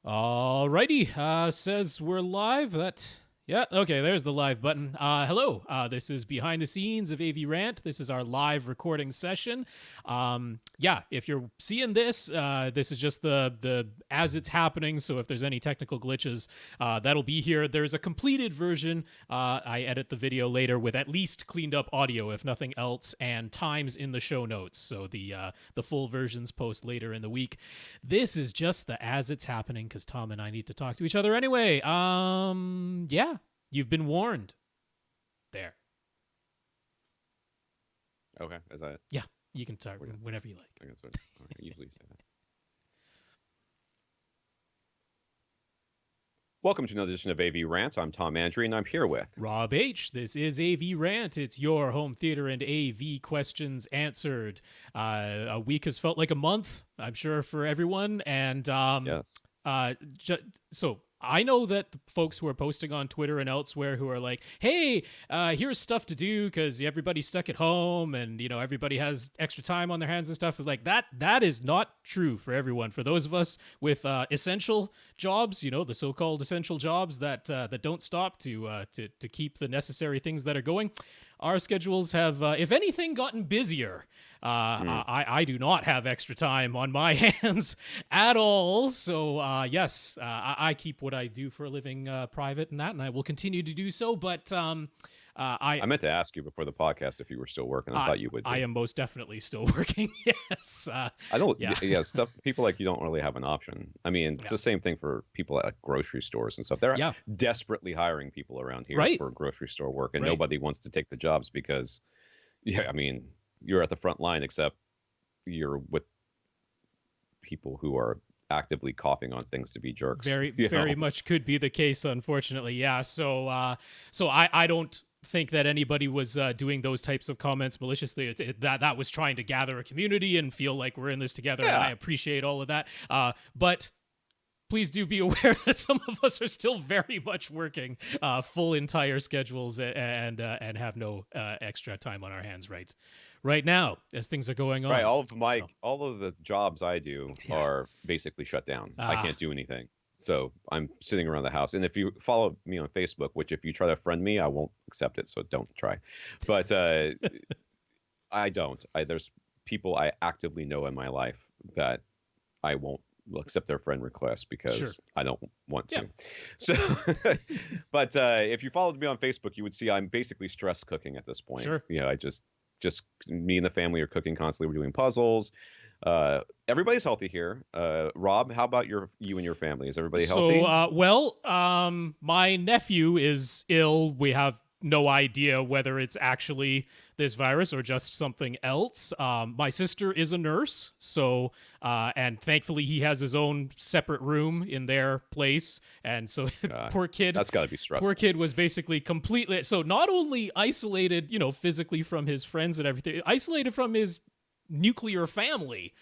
Alrighty, says we're live. Yeah, okay, there's the live button. Hello, this is behind the scenes of AV Rant. This is our live recording session. Yeah, if you're seeing this, this is just the as it's happening. So if there's any technical glitches, that'll be here. There's a completed version. I edit the video later with at least cleaned up audio, if nothing else, and times in the show notes. So the full versions post later in the week. This is just the as it's happening because Tom and I need to talk to each other anyway. Yeah. You've been warned. There. Okay, is that it? Yeah, you can start whenever you like. I guess I usually say that. Welcome to another edition of AV Rant. I'm Tom Andry, and I'm here with Rob H. This is AV Rant. It's your home theater and AV questions answered. A week has felt like a month, I'm sure, for everyone. And yes. So I know that the folks who are posting on Twitter and elsewhere who are like, hey, here's stuff to do because everybody's stuck at home and, you know, everybody has extra time on their hands and stuff. Like that is not true for everyone. For those of us with essential jobs, you know, the so-called essential jobs that don't stop to keep the necessary things that are going, our schedules have, if anything, gotten busier. I do not have extra time on my hands at all. So, yes, I keep what I do for a living private and I will continue to do so. But I meant to ask you before the podcast if you were still working. I thought you would. I am most definitely still working. Yes. I don't. Yeah. Stuff. People like you don't really have an option. I mean, it's the same thing for people at grocery stores and stuff. They're desperately hiring people around here for grocery store work, and nobody wants to take the jobs because, I mean, you're at the front line, except you're with people who are actively coughing on things to be jerks. Very much could be the case, unfortunately. Yeah. So I don't think that anybody was doing those types of comments maliciously. That was trying to gather a community and feel like we're in this together. And I appreciate all of that. But please do be aware that some of us are still very much working full entire schedules and have no extra time on our hands right now as things are going on. Right. All of the jobs I do are basically shut down. I can't do anything. So I'm sitting around the house. And if you follow me on Facebook, which if you try to friend me, I won't accept it. So don't try. But I don't. There's people I actively know in my life that I won't accept their friend request because I don't want to. So, but if you followed me on Facebook, you would see I'm basically stress cooking at this point. Sure. I just me and the family are cooking constantly. We're doing puzzles. Everybody's healthy here. Rob, how about you and your family? Is everybody healthy? So, my nephew is ill. We have no idea whether it's actually this virus or just something else. My sister is a nurse, so and thankfully he has his own separate room in their place, and so poor kid. That's got to be stressful. Poor kid was basically completely not only isolated, physically from his friends and everything, isolated from his nuclear family,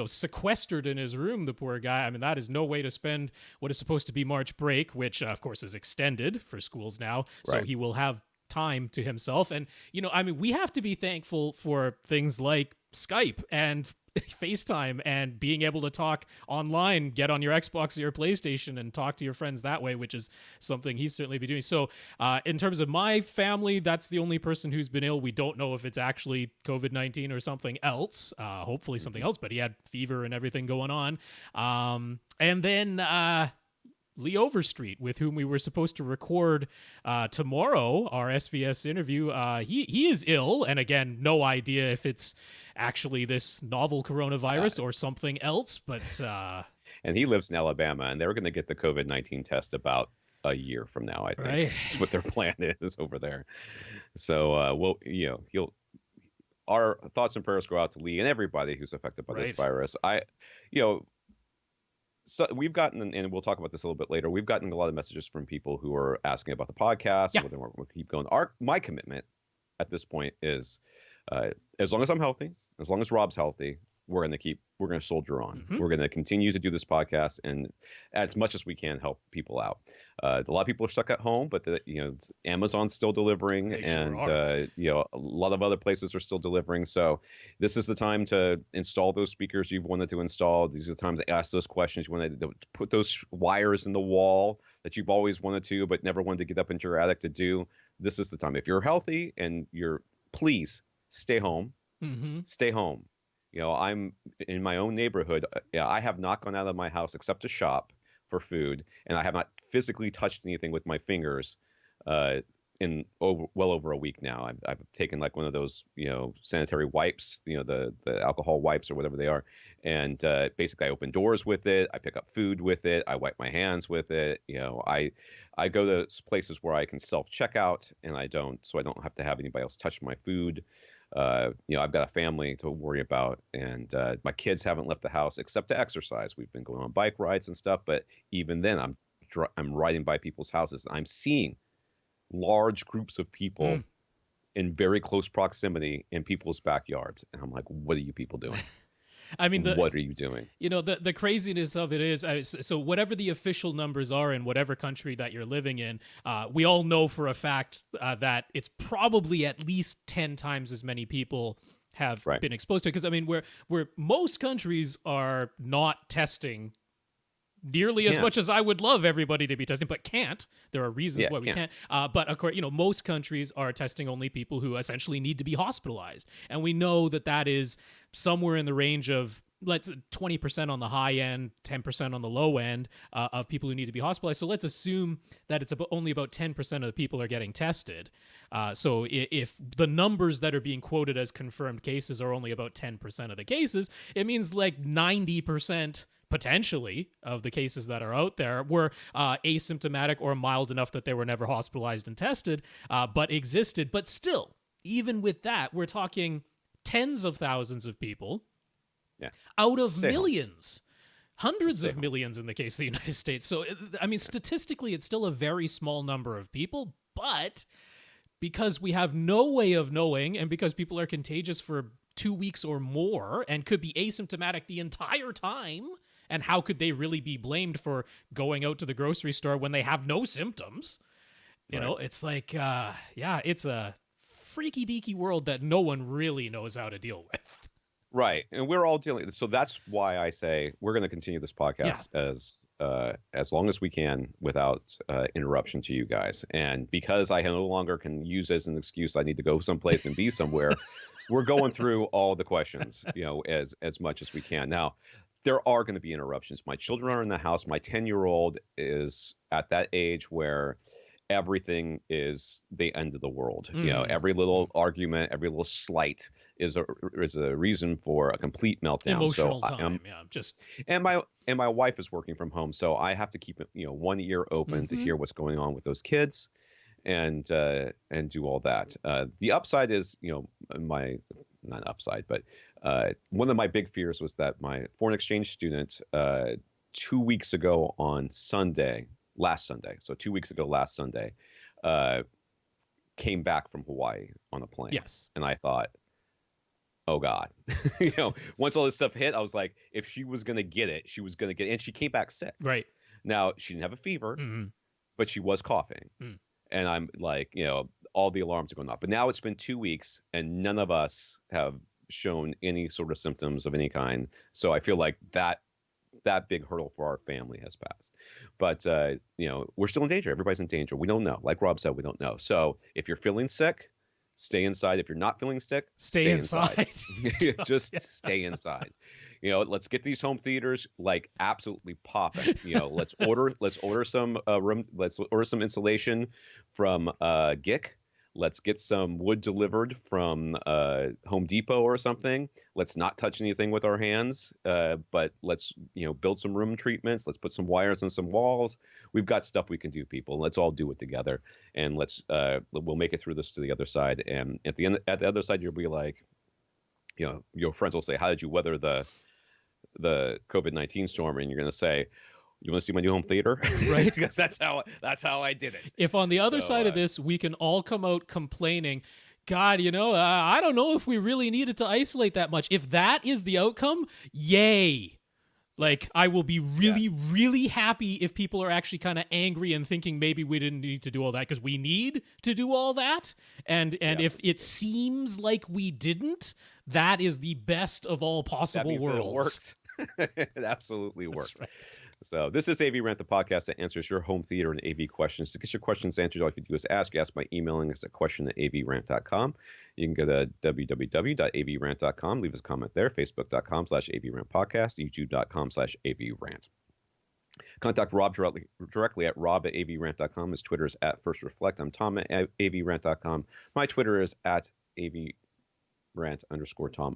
sequestered in his room, the poor guy. I mean, that is no way to spend what is supposed to be March break, which of course is extended for schools now. So he will have time to himself. And, we have to be thankful for things like Skype and FaceTime and being able to talk online, get on your Xbox or your PlayStation and talk to your friends that way, which is something he's certainly been doing. So in terms of my family, that's the only person who's been ill. We don't know if it's actually COVID-19 or something else, hopefully something else, but he had fever and everything going on. And then Lee Overstreet, with whom we were supposed to record tomorrow, our SVS interview, he is ill, and again, no idea if it's actually this novel coronavirus or something else, but... And he lives in Alabama, and they're going to get the COVID-19 test about a year from now, I think. Right. That's what their plan is over there. So, our thoughts and prayers go out to Lee and everybody who's affected by this virus. So we've gotten, and we'll talk about this a little bit later, we've gotten a lot of messages from people who are asking about the podcast and whether we'll keep going. My commitment at this point is as long as I'm healthy, as long as Rob's healthy, we're going to keep we're going to soldier on. Mm-hmm. We're going to continue to do this podcast and as much as we can help people out. A lot of people are stuck at home, but Amazon's still delivering, They and sure are. a lot of other places are still delivering. So this is the time to install those speakers you've wanted to install. These are the times to ask those questions. You want to put those wires in the wall that you've always wanted to, but never wanted to get up into your attic to do. This is the time. If you're healthy and please stay home. Mm-hmm. Stay home. I'm in my own neighborhood. I have not gone out of my house except to shop for food, and I have not physically touched anything with my fingers in well over a week now. I've taken like one of those sanitary wipes, the alcohol wipes or whatever they are, and basically I open doors with it. I pick up food with it. I wipe my hands with it. I go to places where I can self checkout, and I don't have to have anybody else touch my food. I've got a family to worry about, and my kids haven't left the house except to exercise. We've been going on bike rides and stuff, but even then, I'm riding by people's houses. I'm seeing large groups of people in very close proximity in people's backyards, and I'm like, "What are you people doing?" I mean, what are you doing? The craziness of it is, so whatever the official numbers are in whatever country that you're living in, we all know for a fact that it's probably at least 10 times as many people have been exposed to it. Because, I mean, where most countries are not testing nearly as much as I would love everybody to be testing, but can't. There are reasons why we can't. But of course, most countries are testing only people who essentially need to be hospitalized, and we know that is somewhere in the range of 20% on the high end, 10% on the low end of people who need to be hospitalized. So let's assume that it's only about 10% of the people are getting tested. So if the numbers that are being quoted as confirmed cases are only about 10% of the cases, it means like 90% potentially of the cases that are out there were asymptomatic or mild enough that they were never hospitalized and tested, but existed. But still, even with that, we're talking tens of thousands of people out of millions, hundreds of millions in the case of the United States. So, I mean, statistically, it's still a very small number of people, but because we have no way of knowing, and because people are contagious for 2 weeks or more and could be asymptomatic the entire time, and how could they really be blamed for going out to the grocery store when they have no symptoms? You know, it's like, it's a freaky deaky world that no one really knows how to deal with. Right. And we're all dealing. So that's why I say we're going to continue this podcast as long as we can without interruption to you guys. And because I no longer can use as an excuse I need to go someplace and be somewhere, we're going through all the questions, as much as we can. Now, there are going to be interruptions. My children are in the house. My 10-year-old is at that age where everything is the end of the world. Every little argument, every little slight is a reason for a complete meltdown. Emotional so time, and my wife is working from home, so I have to keep one ear open to hear what's going on with those kids, and do all that. The upside is, not upside, but one of my big fears was that my foreign exchange student 2 weeks ago on last Sunday, came back from Hawaii on a plane. Yes. And I thought, oh God, once all this stuff hit, I was like, if she was going to get it, she was going to get it. And she came back sick. Right. Now, she didn't have a fever, but she was coughing. And I'm like, all the alarms are going off. But now it's been 2 weeks and none of us have shown any sort of symptoms of any kind. So I feel like that big hurdle for our family has passed. But, we're still in danger. Everybody's in danger. We don't know. Like Rob said, we don't know. So if you're feeling sick, stay inside. If you're not feeling sick, stay inside. Just stay inside. Let's get these home theaters like absolutely popping. Let's order some insulation from GIC. Let's get some wood delivered from Home Depot or something. Let's not touch anything with our hands, but let's build some room treatments. Let's put some wires on some walls. We've got stuff we can do, people. Let's all do it together, and we'll make it through this to the other side. And at the other side, you'll be like, your friends will say, "How did you weather the COVID-19 storm?" And you're going to say, "You want to see my new home theater?" Right. Because that's how I did it. If on the other side of this, we can all come out complaining, God, I don't know if we really needed to isolate that much. If that is the outcome, yay. Like, Yes. I will be really, Yes. really happy if people are actually kind of angry and thinking maybe we didn't need to do all that, because we need to do all that. And if it seems like we didn't, that is the best of all possible worlds. It worked. It absolutely worked. Right. So this is AV Rant, the podcast that answers your home theater and AV questions. To get your questions answered, all you have to do is ask. You ask by emailing us at question@avrant.com. You can go to www.avrant.com. Leave us a comment there. Facebook.com/AVRant podcast. YouTube.com/AVRant. Contact Rob directly at rob@avrant.com. His Twitter is @FirstReflect. I'm Tom at avrant.com. My Twitter is @avrant_Tom.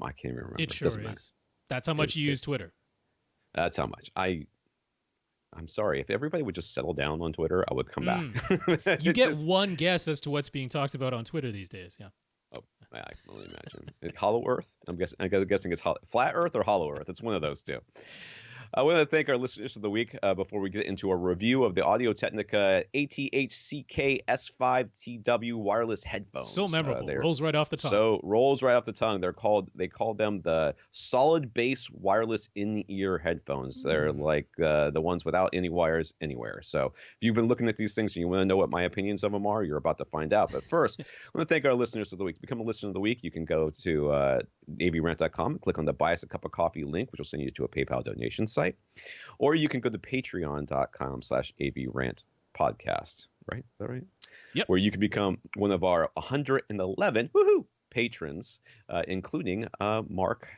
I can't even remember. It sure is. Matter. That's how much you use Twitter. That's how much. I'm sorry. If everybody would just settle down on Twitter, I would come back. You get one guess as to what's being talked about on Twitter these days. Yeah. Oh, I can only imagine. Hollow Earth? I'm guessing it's Flat Earth or Hollow Earth. It's one of those two. I want to thank our listeners of the week before we get into a review of the Audio-Technica ATH-CK S5TW wireless headphones. So memorable. Rolls right off the tongue. So rolls right off the tongue. They call them the solid bass wireless in-ear headphones. They're like the ones without any wires anywhere. So if you've been looking at these things and you want to know what my opinions of them are, you're about to find out. But first, I want to thank our listeners of the week. To become a listener of the week, you can go to avrant.com and click on the Buy Us a Cup of Coffee link, which will send you to a PayPal donation site. Or you can go to patreon.com/AVRant podcast. Right? Is that right? Yep. Where you can become one of our 111 patrons, including Mark,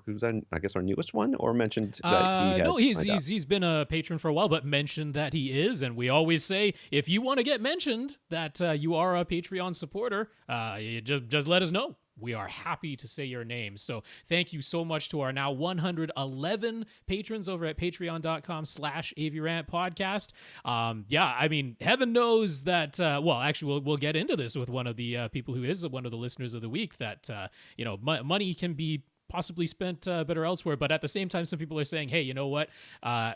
who's I guess our newest one, or mentioned that he had. No, he's been a patron for a while, but mentioned that he is, and we always say if you want to get mentioned that you are a Patreon supporter, you just let us know. We are happy to say your name. So thank you so much to our now 111 patrons over at patreon.com/AVRant podcast. I mean, heaven knows that, actually we'll get into this with one of the people who is one of the listeners of the week, that, money can be possibly spent better elsewhere. But at the same time, some people are saying, hey, you know what?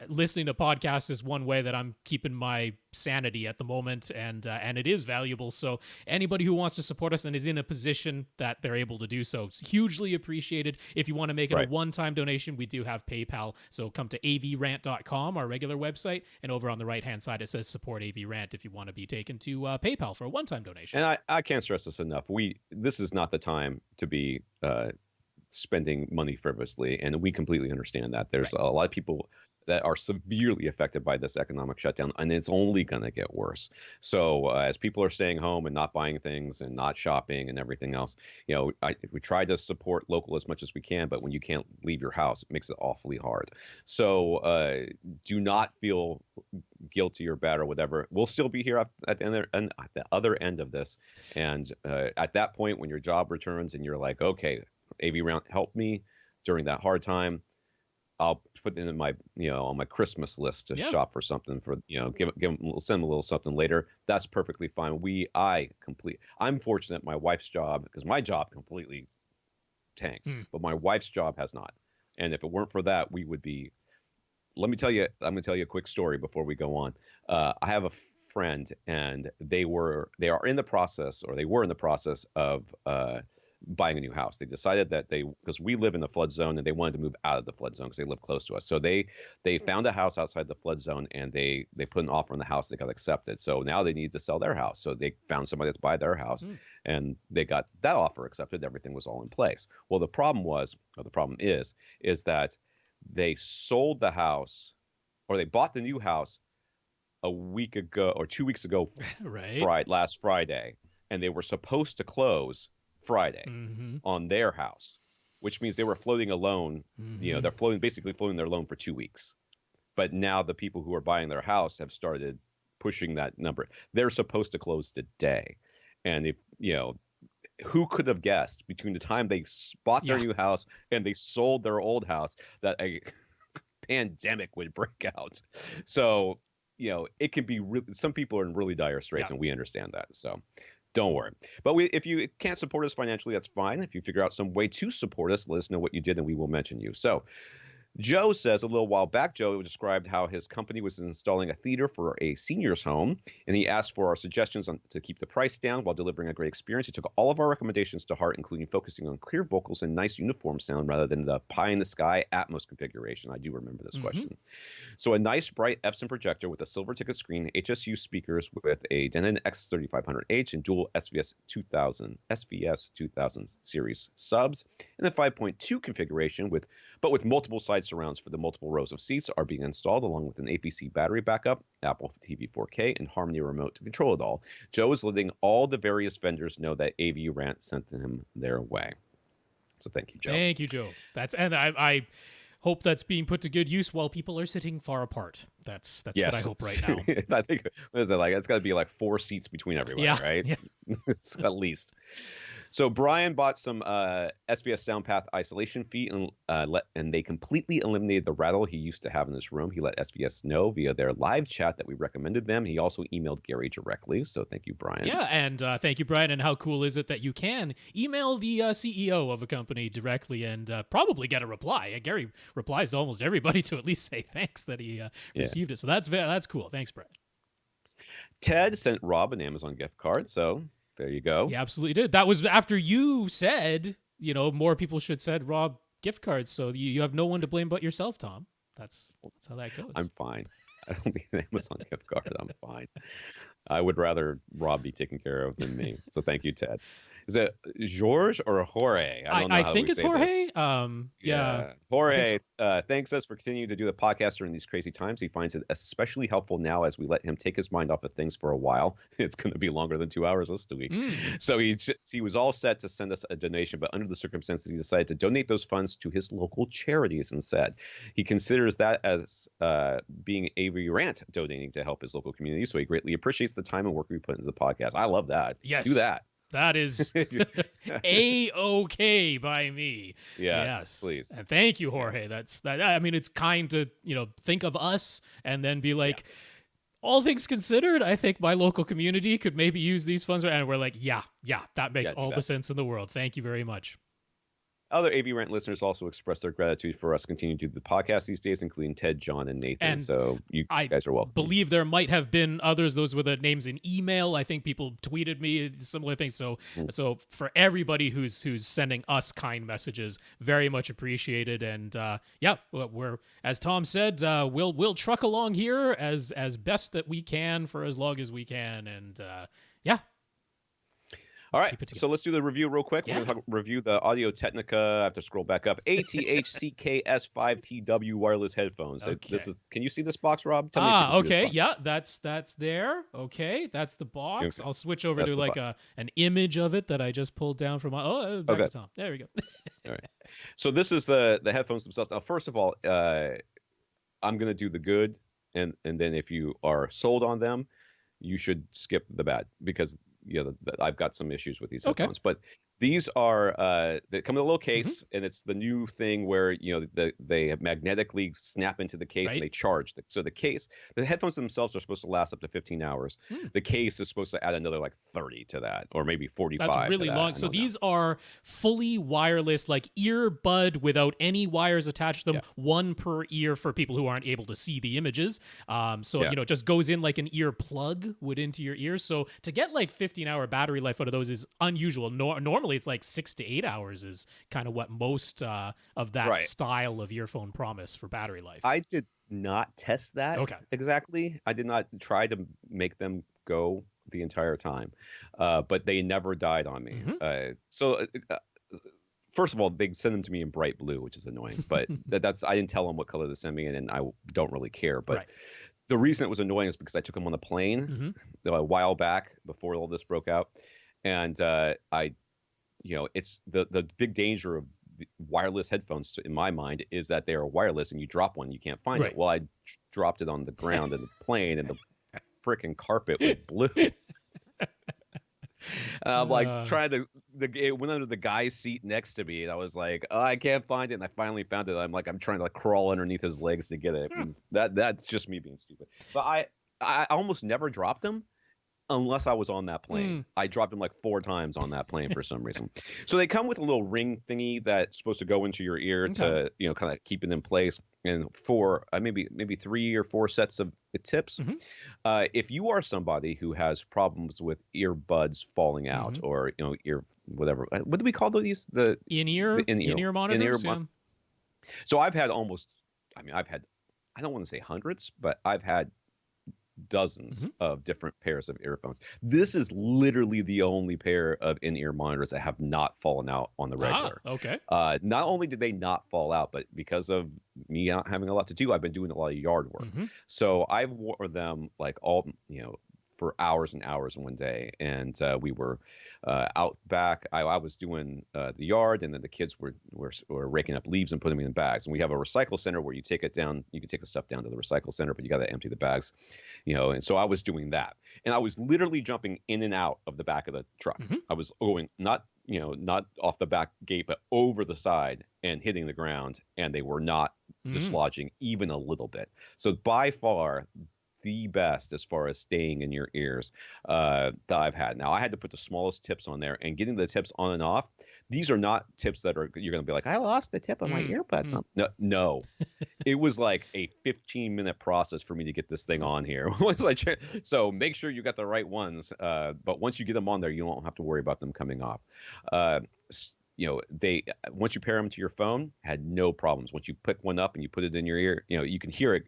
Listening to podcasts is one way that I'm keeping my sanity at the moment, and it is valuable. So anybody who wants to support us and is in a position that they're able to do so, it's hugely appreciated. If you want to make it a one-time donation, we do have PayPal. So come to avrant.com, our regular website, and over on the right-hand side, it says support AV Rant if you want to be taken to PayPal for a one-time donation. And I can't stress this enough. This is not the time to be spending money frivolously, and we completely understand that. There's a lot of people that are severely affected by this economic shutdown, and it's only going to get worse. So as people are staying home and not buying things and not shopping and everything else, we try to support local as much as we can, but when you can't leave your house, it makes it awfully hard. So do not feel guilty or bad or whatever. We'll still be here at the other end of this, and at that point when your job returns and you're like, okay, AVRant helped me during that hard time, I'll put it in my, on my Christmas list to shop for something for, send them a little something later. That's perfectly fine. I'm fortunate my wife's job, because my job completely tanked, but my wife's job has not. And if it weren't for that, we would be, I'm going to tell you a quick story before we go on. I have a friend, and they were in the process of, buying a new house. They decided that because we live in the flood zone, and they wanted to move out of the flood zone because they live close to us. So they found a house outside the flood zone, and they put an offer on the house. They got accepted. So now they need to sell their house. So they found somebody to buy their house, and they got that offer accepted. Everything was all in place. Well, the problem is that they sold the house, or they bought the new house a week ago or 2 weeks ago, last Friday, and they were supposed to close Friday on their house, which means they were floating a loan. They're basically floating their loan for 2 weeks. But now the people who are buying their house have started pushing that number. They're supposed to close today. And who could have guessed between the time they bought their new house and they sold their old house that a pandemic would break out? So, it can be some people are in really dire straits, and we understand that. So don't worry. But if you can't support us financially, that's fine. If you figure out some way to support us, let us know what you did, and we will mention you. So Joe says a little while back, Joe described how his company was installing a theater for a senior's home, and he asked for our suggestions to keep the price down while delivering a great experience. He took all of our recommendations to heart, including focusing on clear vocals and nice uniform sound rather than the pie-in-the-sky Atmos configuration. I do remember this question. So a nice, bright Epson projector with a silver ticket screen, HSU speakers with a Denon X3500H and dual SVS 2000 series subs, and the 5.2 configuration with multiple side surrounds for the multiple rows of seats are being installed, along with an APC battery backup, Apple TV 4K, and Harmony remote to control it all. Joe is letting all the various vendors know that AV Rant sent them their way. So thank you, Joe. Thank you, Joe. I hope that's being put to good use while people are sitting far apart. That's what I hope right now. I think, what is it like? It's got to be like 4 seats between everybody, right? Yeah. It's at least. So Brian bought some SVS SoundPath isolation feet, and they completely eliminated the rattle he used to have in his room. He let SVS know via their live chat that we recommended them. He also emailed Gary directly. So thank you, Brian. Yeah, and thank you, Brian. And how cool is it that you can email the CEO of a company directly and probably get a reply? Gary replies to almost everybody to at least say thanks that he received it. So that's cool. Thanks, Brian. Ted sent Rob an Amazon gift card. So there you go. He absolutely did. That was after you said, more people should send Rob gift cards. So you have no one to blame but yourself, Tom. That's how that goes. I'm fine. I don't need an Amazon gift card. I'm fine. I would rather Rob be taken care of than me. So thank you, Ted. Is it George or Jorge? I don't know. I think it's Jorge. Yeah. Jorge thanks us for continuing to do the podcast during these crazy times. He finds it especially helpful now as we let him take his mind off of things for a while. It's going to be longer than 2 hours this week. So he was all set to send us a donation, but under the circumstances, he decided to donate those funds to his local charities instead. He considers that as being AVRant donating to help his local community. So he greatly appreciates the time and work we put into the podcast. I love that. Yes. Do that. That is A-okay by me. Yes, please. And thank you, Jorge. Yes. I mean, it's kind to, think of us and then be like, all things considered, I think my local community could maybe use these funds. And we're like, that makes all the sense in the world. Thank you very much. Other AV Rant listeners also expressed their gratitude for us continuing to do the podcast these days, including Ted, John, and Nathan. And so you guys are welcome. I believe there might have been others. Those were the names in email. I think people tweeted me similar things. So for everybody who's sending us kind messages, very much appreciated. And we're, as Tom said, we'll truck along here as best that we can for as long as we can. And all right, so let's do the review real quick. We're going to review the Audio Technica. I have to scroll back up. ATH-CKS5TW wireless headphones. Okay. Can you see this box, Rob? Tell me if you can see this box. Yeah, that's there. Okay, that's the box. I'll switch over to an image of it that I just pulled down from back to Tom. There we go. All right. So this is the headphones themselves. Now, first of all, I'm going to do the good, and then if you are sold on them, you should skip the bad because I've got some issues with these headphones. But these are they come in a little case, and it's the new thing where they magnetically snap into the case and they charge. So the headphones themselves are supposed to last up to 15 hours. The case is supposed to add another 30 to that, or maybe 45. That's really long. So these are fully wireless, like earbud without any wires attached to them, one per ear for people who aren't able to see the images. It just goes in like an ear plug would into your ears. So to get 15-hour battery life out of those is unusual. Normally it's 6 to 8 hours is kind of what most of that style of earphone promise for battery life. I did not test that exactly. I did not try to make them go the entire time, but they never died on me. First of all, they send them to me in bright blue, which is annoying, but I didn't tell them what color to send me in, and I don't really care. But the reason it was annoying is because I took them on the plane a while back before all this broke out, and it's the big danger of wireless headphones in my mind is that they are wireless and you drop one, you can't find it. Well, I dropped it on the ground in the plane and the freaking carpet was blue. I'm it went under the guy's seat next to me and I was like, oh, I can't find it. And I finally found it. I'm trying to crawl underneath his legs to get it. That's just me being stupid. But I almost never dropped them unless I was on that plane. I dropped them like 4 times on that plane for some reason. So they come with a little ring thingy that's supposed to go into your ear to, kind of keep it in place. And for maybe 3 or 4 sets of tips. If you are somebody who has problems with earbuds falling out or, ear, whatever, what do we call these? The in-ear monitors. So I've had I don't want to say hundreds, but I've had dozens of different pairs of earphones. This is literally the only pair of in-ear monitors that have not fallen out on the regular. Okay. Not only did they not fall out, but because of me not having a lot to do, I've been doing a lot of yard work. So I wore them like for hours and hours one day, and we were out back. I was doing the yard, and then the kids were raking up leaves and putting them in bags. And we have a recycle center where you take it down. You can take the stuff down to the recycle center, but you got to empty the bags, And so I was doing that, and I was literally jumping in and out of the back of the truck. I was going not off the back gate, but over the side and hitting the ground, and they were not dislodging even a little bit. So by far the best as far as staying in your ears that I've had. Now, I had to put the smallest tips on there, and getting the tips on and off, these are not tips that you're going to be like, I lost the tip of my earbuds. No. It was like a 15-minute process for me to get this thing on here. So make sure you got the right ones. But once you get them on there, you don't have to worry about them coming off. They once you pair them to your phone, had no problems. Once you pick one up and you put it in your ear, you can hear it.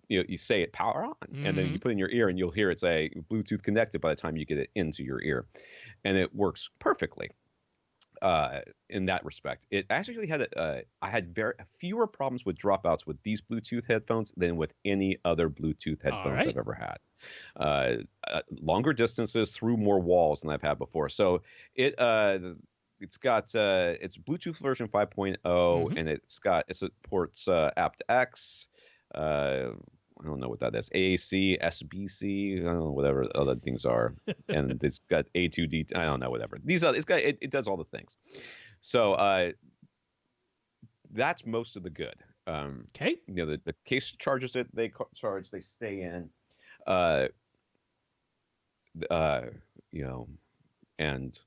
You say it power on, and then you put it in your ear, and you'll hear it say Bluetooth connected by the time you get it into your ear, and it works perfectly. In that respect, it actually had I had fewer problems with dropouts with these Bluetooth headphones than with any other Bluetooth headphones I've ever had. Longer distances through more walls than I've had before. So it's got it's Bluetooth version 5.0, and it supports aptX. I don't know what that is. AAC, SBC, I don't know, whatever other things are. And it's got A2D, I don't know, whatever. It does all the things. So that's most of the good. Okay. The case charges it, they stay in. And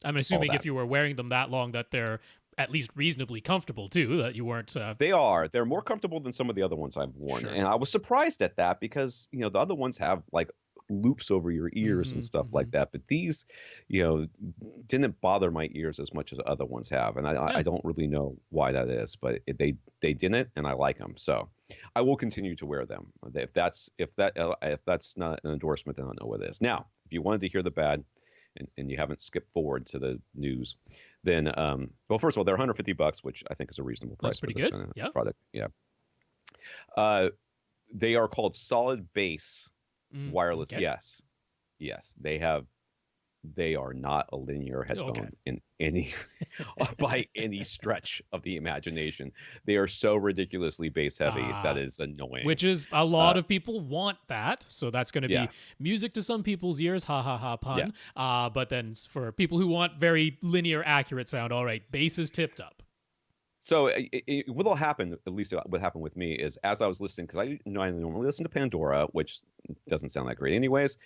I'm assuming if you were wearing them that long that they're at least reasonably comfortable too, that you weren't they're more comfortable than some of the other ones I've worn. And I was surprised at that because the other ones have like loops over your ears and stuff like that, but these didn't bother my ears as much as other ones have, and I don't really know why that is, but they didn't, and I like them, so I will continue to wear them. If that's not an endorsement, then I don't know what it is. Now, if you wanted to hear the bad, and you haven't skipped forward to the news, then well, first of all, they're $150, which I think is a reasonable price for this kind of product. Yeah. They are called solid bass wireless. Okay. Yes, they are not a linear headphone in any by any stretch of the imagination. They are so ridiculously bass heavy that is annoying. Which is a lot of people want that, so that's going to be music to some people's ears. Ha ha ha pun. Yeah. But then for people who want very linear, accurate sound, all right, bass is tipped up. So what'll happen, at least what happened with me, is as I was listening, because I normally listen to Pandora, which doesn't sound that great anyways.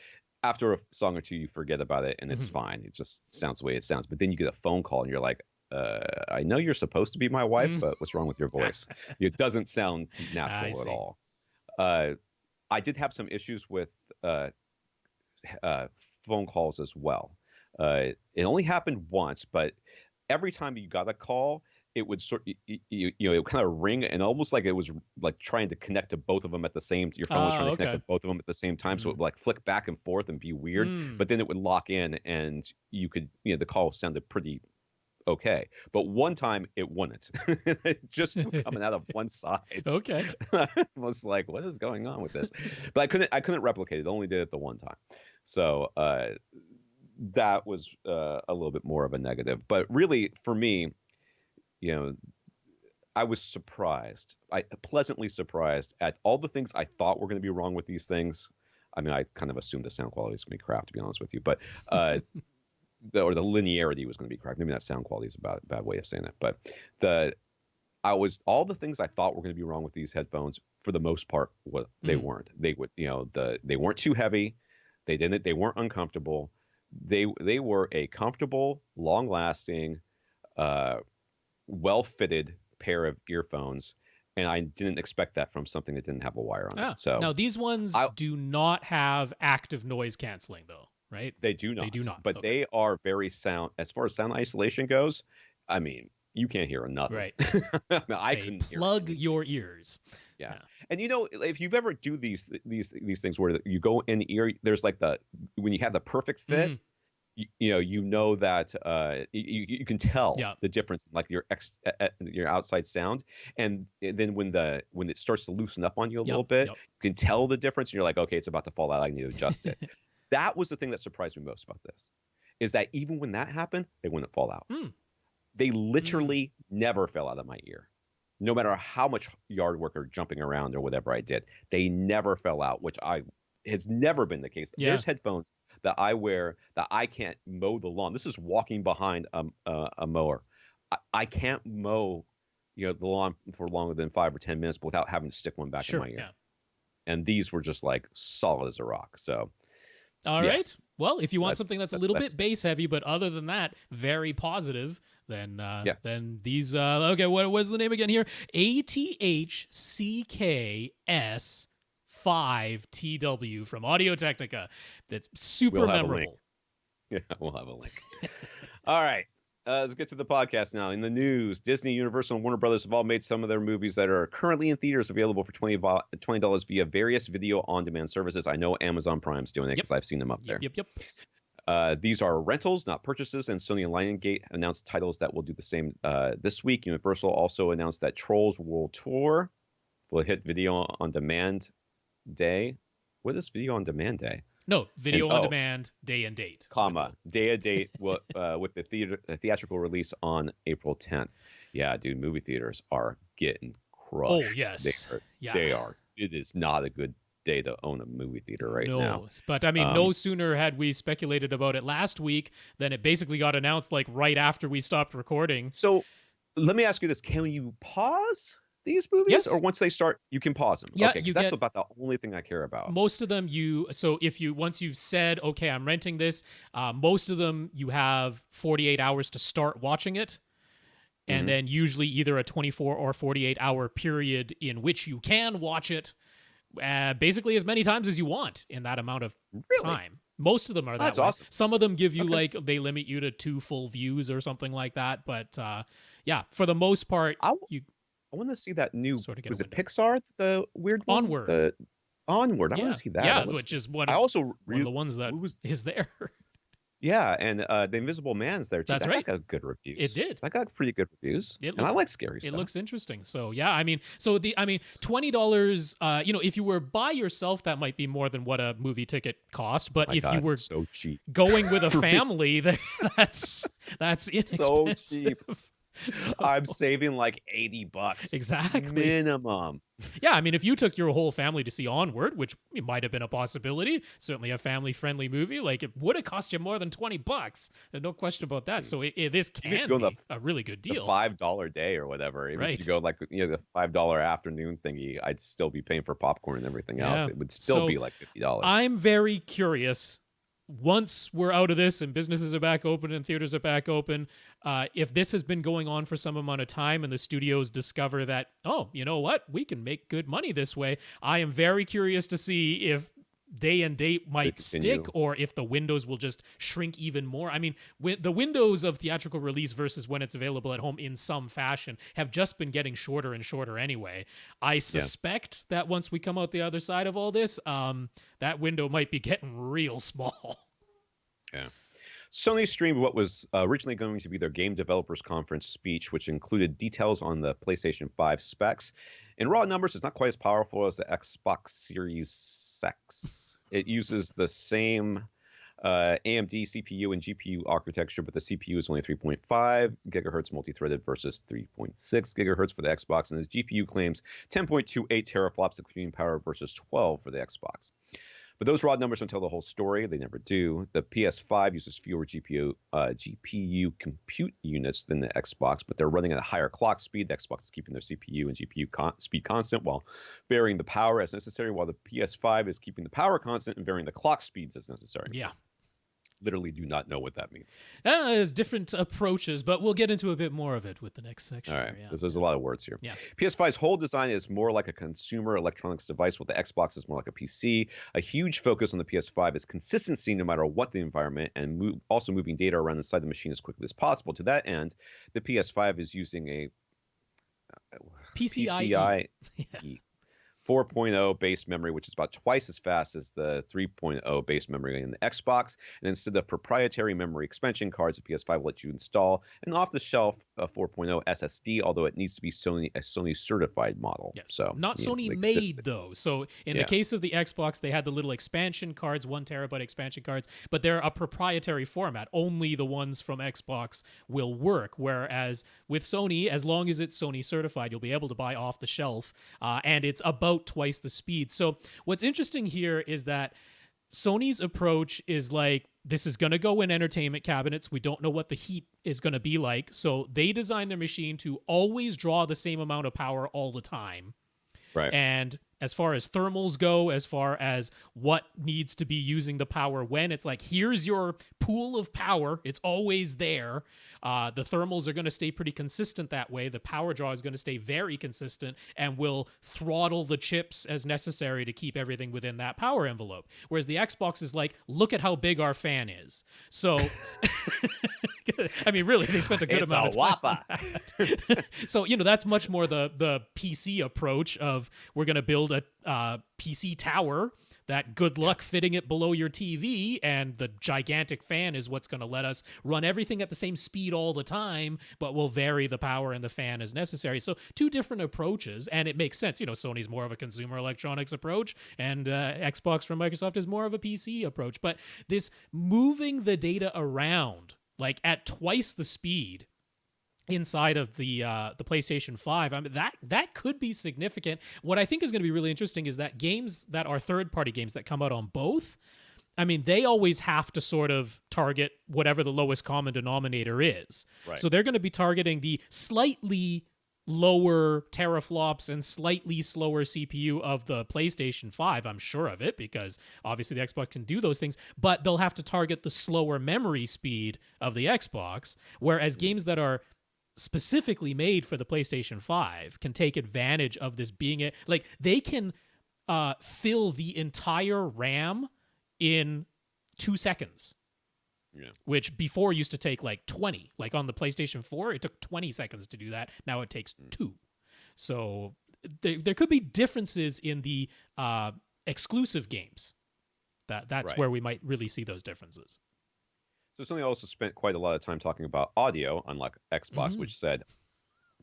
After a song or two, you forget about it, and it's fine. It just sounds the way it sounds. But then you get a phone call, and you're like, I know you're supposed to be my wife, but what's wrong with your voice? It doesn't sound natural at all. I did have some issues with phone calls as well. It only happened once, but every time you got a call, it would it would kind of ring, and almost like it was like trying to connect to both of them at the same. Your phone was trying to connect to both of them at the same time, so it would like flick back and forth and be weird. But then it would lock in, and you could the call sounded pretty okay. But one time it wouldn't, just coming out of one side. Okay, I was like, what is going on with this? But I couldn't replicate it. Only did it the one time. So that was a little bit more of a negative. But really, for me, I was surprised. Pleasantly surprised at all the things I thought were going to be wrong with these things. I mean, I kind of assumed the sound quality was going to be crap, to be honest with you. But the linearity was going to be crap. Maybe that sound quality is a bad way of saying it. But all the things I thought were going to be wrong with these headphones, for the most part, they weren't. They weren't too heavy. They weren't uncomfortable. they were a comfortable, long-lasting, well-fitted pair of earphones, and I didn't expect that from something that didn't have a wire on it. So now these ones do not have active noise canceling, though, right? They do not. They do not. But okay. They are very sound. As far as sound isolation goes, I mean, you can't hear nothing. Right. I mean, I couldn't hear. Plug your ears. Yeah. And if you've ever do these things where you go in ear, there's like when you have the perfect fit. Mm-hmm. You know that you can tell the difference in like your outside sound, and then when it starts to loosen up on you a little bit, you can tell the difference, and you're like, okay, it's about to fall out. I need to adjust it. That was the thing that surprised me most about this, is that even when that happened, they wouldn't fall out. They literally never fell out of my ear, no matter how much yard work or jumping around or whatever I did. They never fell out, which has never been the case. There's headphones that I wear that I can't mow the lawn. This is walking behind a mower. I can't mow, the lawn for longer than 5 or 10 minutes without having to stick one back in my ear. Yeah. And these were just like solid as a rock. So, all right. Well, if you want something that's a little bit bass heavy, but other than that, very positive, then these. Okay, what was the name again here? ATHCKS 5TW from Audio-Technica. That's super memorable. Yeah, we'll have a link. All right. Let's get to the podcast now. In the news, Disney, Universal, and Warner Brothers have all made some of their movies that are currently in theaters available for $20 via various video on-demand services. I know Amazon Prime's doing it because I've seen them up there. Yep. These are rentals, not purchases, and Sony and Lionsgate announced titles that will do the same this week. Universal also announced that Trolls World Tour will hit video on demand day. What is video on demand day? No, video on demand, day and date. Day and date with the theatrical release on April 10th. Yeah, dude, movie theaters are getting crushed. Oh, yes. They are. It is not a good day to own a movie theater right now. But I mean, no sooner had we speculated about it last week than it basically got announced like right after we stopped recording. So let me ask you this. Can you pause these movies, or once they start you can pause them? Yeah, okay, that's about the only thing I care about. Most of them once you've said, okay, I'm renting this, most of them you have 48 hours to start watching it, and then usually either a 24 or 48 hour period in which you can watch it basically as many times as you want in that amount of time. Most of them are that way. Awesome. Some of them give you they limit you to 2 full views or something like that, but for the most part I want to see that new. Was it Pixar? The weird one? Onward. Onward. I want to see that. Yeah, which is one of the ones that is there. Yeah, and The Invisible Man's there too. That's right. That got good reviews. It did. That got pretty good reviews. I like scary stuff. It looks interesting. So yeah, $20. If you were by yourself, that might be more than what a movie ticket cost. But if you were so cheap going with a family, that's inexpensive. So cheap. I'm saving like $80 exactly minimum. Yeah, I mean, if you took your whole family to see Onward, which might have been a possibility, certainly a family-friendly movie, like it would have cost you more than $20. No question about that. So this can be a really good deal. The $5 day or whatever. Even if you go the $5 afternoon thingy, I'd still be paying for popcorn and everything else. It would still be like $50. I'm very curious. Once we're out of this and businesses are back open and theaters are back open, if this has been going on for some amount of time and the studios discover that, oh, you know what, we can make good money this way, I am very curious to see if day and date might stick or if the windows will just shrink even more. I mean, the windows of theatrical release versus when it's available at home in some fashion have just been getting shorter and shorter anyway. I suspect that once we come out the other side of all this, that window might be getting real small. Yeah. Sony streamed what was originally going to be their Game Developers Conference speech, which included details on the PlayStation 5 specs. In raw numbers, it's not quite as powerful as the Xbox Series X. It uses the same AMD CPU and GPU architecture, but the CPU is only 3.5 gigahertz multi-threaded versus 3.6 gigahertz for the Xbox, and its GPU claims 10.28 teraflops of computing power versus 12 for the Xbox. But those raw numbers don't tell the whole story. They never do. The PS5 uses fewer GPU compute units than the Xbox, but they're running at a higher clock speed. The Xbox is keeping their CPU and GPU speed constant while varying the power as necessary, while the PS5 is keeping the power constant and varying the clock speeds as necessary. Yeah. literally do not know what that means. There's different approaches, but we'll get into a bit more of it with the next section. All right, there's a lot of words here. Yeah. PS5's whole design is more like a consumer electronics device, while the Xbox is more like a PC. A huge focus on the PS5 is consistency no matter what the environment, and also moving data around inside the machine as quickly as possible. To that end, the PS5 is using a PCIe 4.0 base memory, which is about twice as fast as the 3.0 base memory in the Xbox. And instead of proprietary memory expansion cards, the PS5 will let you install an off-the-shelf 4.0 SSD, although it needs to be a Sony certified model. Yes. So not Sony made, though. So in the case of the Xbox, they had the little expansion cards, 1 terabyte expansion cards, but they're a proprietary format. Only the ones from Xbox will work. Whereas with Sony, as long as it's Sony certified, you'll be able to buy off the shelf, and it's about twice the speed. So what's interesting here is that Sony's approach is like, this is going to go in entertainment cabinets. We don't know what the heat is going to be like. So they design their machine to always draw the same amount of power all the time. Right. And as far as thermals go, as far as what needs to be using the power when, it's like, here's your pool of power. It's always there. The thermals are going to stay pretty consistent that way. The power draw is going to stay very consistent and will throttle the chips as necessary to keep everything within that power envelope. Whereas the Xbox is like, look at how big our fan is. So, I mean, really, they spent a good amount of time. So, that's much more the PC approach of, we're going to build a PC tower that good luck fitting it below your TV, and the gigantic fan is what's going to let us run everything at the same speed all the time, but we'll vary the power and the fan as necessary. So 2 different approaches, and it makes sense. Sony's more of a consumer electronics approach, and Xbox from Microsoft is more of a PC approach. But this moving the data around, like at twice the speed inside of the PlayStation 5, I mean, that could be significant. What I think is going to be really interesting is that games that are third-party games that come out on both, I mean, they always have to sort of target whatever the lowest common denominator is. Right. So they're going to be targeting the slightly lower teraflops and slightly slower CPU of the PlayStation 5. I'm sure of it, because obviously the Xbox can do those things, but they'll have to target the slower memory speed of the Xbox, whereas games that are specifically made for the PlayStation 5 can take advantage of this being it. Like, they can fill the entire RAM in 2 seconds. Yeah. Which before used to take like 20. Like on the PlayStation 4, it took 20 seconds to do that. Now it takes 2. So there could be differences in the exclusive games. That's right, where we might really see those differences. So Sony also spent quite a lot of time talking about audio, unlike Xbox, which said,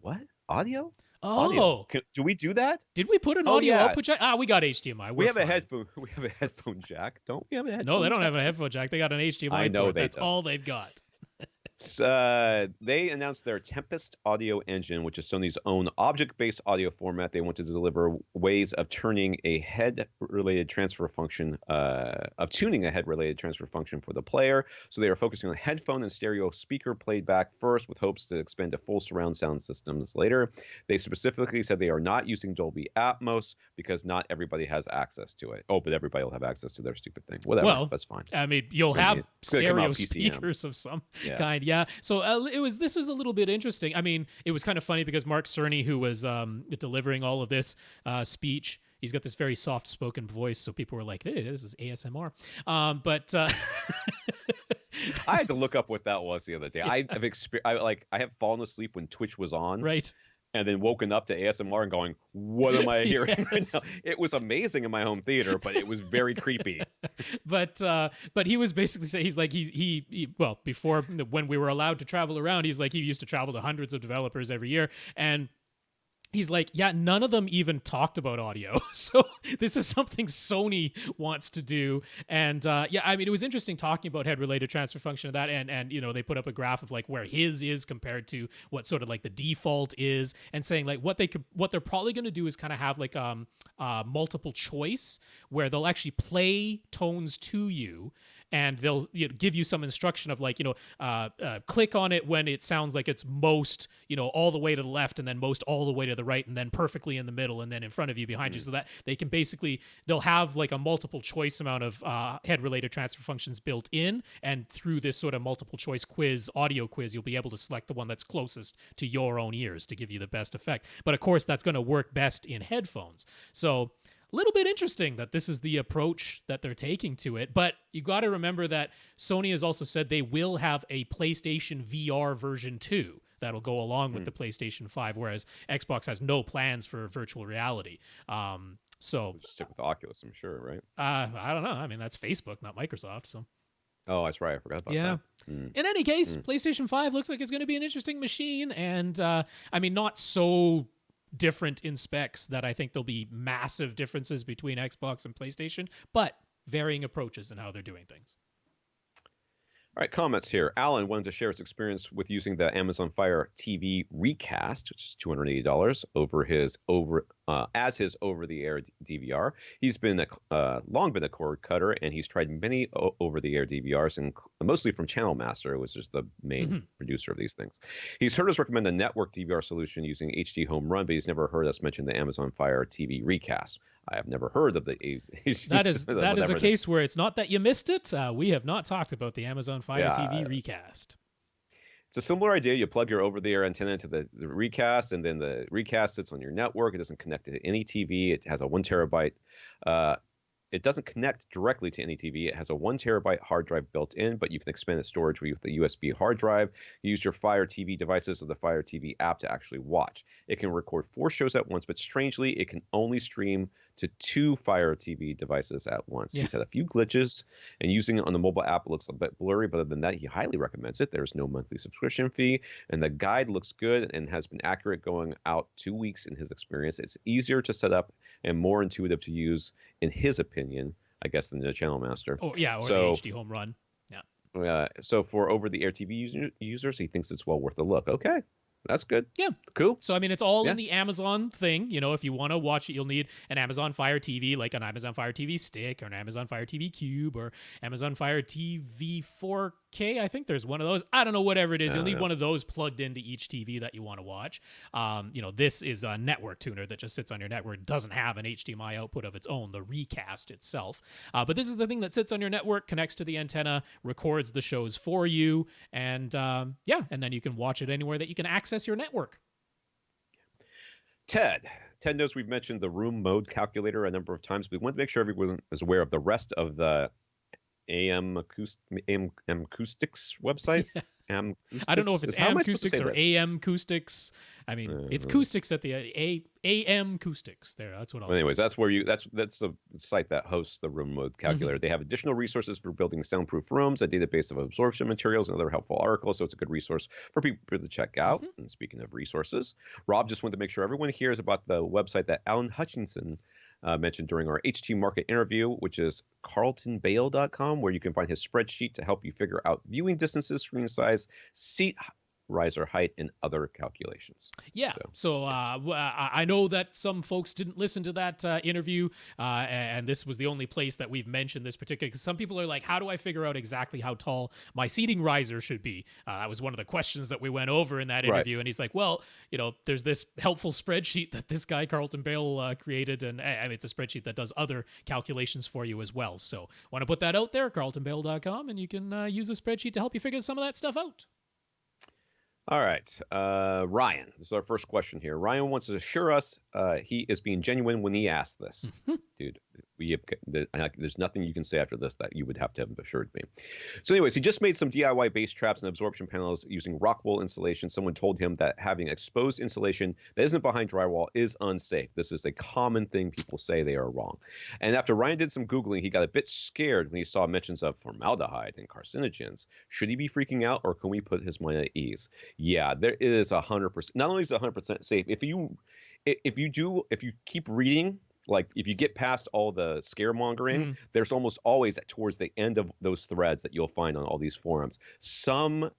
"What? Audio? Oh, do we do that? Did we put an audio output jack? We got HDMI. We have a headphone. We have a headphone jack. Don't we have a headphone? No, they don't have a headphone jack. They got an HDMI. I know port. That's all they've got. They announced their Tempest audio engine, which is Sony's own object-based audio format. They want to deliver ways of turning a head-related transfer function, tuning a head-related transfer function for the player. So they are focusing on headphone and stereo speaker playback first, with hopes to expand to full surround sound systems later. They specifically said they are not using Dolby Atmos because not everybody has access to it. Oh, but everybody will have access to their stupid thing. Whatever, well, that's fine. I mean, you'll have stereo speakers of some kind. Yeah. So this was a little bit interesting. I mean, it was kind of funny because Mark Cerny, who was delivering all of this speech, he's got this very soft-spoken voice, so people were like, "Hey, this is ASMR." But I had to look up what that was the other day. Yeah. I have fallen asleep when Twitch was on. Right. And then woken up to ASMR and going, "What am I hearing right now?" It was amazing in my home theater, but it was very creepy. But he was basically saying, he's like, well, before, when we were allowed to travel around, he's like, he used to travel to hundreds of developers every year, and he's like, yeah, none of them even talked about audio. So this is something Sony wants to do. And yeah, I mean, it was interesting talking about head-related transfer function of that. And they put up a graph of like where his is compared to what sort of like the default is, and saying like what they're probably going to do is kind of have like multiple choice, where they'll actually play tones to you. and they'll give you some instruction of like, click on it when it sounds like it's most, all the way to the left, and then most all the way to the right, and then perfectly in the middle, and then in front of you, behind you, so that they can basically, they'll have like a multiple choice amount of head-related transfer functions built in, and through this sort of multiple choice audio quiz, you'll be able to select the one that's closest to your own ears to give you the best effect. But of course, that's going to work best in headphones. So a little bit interesting that this is the approach that they're taking to it. But you got to remember that Sony has also said they will have a PlayStation VR version 2 that'll go along with the PlayStation 5, whereas Xbox has no plans for virtual reality. So we'll just stick with Oculus, I'm sure, right? I don't know. I mean, that's Facebook, not Microsoft. So. Oh, that's right. I forgot about that. In any case, PlayStation 5 looks like it's going to be an interesting machine. And I mean, not so different in specs that I think there'll be massive differences between Xbox and PlayStation, but varying approaches in how they're doing things. All right, comments here. Alan wanted to share his experience with using the Amazon Fire TV Recast, which is $280 as his over-the-air DVR. He's been long been a cord cutter, and he's tried many over-the-air DVRs, and mostly from Channel Master, which is the main producer of these things. He's heard us recommend a network DVR solution using HD Home Run, but he's never heard us mention the Amazon Fire TV Recast. I have never heard of the That is a case where it's not that you missed it. We have not talked about the Amazon Fire TV Recast. It's a similar idea. You plug your over-the-air antenna into the Recast, and then the Recast sits on your network. It doesn't connect to any TV. It has a 1 terabyte. It doesn't connect directly to any TV. It has a 1 terabyte hard drive built in, but you can expand the storage with the USB hard drive. You use your Fire TV devices or the Fire TV app to actually watch. It can record 4 shows at once, but strangely, it can only stream to 2 Fire TV devices at once. He's had a few glitches, and using it on the mobile app looks a bit blurry, but other than that, he highly recommends it. There's no monthly subscription fee, and the guide looks good and has been accurate going out 2 weeks in his experience. It's easier to set up and more intuitive to use, in his opinion, I guess, than the Channel Master. Oh, yeah, or the HD Home Run. Yeah. So for over-the-air TV users, he thinks it's well worth a look. Okay. That's good. Yeah. Cool. So, I mean, it's all in the Amazon thing. If you want to watch it, you'll need an Amazon Fire TV, like an Amazon Fire TV Stick or an Amazon Fire TV Cube or Amazon Fire TV 4K. I think there's one of those. I don't know, whatever it is. You'll need one of those plugged into each TV that you want to watch. This is a network tuner that just sits on your network. It doesn't have an HDMI output of its own, the Recast itself. But this is the thing that sits on your network, connects to the antenna, records the shows for you, and and then you can watch it anywhere that you can access your network. Ted knows we've mentioned the room mode calculator a number of times. We want to make sure everyone is aware of the rest of the AM Acoustics website. I don't know if it's AM Acoustics or AM Acoustics. I mean, it's acoustics at the AM Acoustics. There, that's what I'll say. Anyways, that's where that's a site that hosts the room mode calculator. They have additional resources for building soundproof rooms, a database of absorption materials, and other helpful articles. So it's a good resource for people to check out. And speaking of resources, Rob just wanted to make sure everyone hears about the website that Alan Hutchinson mentioned during our HT Market interview, which is carltonbale.com, where you can find his spreadsheet to help you figure out viewing distances, screen size, seat riser height, and other calculations. Yeah. So I know that some folks didn't listen to that interview, and this was the only place that we've mentioned this particular, because some people are like, how do I figure out exactly how tall my seating riser should be? That was one of the questions that we went over in that interview. And he's like, well, there's this helpful spreadsheet that this guy, Carlton Bale, created. And I mean, it's a spreadsheet that does other calculations for you as well. So want to put that out there, carltonbale.com, and you can use the spreadsheet to help you figure some of that stuff out. All right. Ryan, this is our first question here. Ryan wants to assure us he is being genuine when he asked this. Dude, there's nothing you can say after this that you would have to have assured me. So anyways, he just made some DIY bass traps and absorption panels using rock wool insulation. Someone told him that having exposed insulation that isn't behind drywall is unsafe. This is a common thing people say. They are wrong. And after Ryan did some Googling, he got a bit scared when he saw mentions of formaldehyde and carcinogens. Should he be freaking out, or can we put his mind at ease? Yeah, there is 100%. Not only is it 100% safe, if you keep reading, like if you get past all the scaremongering, there's almost always towards the end of those threads that you'll find on all these forums some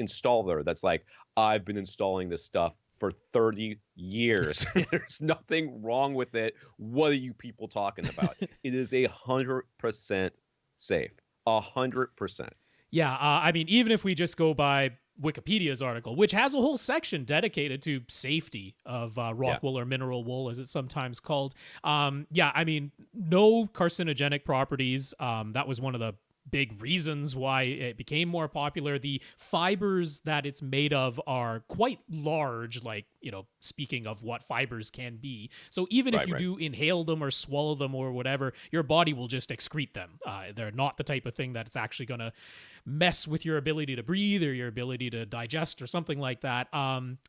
installer that's like, I've been installing this stuff for 30 years. There's nothing wrong with it. What are you people talking about? It is 100% safe. 100%. Yeah, I mean, even if we just go by Wikipedia's article, which has a whole section dedicated to safety of rock wool or mineral wool, as it's sometimes called. Yeah, I mean, no carcinogenic properties. That was one of the big reasons why it became more popular. The fibers that it's made of are quite large, like, speaking of what fibers can be. So even if you do inhale them or swallow them or whatever, your body will just excrete them. They're not the type of thing that it's actually going to mess with your ability to breathe or your ability to digest or something like that.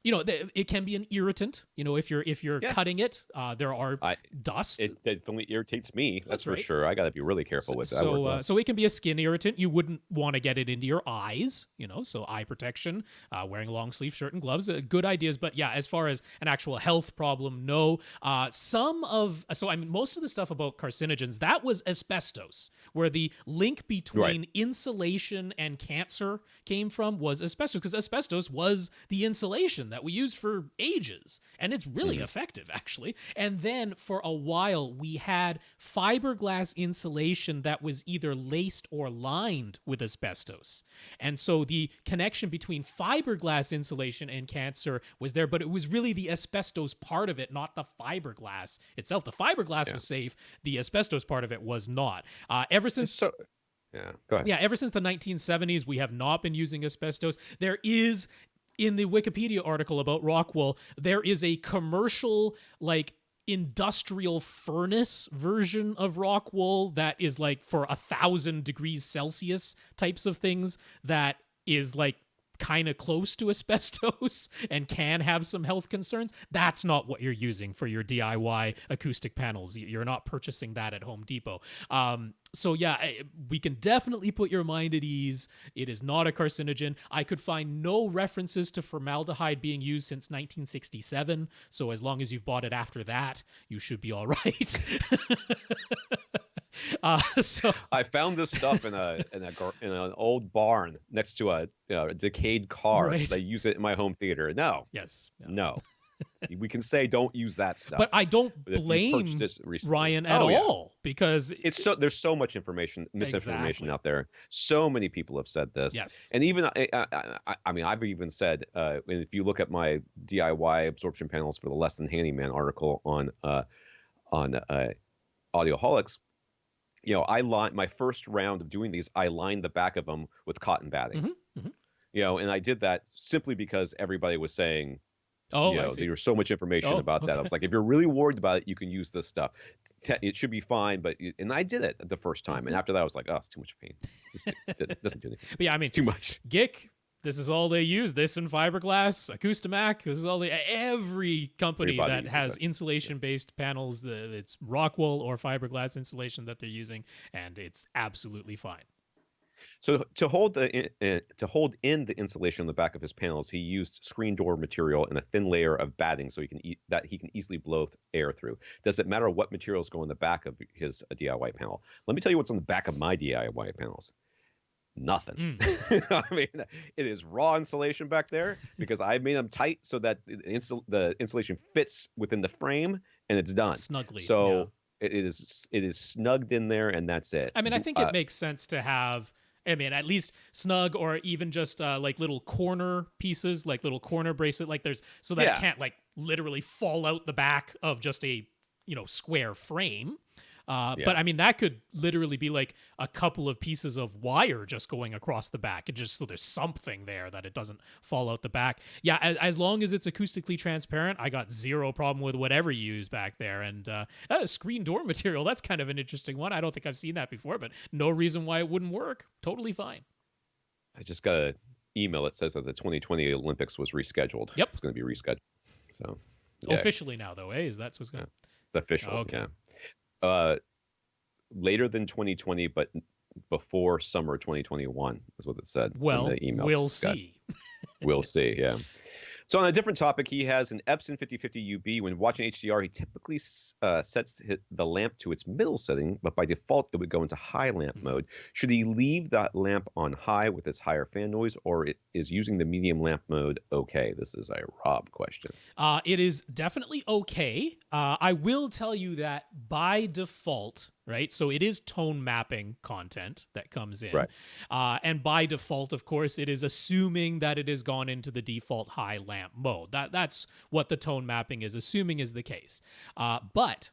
It can be an irritant. If you're cutting it, there are dust. It definitely irritates me. That's for sure. I got to be really careful with that. So it can be a skin irritant. You wouldn't want to get it into your eyes. So eye protection, wearing a long sleeve shirt and gloves, good ideas. But yeah, as far as an actual health problem, no. Most of the stuff about carcinogens, that was asbestos, where the link between insulation and cancer came from was asbestos, because asbestos was the insulation that we used for ages, and it's really effective, actually. And then for a while we had fiberglass insulation that was either laced or lined with asbestos, and so the connection between fiberglass insulation and cancer was there, but it was really the asbestos part of it, not the fiberglass itself. The fiberglass was safe, the asbestos part of it was not. Ever since go ahead. Yeah, ever since the 1970s, we have not been using asbestos. There is, in the Wikipedia article about rock wool, there is a commercial, industrial furnace version of rock wool that is for 1,000 degrees Celsius types of things, that is kind of close to asbestos and can have some health concerns. That's not what you're using for your DIY acoustic panels. You're not purchasing that at Home Depot. So yeah, we can definitely put your mind at ease. It is not a carcinogen. I could find no references to formaldehyde being used since 1967. So as long as you've bought it after that, you should be all right. So I found this stuff in an old barn next to a decayed car. Right. So I use it in my home theater. No. Yes. No. We can say don't use that stuff. But I don't blame Ryan at all, because there's so much misinformation out there. So many people have said this. Yes. And even I've even said, if you look at my DIY absorption panels for the Less Than Handyman article on Audioholics, my first round of doing these, I lined the back of them with cotton batting. And I did that simply because everybody was saying, there was so much information about that. I was like, if you're really worried about it, you can use this stuff. It should be fine. And I did it the first time. And after that, I was like, oh, it's too much pain. It doesn't do anything. But yeah, I mean, it's too much. GIC, this is all they use. This and fiberglass, Acoustimac, this is all every company that has insulation-based panels, it's rock wool or fiberglass insulation that they're using, and it's absolutely fine. So to hold in the insulation on the back of his panels, he used screen door material and a thin layer of batting so he can easily blow air through. Does it matter what materials go on the back of his DIY panel? Let me tell you what's on the back of my DIY panels. Nothing. I mean, it is raw insulation back there because I made them tight so that the insulation fits within the frame, and it's done snugly. So it is snugged in there, and that's it. I mean, I think it makes sense to have, at least snug, or even just little corner pieces, like little corner bracelet, it can't literally fall out the back of just a square frame. But I mean, that could literally be a couple of pieces of wire just going across the back, and just so there's something there that it doesn't fall out the back. Yeah, as long as it's acoustically transparent, I got zero problem with whatever you use back there. And screen door material, that's kind of an interesting one. I don't think I've seen that before, but no reason why it wouldn't work. Totally fine. I just got an email that says that the 2020 Olympics was rescheduled. Yep. It's going to be rescheduled. So officially now, though, Is that's what's going on? It's official. Oh, okay. Yeah. Later than 2020, but before summer 2021 is what it said. Well, in the email. We'll see. We'll see. Yeah. So on a different topic, he has an Epson 5050 UB. When watching HDR, he typically sets the lamp to its middle setting, but by default, it would go into high lamp mode. Should he leave that lamp on high with its higher fan noise, or is using the medium lamp mode okay? This is a Rob question. It is definitely okay. I will tell you that by default, right? So it is tone mapping content that comes in. Right. And by default, of course, it is assuming that it has gone into the default high lamp mode. That's what the tone mapping is assuming is the case. But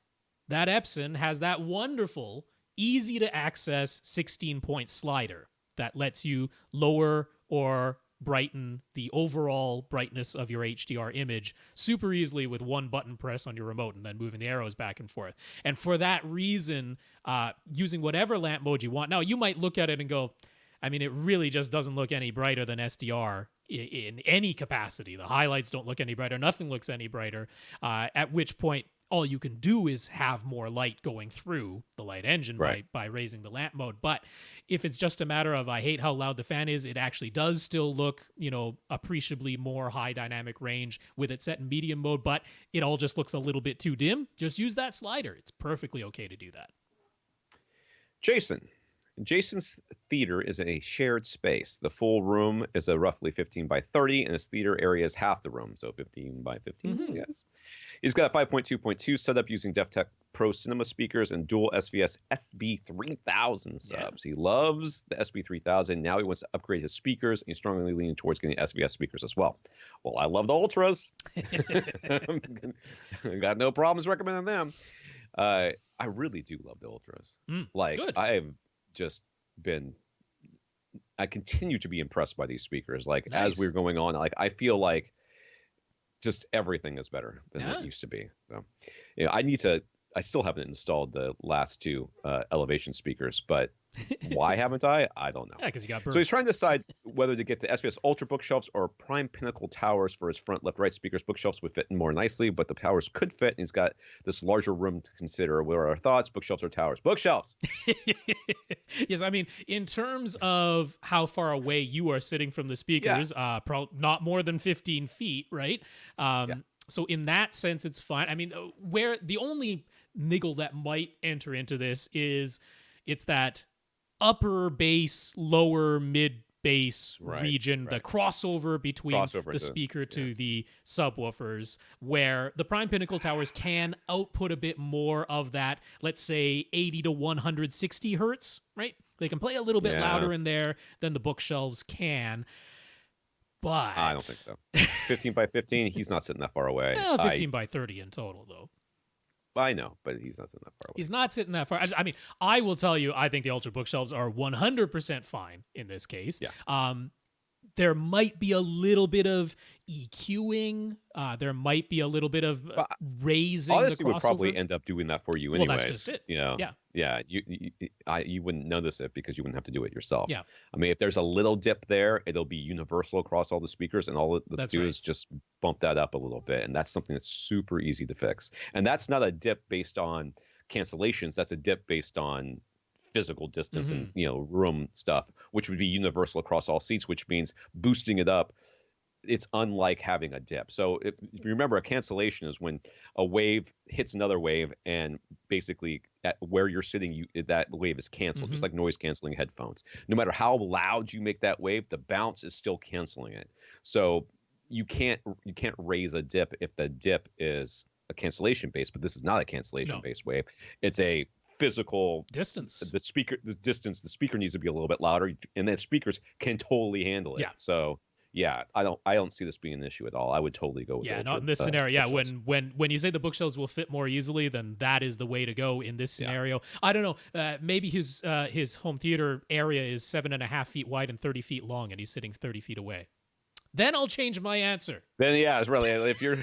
that Epson has that wonderful, easy to access 16-point slider that lets you lower or brighten the overall brightness of your HDR image super easily with one button press on your remote and then moving the arrows back and forth. And for that reason, using whatever lamp mode you want. Now, you might look at it and go, I mean, it really just doesn't look any brighter than SDR in any capacity. The highlights don't look any brighter. Nothing looks any brighter. At which point, all you can do is have more light going through the light engine by raising the lamp mode. But if it's just a matter of I hate how loud the fan is, it actually does still look, appreciably more high dynamic range with it set in medium mode, but it all just looks a little bit too dim. Just use that slider. It's perfectly okay to do that. Jason's theater is a shared space. The full room is a roughly 15 by 30, and his theater area is half the room, so 15 by 15, yes. He's got a 5.2.2 setup using DefTech Pro Cinema speakers and dual SVS SB3000 subs. Yeah. He loves the SB3000. Now he wants to upgrade his speakers, and he's strongly leaning towards getting SVS speakers as well. Well, I love the Ultras. Got no problems recommending them. I really do love the Ultras. Good. I continue to be impressed by these speakers. Nice. As we're going on, I feel like just everything is better than it used to be. So, I still haven't installed the last two elevation speakers, but why haven't I? I don't know. Yeah, because you got burned. So he's trying to decide whether to get the SVS Ultra bookshelves or Prime Pinnacle towers for his front left-right speakers. Bookshelves would fit in more nicely, but the towers could fit, and he's got this larger room to consider. What are our thoughts? Bookshelves or towers? Bookshelves! Yes, I mean, in terms of how far away you are sitting from the speakers, not more than 15 feet, right? So in that sense, it's fine. I mean, where the only niggle that might enter into this is it's that upper bass, lower mid bass region, the crossover between the speaker to the subwoofers, where the Prime Pinnacle towers can output a bit more of that, let's say 80 to 160 hertz, right? They can play a little bit louder in there than the bookshelves can. But I don't think so. 15 by 15, he's not sitting that far away. 15 by 30 in total, though. I know, but he's not sitting that far away. He's not sitting that far. I mean, I will tell you, I think the Ultra bookshelves are 100% fine in this case. Yeah. There might be a little bit of EQing. There might be a little bit of raising Odyssey the crossover. Would probably end up doing that for you anyways. Well, that's just it. Yeah. You wouldn't notice it because you wouldn't have to do it yourself. Yeah. I mean, if there's a little dip there, it'll be universal across all the speakers, and all it do is just bump that up a little bit, and that's something that's super easy to fix. And that's not a dip based on cancellations. That's a dip based on physical distance and room stuff, which would be universal across all seats, which means boosting it up. It's unlike having a dip. So if you remember, a cancellation is when a wave hits another wave, and basically at where you're sitting, that wave is canceled, just like noise canceling headphones. No matter how loud you make that wave, the bounce is still canceling it. So you can't raise a dip if the dip is a cancellation base, but this is not a cancellation based wave. It's a physical distance. The speaker needs to be a little bit louder, and then speakers can totally handle it. Yeah. So yeah, I don't see this being an issue at all. I would totally go with not in this scenario. When you say the bookshelves will fit more easily, then that is the way to go in this scenario. I don't know. Maybe his home theater area is 7.5 feet wide and 30 feet long, and he's sitting 30 feet away. Then I'll change my answer. Then it's really, if you're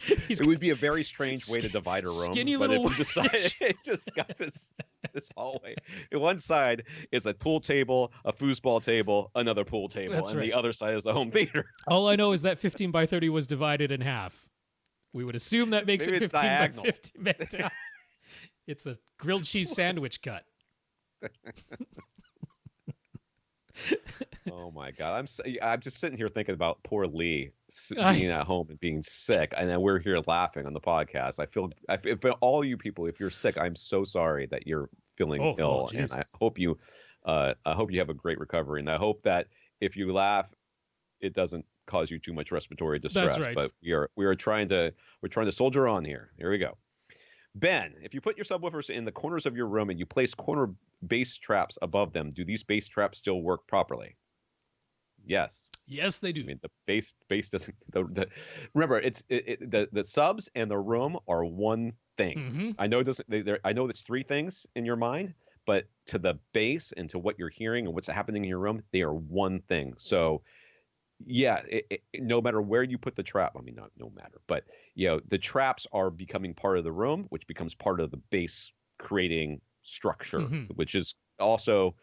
it would be a very strange way to divide a room. Skinny but little. If you decide it just got this hallway. One side is a pool table, a foosball table, another pool table, and the other side is a home theater. All I know is that 15 by 30 was divided in half. We would assume that makes it 15 diagonal. by 50. It's a grilled cheese sandwich cut. Oh my God! I'm just sitting here thinking about poor Lee being at home and being sick, and then we're here laughing on the podcast. I feel for all you people, if you're sick, I'm so sorry that you're feeling ill, and I hope you have a great recovery, and I hope that if you laugh, it doesn't cause you too much respiratory distress. That's right. But we're trying to soldier on here. Here we go. Ben, if you put your subwoofers in the corners of your room and you place corner bass traps above them, do these bass traps still work properly? Yes. Yes, they do. I mean, the bass doesn't. Remember, the subs and the room are one thing. Mm-hmm. I know it doesn't. I know it's three things in your mind, but to the bass and to what you're hearing and what's happening in your room, they are one thing. So, yeah, no matter where you put the trap, I mean, not no matter, but the traps are becoming part of the room, which becomes part of the bass creating structure, which is also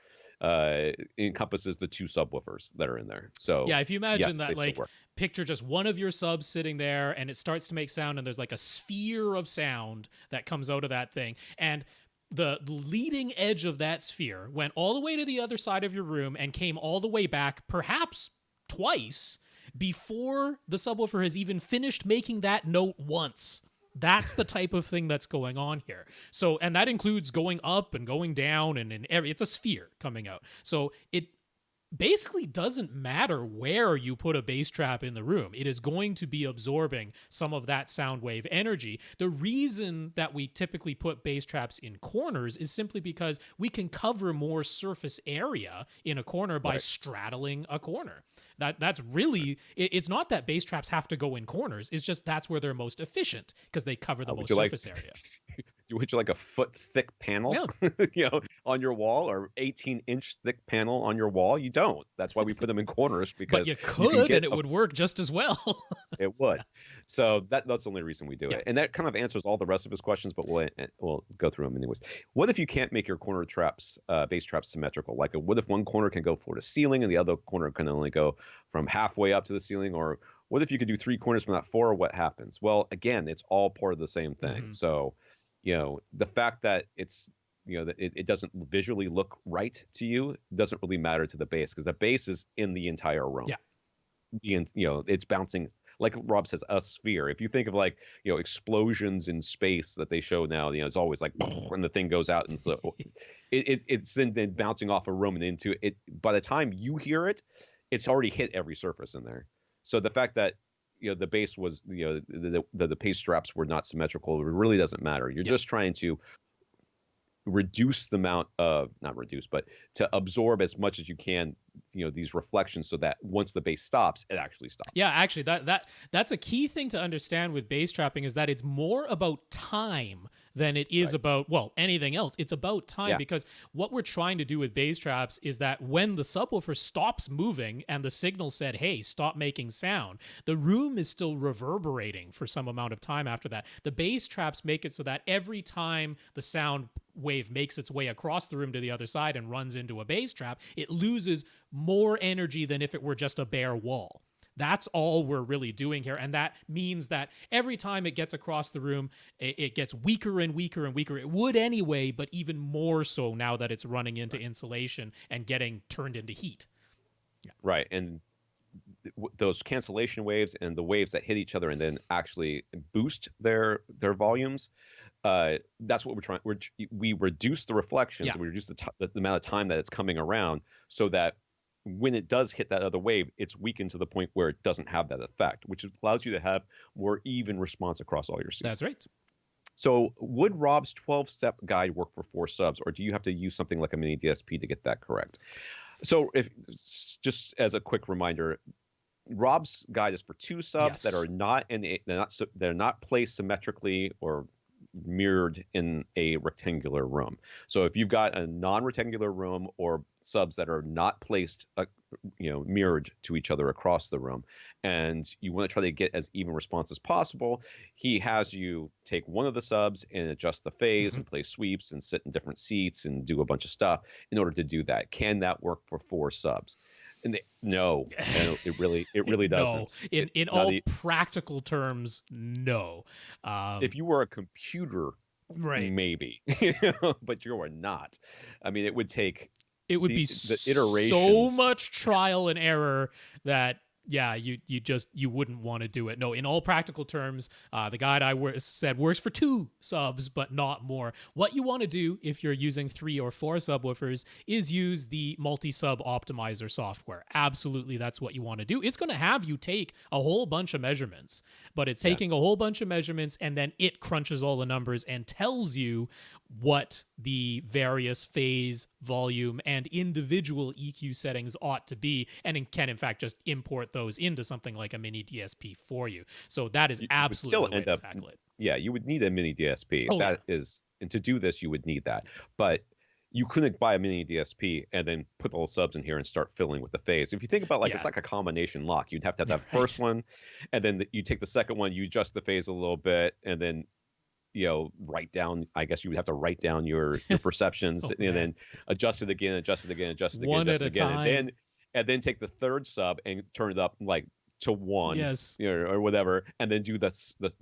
encompasses the two subwoofers that are in there. So yeah, if you imagine yes, that, like, picture just one of your subs sitting there and it starts to make sound and there's like a sphere of sound that comes out of that thing, and the leading edge of that sphere went all the way to the other side of your room and came all the way back, perhaps twice, before the subwoofer has even finished making that note once. That's the type of thing that's going on here. So, and that includes going up and going down, and it's a sphere coming out. So it basically doesn't matter where you put a bass trap in the room. It is going to be absorbing some of that sound wave energy. The reason that we typically put bass traps in corners is simply because we can cover more surface area in a corner by straddling a corner. That's really, it's not that bass traps have to go in corners. It's just that's where they're most efficient because they cover the most surface area. Would you like a foot thick panel, on your wall, or 18-inch thick panel on your wall? You don't. That's why we put them in corners, because but you could, and it would work just as well. It would. So that's the only reason we do it. And that kind of answers all the rest of his questions, but we'll go through them anyways. What if you can't make your corner traps, bass traps, symmetrical? Like, what if one corner can go floor to ceiling and the other corner can only go from halfway up to the ceiling? Or what if you could do three corners but not four? Or what happens? Well, again, it's all part of the same thing. So, the fact that it's, that it doesn't visually look right to you doesn't really matter to the bass, because the bass is in the entire room. Yeah. It's bouncing, like Rob says, a sphere. If you think of like, explosions in space that they show now, it's always like, and the thing goes out, and so it's then bouncing off a room and into it. By the time you hear it, it's already hit every surface in there. So the fact that the bass was, the bass straps were not symmetrical, it really doesn't matter. You're just trying to reduce the amount of, not reduce, but to absorb as much as you can, these reflections, so that once the bass stops, it actually stops. Yeah, actually, that's a key thing to understand with bass trapping, is that it's more about time than it is about, anything else. It's about time, because what we're trying to do with bass traps is that when the subwoofer stops moving and the signal said, hey, stop making sound, the room is still reverberating for some amount of time after that. The bass traps make it so that every time the sound wave makes its way across the room to the other side and runs into a bass trap, it loses more energy than if it were just a bare wall. That's all we're really doing here. And that means that every time it gets across the room, it gets weaker and weaker and weaker. It would anyway, but even more so now that it's running into insulation and getting turned into heat. Yeah. Right. And those cancellation waves and the waves that hit each other and then actually boost their volumes, that's what we're trying. We reduce the reflections, and we reduce the amount of time that it's coming around, so that when it does hit that other wave, it's weakened to the point where it doesn't have that effect, which allows you to have more even response across all your seats. That's right. So would Rob's 12-step guide work for 4 subs, or do you have to use something like a mini DSP to get that correct? So if, just as a quick reminder, Rob's guide is for 2 subs that are they're not placed symmetrically or mirrored in a rectangular room. So if you've got a non-rectangular room or subs that are not placed mirrored to each other across the room, and you want to try to get as even response as possible, he has you take one of the subs and adjust the phase and play sweeps and sit in different seats and do a bunch of stuff in order to do that. Can that work for 4 subs? And no, it really doesn't. No. In all practical terms, no. If you were a computer, maybe, but you are not. I mean, it would take the iteration, so much trial and error that yeah, you wouldn't want to do it. No, in all practical terms, the guide said works for 2 subs, but not more. What you want to do if you're using 3 or 4 subwoofers is use the multi-sub optimizer software. Absolutely, that's what you want to do. It's going to have you take a whole bunch of measurements, but it's taking a whole bunch of measurements, and then it crunches all the numbers and tells you what the various phase, volume, and individual EQ settings ought to be, and it can in fact just import those into something like a mini DSP for you. So that is absolutely the way to tackle it. Yeah, you would need a mini DSP. And to do this, you would need that. But you couldn't buy a mini DSP and then put all the subs in here and start filling with the phase. If you think about it's like a combination lock. You'd have to have that first one, and then you take the second one, you adjust the phase a little bit, and then write down, I guess you would have to write down your perceptions and then adjust it again, one at a time. And then take the third sub and turn it up like to 1, yes, or whatever, and then do the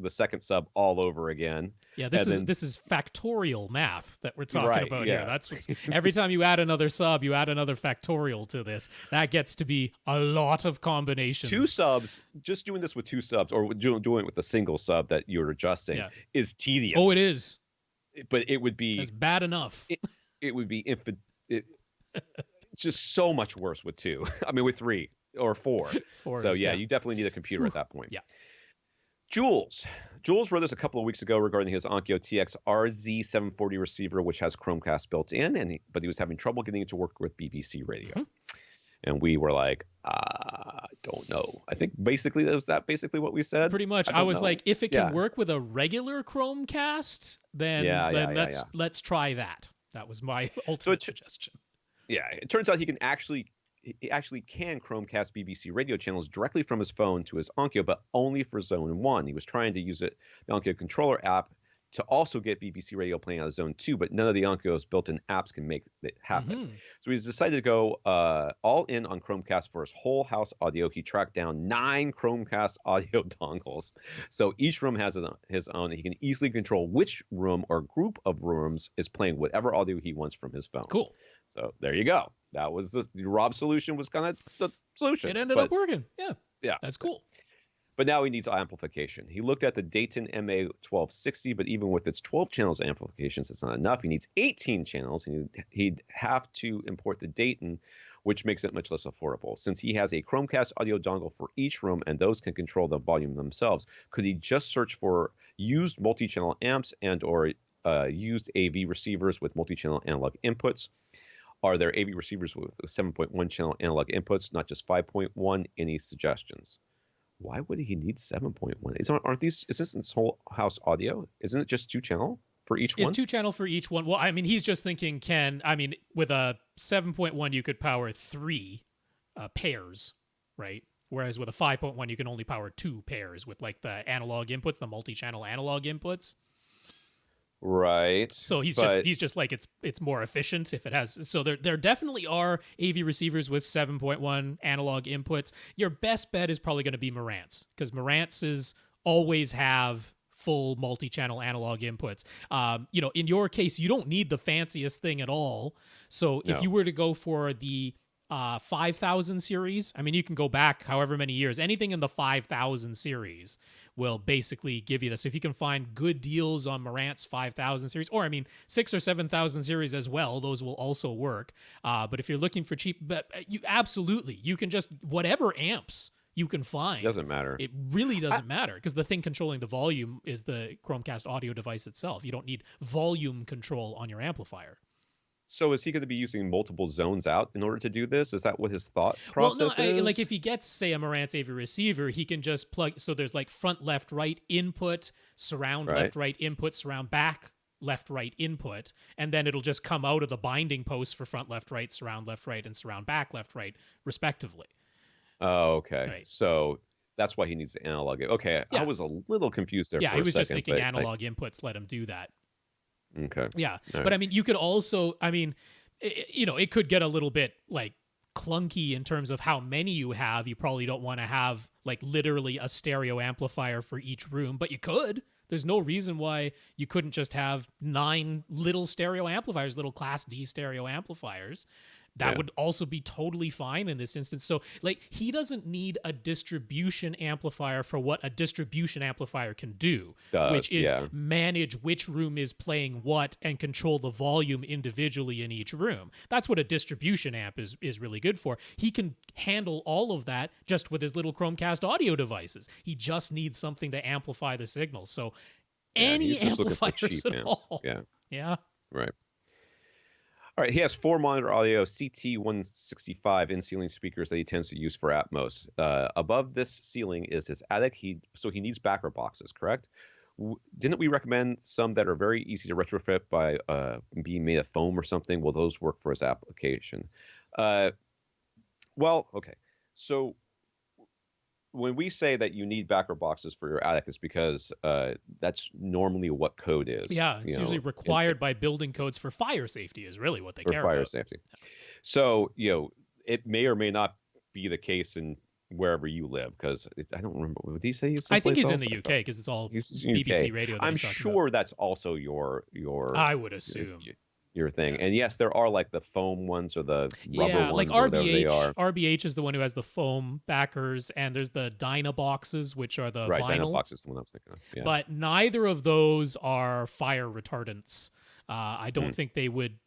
second sub all over again. Yeah, this is factorial math that we're talking about here. That's what's, every time you add another sub, you add another factorial to this. That gets to be a lot of combinations. 2 subs, just doing this with 2 subs, or doing it with a single sub that you're adjusting, is tedious. Oh, it is. But it would be... It's bad enough. It would be it's just so much worse with 2. I mean, with 3 or 4. So you definitely need a computer at that point. Yeah. Jules wrote us a couple of weeks ago regarding his Onkyo TX RZ740 receiver, which has Chromecast built in, but he was having trouble getting it to work with BBC radio. Mm-hmm. And we were like, don't know. I think basically that was basically what we said. Pretty much. I was like, if it can work with a regular Chromecast, then let's try that. That was my ultimate suggestion. Yeah, it turns out he actually can Chromecast BBC radio channels directly from his phone to his Onkyo, but only for Zone 1. He was trying to use the Onkyo controller app to also get BBC radio playing out of Zone 2, but none of the Onkyo's built-in apps can make it happen. Mm-hmm. So he's decided to go all in on Chromecast for his whole house audio. He tracked down 9 Chromecast audio dongles. So each room has his own. He can easily control which room or group of rooms is playing whatever audio he wants from his phone. Cool. So there you go. That was the Rob solution was kind of the solution. It ended up working. Yeah. That's cool. But now he needs amplification. He looked at the Dayton MA1260, but even with its 12 channels amplifications, it's not enough. He needs 18 channels. He'd have to import the Dayton, which makes it much less affordable. Since he has a Chromecast audio dongle for each room, and those can control the volume themselves, could he just search for used multi-channel amps and or used AV receivers with multi-channel analog inputs? Are there AV receivers with 7.1 channel analog inputs, not just 5.1? Any suggestions? Why would he need 7.1? Is this his whole house audio? Isn't it just 2 channel for each one? It's 2 channel for each one. Well, I mean, he's just thinking, with a 7.1, you could power 3 pairs, right? Whereas with a 5.1, you can only power 2 pairs with like the analog inputs, the multi-channel analog inputs. Right. So he's just like it's more efficient if it has. So there definitely are AV receivers with 7.1 analog inputs. Your best bet is probably going to be Marantz, because Marantz's always have full multi-channel analog inputs. In your case, you don't need the fanciest thing at all. So if you were to go for the 5000 series, I mean, you can go back however many years. Anything in the 5000 series will basically give you this. So if you can find good deals on Marantz 5000 series, or 6 or 7000 series as well, those will also work. But if you're looking for cheap, you can just whatever amps you can find. Doesn't matter. It really doesn't matter, because the thing controlling the volume is the Chromecast audio device itself. You don't need volume control on your amplifier. So is he going to be using multiple zones out in order to do this? Is that what his thought process is? Like if he gets, say, a Marantz AV receiver, he can just plug. So there's like front, left, right input, surround, left, right input, surround, back, left, right input, and then it'll just come out of the binding posts for front, left, right, and surround, back, left, right, respectively. Oh, okay. Right. So that's why he needs the analog. Okay, yeah. I was a little confused there for a second. Yeah, he was just thinking analog inputs let him do that. Okay. Yeah. All right. But you could also, it could get a little bit like clunky in terms of how many you have. You probably don't want to have like literally a stereo amplifier for each room, but you could. There's no reason why you couldn't just have 9 little stereo amplifiers, little Class D stereo amplifiers. That would also be totally fine in this instance. So like he doesn't need a distribution amplifier for what a distribution amplifier can do, which is manage which room is playing what and control the volume individually in each room. That's what a distribution amp is really good for. He can handle all of that just with his little Chromecast audio devices. He just needs something to amplify the signal. So any amplifiers at all. Yeah. Right. All right, he has 4 monitor audio CT165 in-ceiling speakers that he tends to use for Atmos. Above this ceiling is his attic. So he needs backer boxes, correct? Didn't we recommend some that are very easy to retrofit by being made of foam or something? Will those work for his application? Well, okay. So when we say that you need backer boxes for your attic, it's because that's normally what code is. Yeah, it's usually required by building codes for fire safety is really what they care about. For fire safety. So, it may or may not be the case in wherever you live, because I don't remember. Did he say he's I think he's in the UK because it's all BBC radio. I'm sure that's also your. I would assume. Your thing. And yes, there are like the foam ones or the rubber ones, like or whatever they are. RBH is the one who has the foam backers, and there's the Dyna boxes, which are the vinyl. Dyna box is the one I was thinking of. Yeah. But neither of those are fire retardants. I don't think they would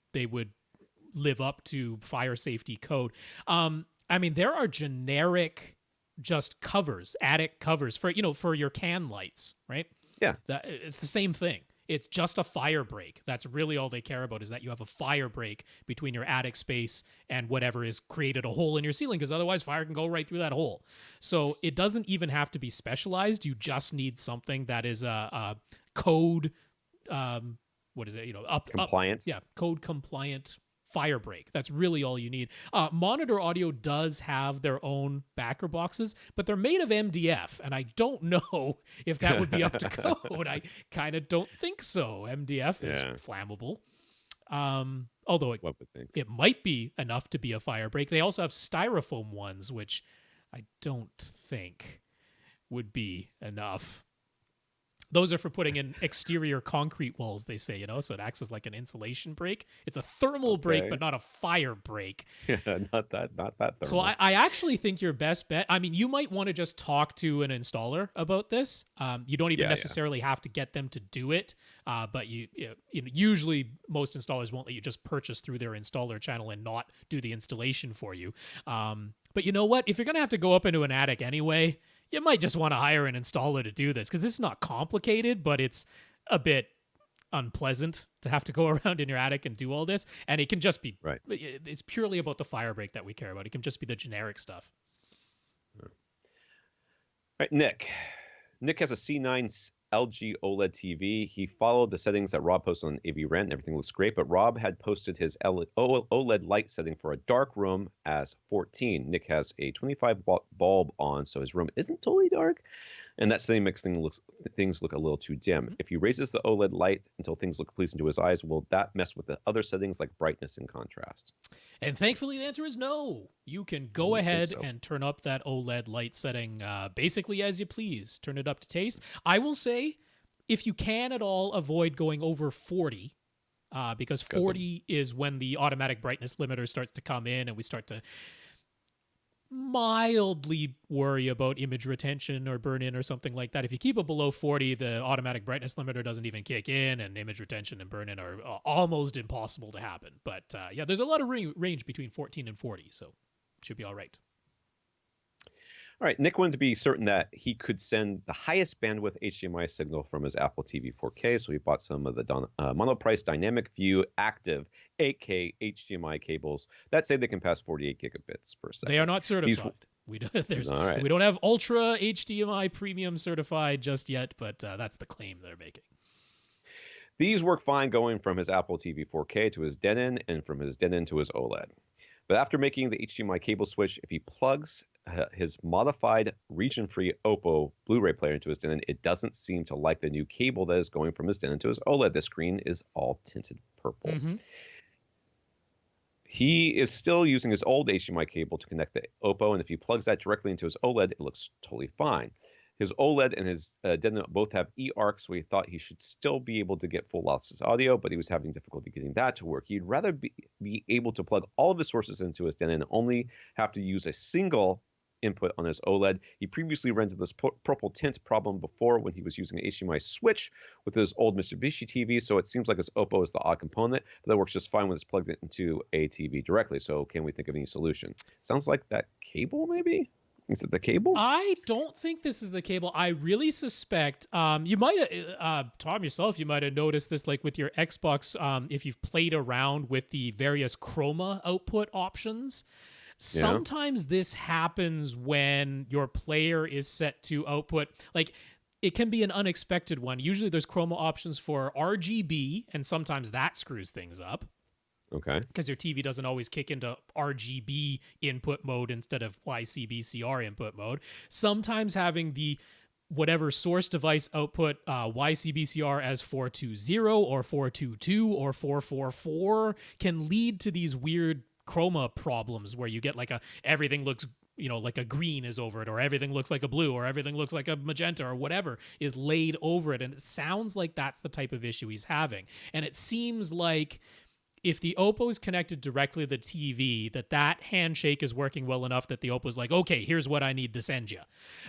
live up to fire safety code. I mean, there are generic just covers, attic covers for your can lights, right? Yeah. It's the same thing. It's just a fire break. That's really all they care about, is that you have a fire break between your attic space and whatever is created a hole in your ceiling, because otherwise fire can go right through that hole. So it doesn't even have to be specialized. You just need something that is a code, what is it? Compliant. Code compliant fire break. That's really all you need. Monitor Audio does have their own backer boxes, but they're made of MDF, and I don't know if that would be up to code. I kind of don't think so. MDF is flammable. Although it might be enough to be a fire break. They also have styrofoam ones, which I don't think would be enough. Those are for putting in exterior concrete walls, they say, so it acts as like an insulation break. It's a thermal break, but not a fire break. Yeah, not that thermal. So I actually think your best bet, I mean, you might want to just talk to an installer about this. You don't even necessarily have to get them to do it, but usually most installers won't let you just purchase through their installer channel and not do the installation for you. But you know what? If you're going to have to go up into an attic anyway, you might just want to hire an installer to do this, because it's not complicated, but it's a bit unpleasant to have to go around in your attic and do all this. And it can just be, it's purely about the fire break that we care about. It can just be the generic stuff. All right, Nick. Nick has a C9 LG OLED TV. He followed the settings that Rob posted on AV Rant, and everything looks great, but Rob had posted his OLED light setting for a dark room as 14. Nick has a 25-watt bulb on, so his room isn't totally dark, and that setting makes things look a little too dim. If he raises the OLED light until things look pleasing to his eyes, will that mess with the other settings like brightness and contrast? And thankfully, the answer is no. You can go ahead and turn up that OLED light setting basically as you please. Turn it up to taste. I will say, if you can at all avoid going over 40, because 40 is when the automatic brightness limiter starts to come in and we start to mildly worry about image retention or burn-in or something like that. If you keep it below 40, the automatic brightness limiter doesn't even kick in, and image retention and burn-in are almost impossible to happen. But there's a lot of range between 14 and 40, so it should be all right. All right, Nick wanted to be certain that he could send the highest bandwidth HDMI signal from his Apple TV 4K, so he bought some of the Monoprice Dynamic View Active 8K HDMI cables that say they can pass 48 gigabits per second. They are not certified. We don't have Ultra HDMI Premium certified just yet, but that's the claim they're making. These work fine going from his Apple TV 4K to his Denon and from his Denon to his OLED. But after making the HDMI cable switch, if he plugs his modified region-free Oppo Blu-ray player into his Denon, it doesn't seem to like the new cable that is going from his Denon to his OLED. The screen is all tinted purple. Mm-hmm. He is still using his old HDMI cable to connect the Oppo, and if he plugs that directly into his OLED, it looks totally fine. His OLED and his Denon both have eARC, so he thought he should still be able to get full lossless audio, but he was having difficulty getting that to work. He'd rather be able to plug all of his sources into his Denon and only have to use a single input on his OLED. He previously ran into this purple tint problem before when he was using an HDMI switch with his old Mitsubishi TV, so it seems like his Oppo is the odd component, but that works just fine when it's plugged into a TV directly. So can we think of any solution? Sounds like that cable, maybe? Is it the cable? I don't think this is the cable. I really suspect you might Tom yourself, you might have noticed this like with your Xbox if you've played around with the various chroma output options. Sometimes this happens when your player is set to output, like it can be an unexpected one. Usually there's chroma options for RGB, and sometimes that screws things up. Okay. Because your TV doesn't always kick into RGB input mode instead of YCBCR input mode. Sometimes having the whatever source device output YCBCR as 420 or 422 or 444 can lead to these weird chroma problems where you get like everything looks like a green is over it, or everything looks like a blue, or everything looks like a magenta, or whatever is laid over it. And it sounds like that's the type of issue he's having. And it seems like if the Oppo is connected directly to the TV, that handshake is working well enough that the Oppo's like, okay, here's what I need to send you.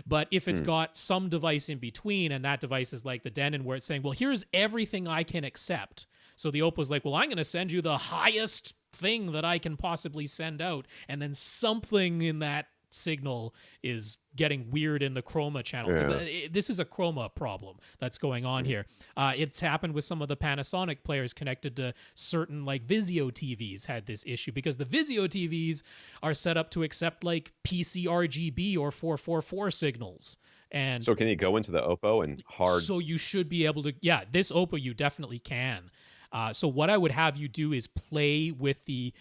But if it's got some device in between, and that device is like the Denon, where it's saying, well, here's everything I can accept. So the Oppo's like, well, I'm going to send you the highest thing that I can possibly send out. And then something in that signal is getting weird in the chroma channel, because this is a chroma problem that's going on here. It's happened with some of the Panasonic players connected to certain like Vizio TVs had this issue, because the Vizio TVs are set up to accept like PC RGB or 444 signals. And so can you go into the Oppo and hard? So you should be able to, this Oppo you definitely can. So what I would have you do is play with the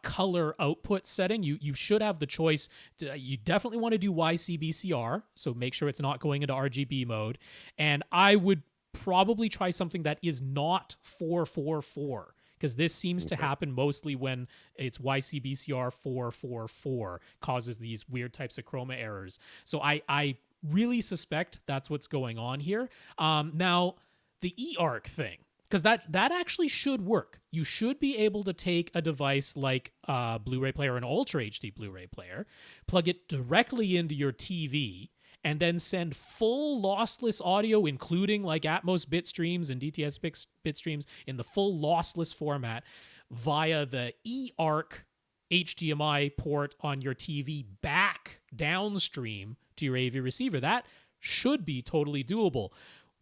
color output setting. You should have the choice. You definitely want to do YCBCR, so make sure it's not going into RGB mode. And I would probably try something that is not 444, because this seems to happen mostly when it's YCBCR 444 causes these weird types of chroma errors. So I really suspect that's what's going on here. Now, the eARC thing, because that actually should work. You should be able to take a device like a Blu-ray player, an Ultra HD Blu-ray player, plug it directly into your TV, and then send full lossless audio, including like Atmos bit streams and DTS bit streams in the full lossless format via the eARC HDMI port on your TV back downstream to your AV receiver. That should be totally doable.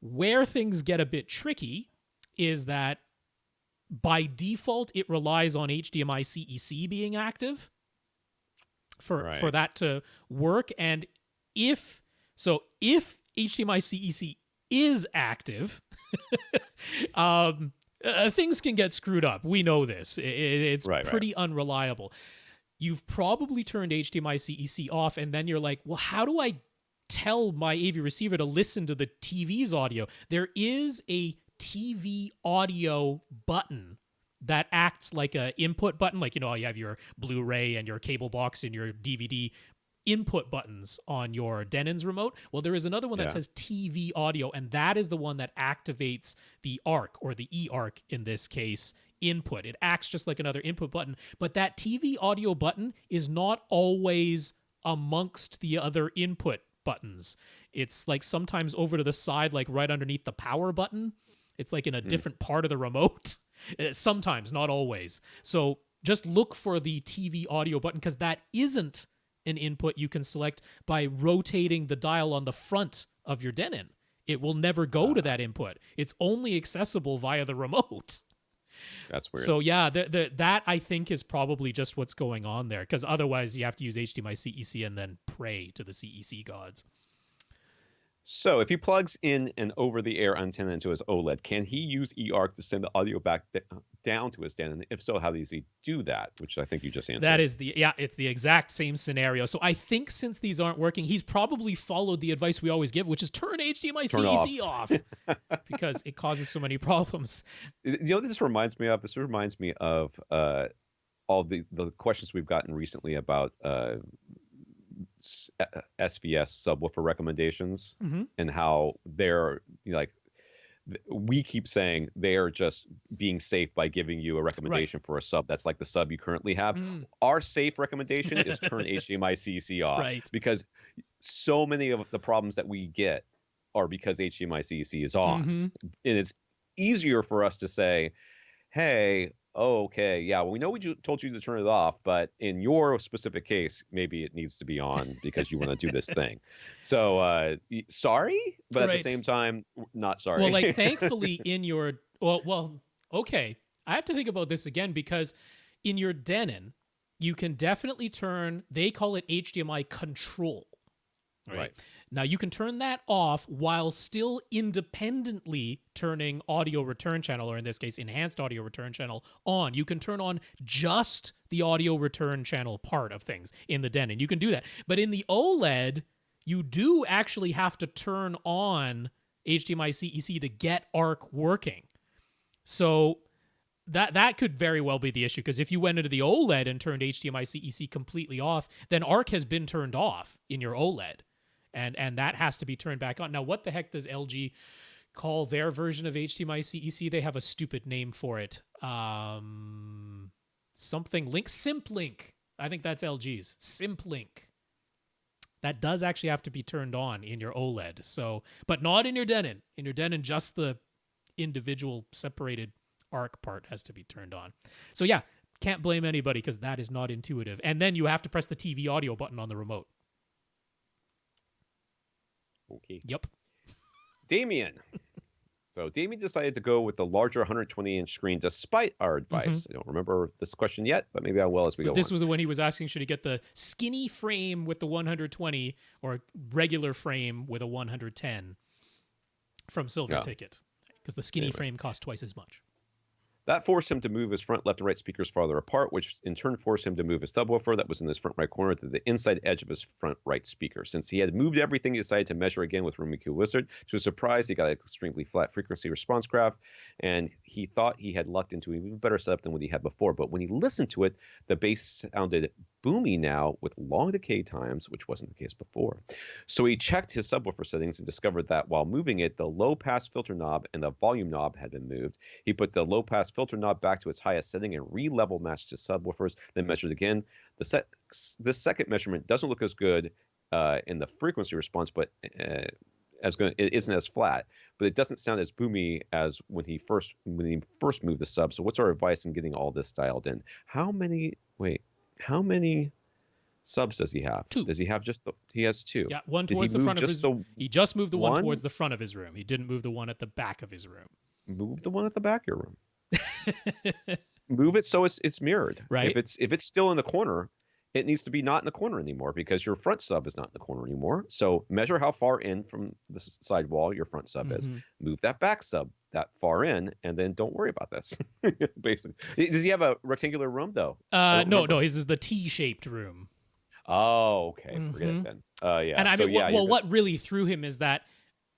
Where things get a bit tricky is that by default, it relies on HDMI CEC being active for that to work. And if HDMI CEC is active, things can get screwed up. We know this. It's pretty unreliable. You've probably turned HDMI CEC off, and then you're like, well, how do I tell my AV receiver to listen to the TV's audio? There is a TV audio button that acts like an input button. Like, you have your Blu-ray and your cable box and your DVD input buttons on your Denon's remote. Well, there is another one that says TV audio, and that is the one that activates the ARC, or the eARC in this case, input. It acts just like another input button, but that TV audio button is not always amongst the other input buttons. It's like sometimes over to the side, like right underneath the power button. It's like in a different part of the remote. Sometimes, not always. So just look for the TV audio button, because that isn't an input you can select by rotating the dial on the front of your Denon. It will never go to that input. It's only accessible via the remote. That's weird. So yeah, that I think is probably just what's going on there, because otherwise you have to use HDMI CEC and then pray to the CEC gods. So if he plugs in an over-the-air antenna into his OLED, can he use eARC to send the audio back down to his Denon? If so, how does he do that? Which I think you just answered. That is it's the exact same scenario. So I think since these aren't working, he's probably followed the advice we always give, which is turn HDMI CEC off because it causes so many problems. This reminds me of all the questions we've gotten recently about SVS subwoofer recommendations Mm-hmm. and how they're like, we keep saying they are just being safe by giving you a recommendation for a sub that's like the sub you currently have. Our safe recommendation is turn HDMI CEC off, because so many of the problems that we get are because HDMI CEC is on. And it's easier for us to say, hey, okay, yeah, well, we know we told you to turn it off, but in your specific case, maybe it needs to be on because you want to do this thing. So sorry, but at the same time, not sorry. Well, like, thankfully in your okay, I have to think about this again, because in your Denon, you can definitely turn, they call it HDMI control. Right. Now, you can turn that off while still independently turning audio return channel, or in this case, enhanced audio return channel, on. You can turn on just the audio return channel part of things in the Denon. You can do that. But in the OLED, you do actually have to turn on HDMI CEC to get ARC working. So that could very well be the issue, because if you went into the OLED and turned HDMI CEC completely off, then ARC has been turned off in your OLED. And that has to be turned back on. Now, what the heck does LG call their version of HDMI CEC? They have a stupid name for it. Something Link? Simplink. I think that's LG's. Simplink. That does actually have to be turned on in your OLED. So, but not in your Denon. In your Denon, just the individual separated ARC part has to be turned on. So yeah, can't blame anybody, because that is not intuitive. And then you have to press the TV audio button on the remote. Okay. Yep. Damien. So Damien decided to go with the larger 120-inch screen despite our advice. I don't remember this question yet, but maybe I will as we go on. This was the one he was asking, should he get the skinny frame with the 120 or regular frame with a 110 from Silver Ticket? Because the skinny frame costs twice as much. That forced him to move his front left and right speakers farther apart, which in turn forced him to move his subwoofer that was in his front right corner to the inside edge of his front right speaker. Since he had moved everything, he decided to measure again with Room EQ Wizard. To his surprise, he got an extremely flat frequency response graph, and he thought he had lucked into an even better setup than what he had before. But when he listened to it, the bass sounded boomy now with long decay times, which wasn't the case before. So he checked his subwoofer settings and discovered that while moving it, the low pass filter knob and the volume knob had been moved. He put the low pass filter knob back to its highest setting and re-level matched his subwoofers, then measured again. The second measurement doesn't look as good in the frequency response, but it isn't as flat, but it doesn't sound as boomy as when he first moved the sub. So what's our advice in getting all this dialed in? How many subs does he have? 2. Does he have he has 2? Yeah, one towards the front of his room. He just moved the one towards the front of his room. He didn't move the one at the back of his room. Move the one at the back of your room. Move it so it's mirrored. Right. If it's still in the corner, it needs to be not in the corner anymore, because your front sub is not in the corner anymore. So measure how far in from the side wall your front sub is. Move that back sub that far in, and then don't worry about this. Basically, does he have a rectangular room though? No. His is the T-shaped room. Oh, okay. Forget it then. Yeah. And I mean, what really threw him is that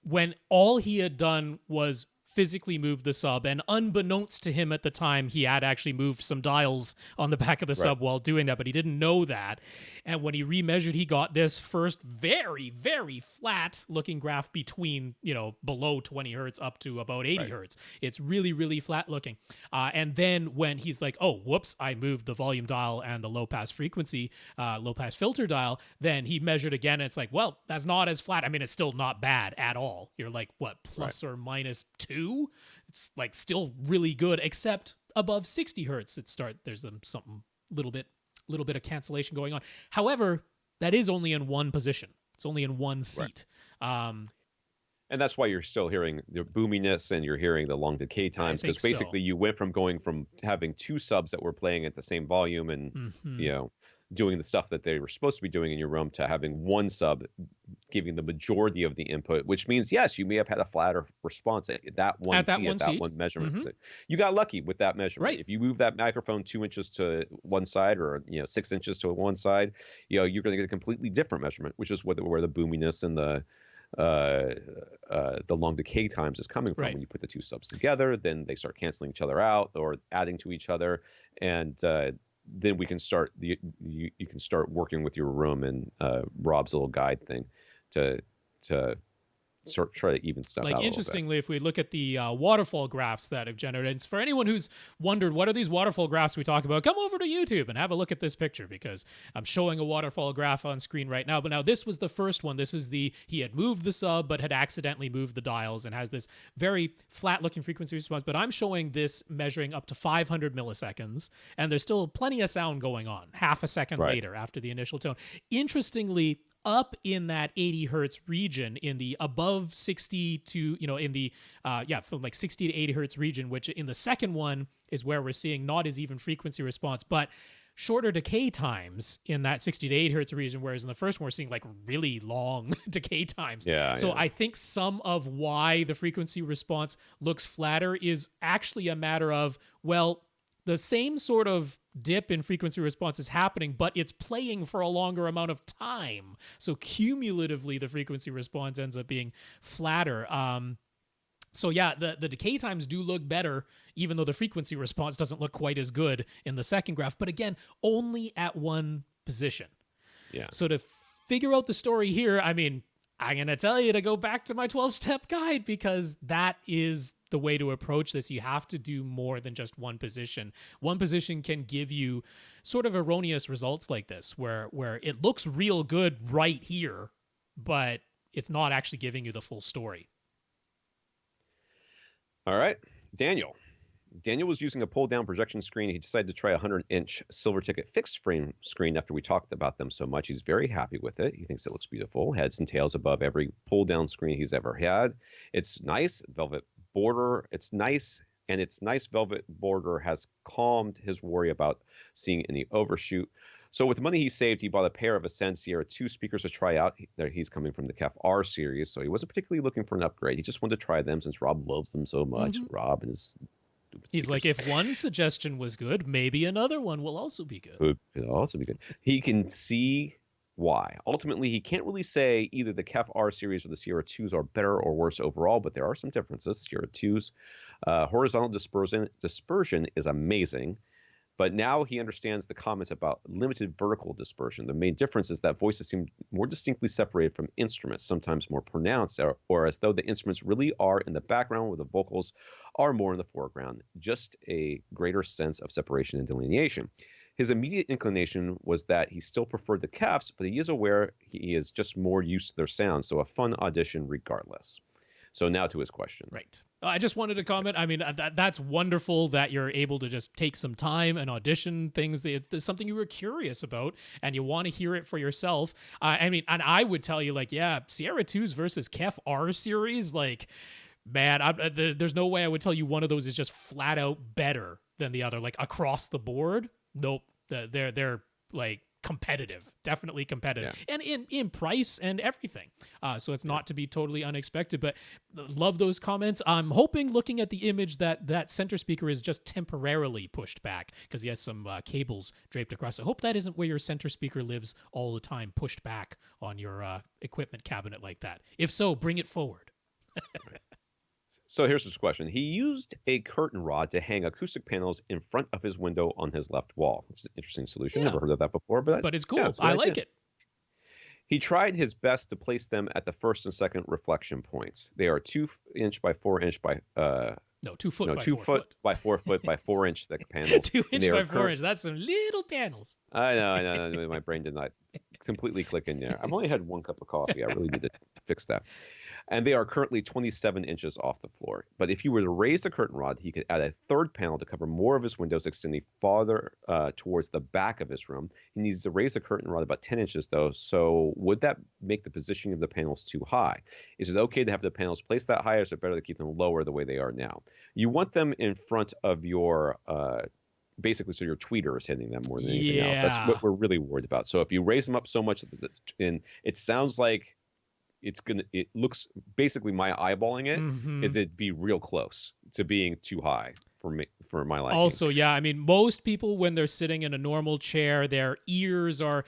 when all he had done was physically moved the sub, and unbeknownst to him at the time, he had actually moved some dials on the back of the sub while doing that, but he didn't know that. And when he remeasured, he got this first very, very flat looking graph between, below 20 hertz up to about 80 hertz. It's really, really flat looking. And then when he's like, oh, whoops, I moved the volume dial and the low pass frequency, low pass filter dial, then he measured again, and it's like, well, that's not as flat. I mean, it's still not bad at all. You're like, what, plus or minus 2? It's like still really good, except above 60 hertz there's something little bit of cancellation going on. However, that is only in one position. It's only in one seat. And that's why you're still hearing the boominess and you're hearing the long decay times, because basically you went from going from having 2 subs that were playing at the same volume and doing the stuff that they were supposed to be doing in your room to having 1 sub giving the majority of the input, which means, yes, you may have had a flatter response at that one measurement. So you got lucky with that measurement. Right. If you move that microphone 2 inches to one side or 6 inches to one side, you're going to get a completely different measurement, which is where the boominess and the long decay times is coming from. When you put the 2 subs together, then they start canceling each other out or adding to each other, and then we can start you can start working with your room and Rob's little guide thing to try to even stuff out. Like, interestingly, if we look at the waterfall graphs that have generated, and for anyone who's wondered what are these waterfall graphs we talk about, come over to YouTube and have a look at this picture, because I'm showing a waterfall graph on screen right now. But now this was the first one. This is he had moved the sub but had accidentally moved the dials and has this very flat looking frequency response. But I'm showing this measuring up to 500 milliseconds, and there's still plenty of sound going on half a second later after the initial tone. Interestingly, up in that 80 hertz region, in the above 60 to, in the, from like 60 to 80 hertz region, which in the second one is where we're seeing not as even frequency response, but shorter decay times in that 60 to 80 hertz region, whereas in the first one we're seeing like really long decay times. So I think some of why the frequency response looks flatter is actually a matter of, well, the same sort of dip in frequency response is happening, but it's playing for a longer amount of time. So cumulatively, the frequency response ends up being flatter. The decay times do look better, even though the frequency response doesn't look quite as good in the second graph. But again, only at one position. Yeah. So to figure out the story here, I mean, I'm going to tell you to go back to my 12-step guide, because that is the way to approach this. You have to do more than just one position. One position can give you sort of erroneous results like this, where it looks real good right here, but it's not actually giving you the full story. All right. Daniel was using a pull-down projection screen. He decided to try a 100-inch silver ticket fixed frame screen after we talked about them so much. He's very happy with it. He thinks it looks beautiful. Heads and tails above every pull-down screen he's ever had. It's nice. Velvet border. It's nice. And its nice velvet border has calmed his worry about seeing any overshoot. So with the money he saved, he bought a pair of Ascend Sierra 2 speakers to try out. He's coming from the KEF R series, so he wasn't particularly looking for an upgrade. He just wanted to try them since Rob loves them so much. Rob and his... He's like, if one suggestion was good, maybe another one will also be good. It'll also be good. He can see why. Ultimately, he can't really say either the KEF R series or the Sierra 2s are better or worse overall, but there are some differences. Sierra 2s, horizontal dispersion is amazing. But now he understands the comments about limited vertical dispersion. The main difference is that voices seem more distinctly separated from instruments, sometimes more pronounced, or as though the instruments really are in the background where the vocals are more in the foreground. Just a greater sense of separation and delineation. His immediate inclination was that he still preferred the KEFs, but he is aware he is just more used to their sound, so a fun audition regardless. So now to his question. Right. I just wanted to comment. I mean, that's wonderful that you're able to just take some time and audition things. That's something you were curious about and you want to hear it for yourself. I mean, and I would tell you, like, yeah, Sierra 2s versus KEF R series, like, man, there's no way I would tell you one of those is just flat out better than the other, like across the board. Nope. They're like competitive, definitely competitive, and in price and everything. So it's not to be totally unexpected, but love those comments. I'm hoping, looking at the image, that center speaker is just temporarily pushed back because he has some cables draped across. I hope that isn't where your center speaker lives all the time, pushed back on your equipment cabinet like that. If so, bring it forward. So here's his question. He used a curtain rod to hang acoustic panels in front of his window on his left wall. It's an interesting solution. Never heard of that before, but it's cool. Yeah, I like it. He tried his best to place them at the first and second reflection points. They are 2 inch by 4 inch by 2 foot by 2 4 foot by 4 foot by 4 inch thick panels. 2 inch by 4 inch. That's some little panels. I know. My brain did not completely click in there. I've only had one cup of coffee. I really need to fix that. And they are currently 27 inches off the floor. But if you were to raise the curtain rod, he could add a third panel to cover more of his windows, extending farther towards the back of his room. He needs to raise the curtain rod about 10 inches, though. So would that make the positioning of the panels too high? Is it okay to have the panels placed that high, or is it better to keep them lower the way they are now? You want them in front of your... basically, so your tweeter is hitting them more than anything else. That's what we're really worried about. So if you raise them up so much, and it sounds like it looks, basically my eyeballing it, is it'd be real close to being too high for my liking. Also, yeah, I mean, most people, when they're sitting in a normal chair, their ears are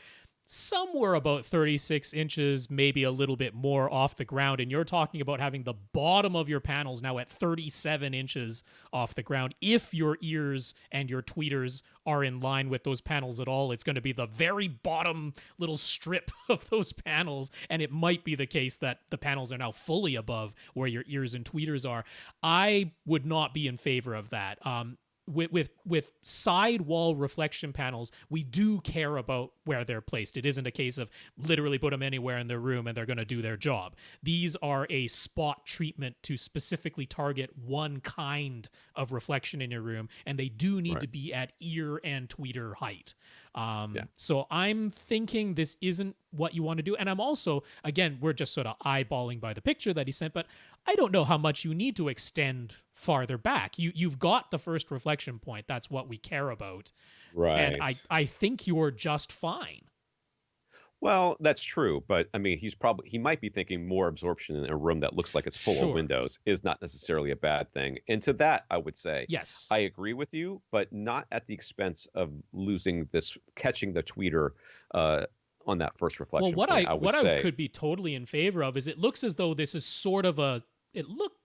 somewhere about 36 inches, maybe a little bit more off the ground. And you're talking about having the bottom of your panels now at 37 inches off the ground. If your ears and your tweeters are in line with those panels at all, it's going to be the very bottom little strip of those panels. And it might be the case that the panels are now fully above where your ears and tweeters are. I would not be in favor of that. With sidewall reflection panels, we do care about where they're placed. It isn't a case of literally put them anywhere in their room and they're going to do their job. These are a spot treatment to specifically target one kind of reflection in your room, and they do need to be at ear and tweeter height. So I'm thinking this isn't what you want to do. And I'm also, again, we're just sort of eyeballing by the picture that he sent, but I don't know how much you need to extend farther back. You've got the first reflection point. That's what we care about. Right. And I think you're just fine. Well, that's true, but I mean, he might be thinking more absorption in a room that looks like it's full of windows is not necessarily a bad thing. And to that, I would say, yes, I agree with you, but not at the expense of catching the tweeter on that first reflection. Well, what I could be totally in favor of is it looks as though this is sort of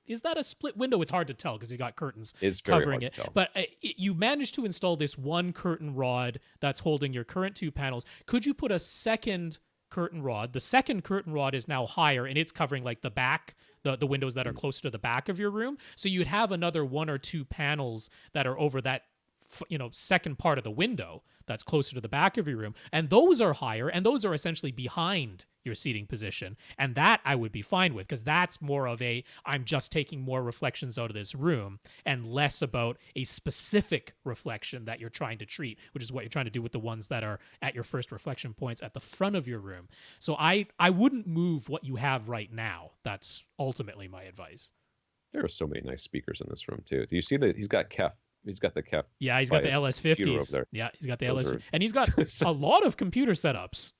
is that a split window? It's hard to tell because you got curtains covering it. But you managed to install this one curtain rod that's holding your current two panels. Could you put a second curtain rod? The second curtain rod is now higher, and it's covering like the back, the windows that are closer to the back of your room. So you'd have another one or two panels that are over that second part of the window that's closer to the back of your room, and those are higher, and those are essentially behind your seating position, and that I would be fine with, because that's more of I'm just taking more reflections out of this room and less about a specific reflection that you're trying to treat, which is what you're trying to do with the ones that are at your first reflection points at the front of your room. So I wouldn't move what you have right now. That's ultimately my advice. There are so many nice speakers in this room too. Do you see that he's got Kef? He's got the Kef. Yeah, he's got the LS50s. Yeah, he's got the LS50s. And he's got a lot of computer setups.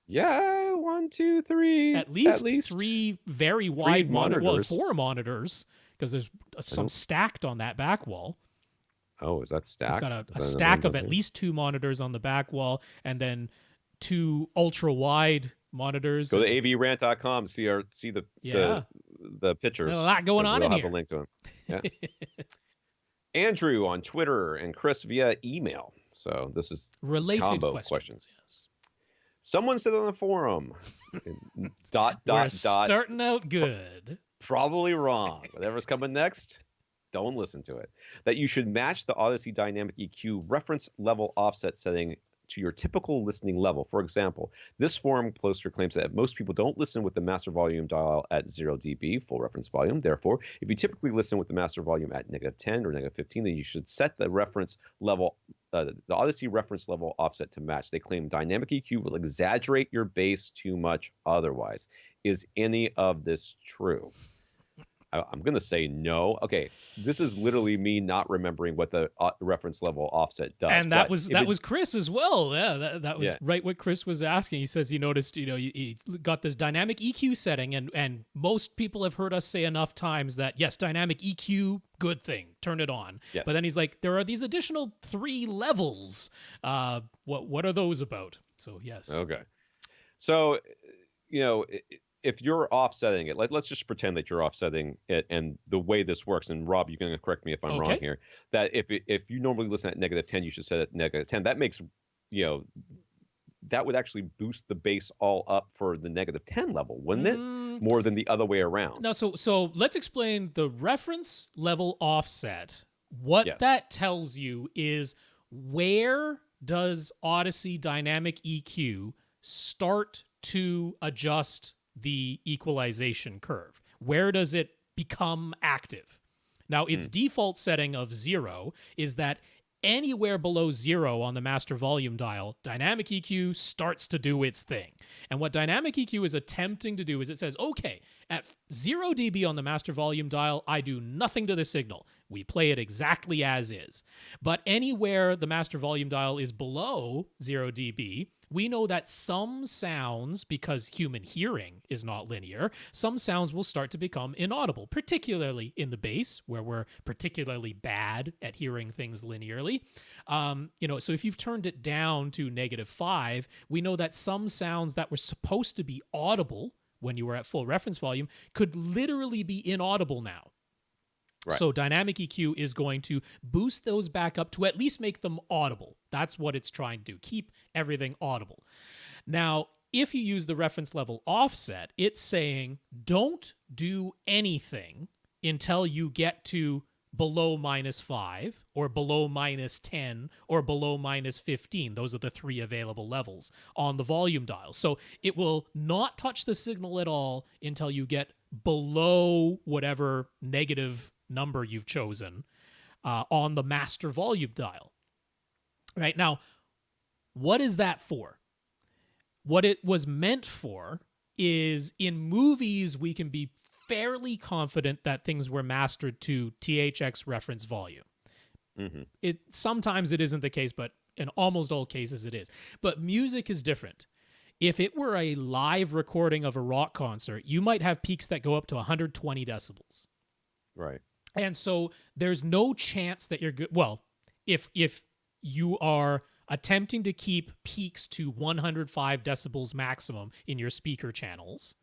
Yeah, 1, 2, 3. At least 3 very wide monitors. Well, 4 monitors, because there's some stacked on that back wall. Oh, is that stacked? He's got a stack of at least 2 monitors on the back wall, and then 2 ultra-wide monitors. Go to avrant.com to see the pictures. There's a lot going on in here. We'll have a link to them. Yeah. Andrew on Twitter and Chris via email. So this is related combo questions. Yes. Someone said on the forum, We're starting out good. Probably wrong. Whatever's coming next, don't listen to it. That you should match the Odyssey Dynamic EQ reference level offset setting to your typical listening level. For example, this forum poster claims that most people don't listen with the master volume dial at 0 dB, full reference volume. Therefore, if you typically listen with the master volume at -10 or -15, then you should set the reference level, the Odyssey reference level offset to match. They claim dynamic EQ will exaggerate your bass too much otherwise. Is any of this true? I'm going to say no. Okay, this is literally me not remembering what the reference level offset does. And that was Chris as well. Yeah, that was right what Chris was asking. He says he noticed, he got this dynamic EQ setting, and most people have heard us say enough times that, yes, dynamic EQ, good thing, turn it on. Yes. But then he's like, there are these additional 3 levels. What are those about? So, yes. Okay. So, if you're offsetting it, let's just pretend that you're offsetting it, and the way this works, and Rob, you're going to correct me if I'm wrong here, that if you normally listen at -10, you should set it at -10. That makes, that would actually boost the bass all up for the -10 level, wouldn't it? More than the other way around. No, so let's explain the reference level offset. What that tells you is, where does Odyssey Dynamic EQ start to adjust the equalization curve? Where does it become active? Now, its default setting of 0 is that anywhere below 0 on the master volume dial, dynamic EQ starts to do its thing. And what dynamic EQ is attempting to do is it says, okay, at 0 dB on the master volume dial, I do nothing to the signal. We play it exactly as is. But anywhere the master volume dial is below 0 dB, we know that some sounds, because human hearing is not linear, some sounds will start to become inaudible, particularly in the bass, where we're particularly bad at hearing things linearly. So if you've turned it down to -5, we know that some sounds that were supposed to be audible when you were at full reference volume could literally be inaudible now. Right. So dynamic EQ is going to boost those back up to at least make them audible. That's what it's trying to do, keep everything audible. Now, if you use the reference level offset, it's saying don't do anything until you get to below -5 or below -10 or below -15. Those are the 3 available levels on the volume dial. So it will not touch the signal at all until you get below whatever negative number you've chosen on the master volume dial. Right now, what is that for? What it was meant for is in movies, we can be fairly confident that things were mastered to THX reference volume. Mm-hmm. Sometimes it isn't the case, but in almost all cases it is. But music is different. If it were a live recording of a rock concert, you might have peaks that go up to 120 decibels. Right. And so there's no chance that you're good. Well, if you are attempting to keep peaks to 105 decibels maximum in your speaker channels,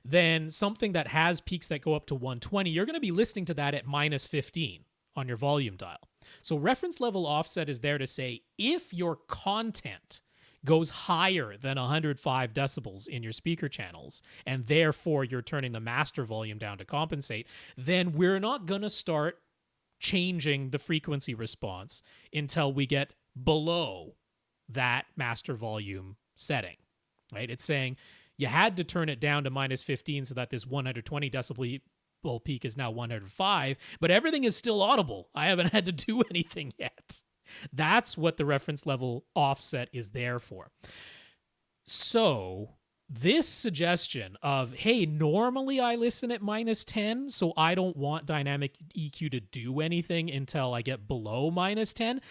then something that has peaks that go up to 120, you're going to be listening to that at -15 on your volume dial. So reference level offset is there to say if your content goes higher than 105 decibels in your speaker channels, and therefore you're turning the master volume down to compensate, then we're not going to start changing the frequency response until we get below that master volume setting, right? It's saying you had to turn it down to -15 so that this 120 decibel peak is now 105, but everything is still audible. I haven't had to do anything yet. That's what the reference level offset is there for. So this suggestion of, hey, normally I listen at -10, so I don't want dynamic EQ to do anything until I get below -10,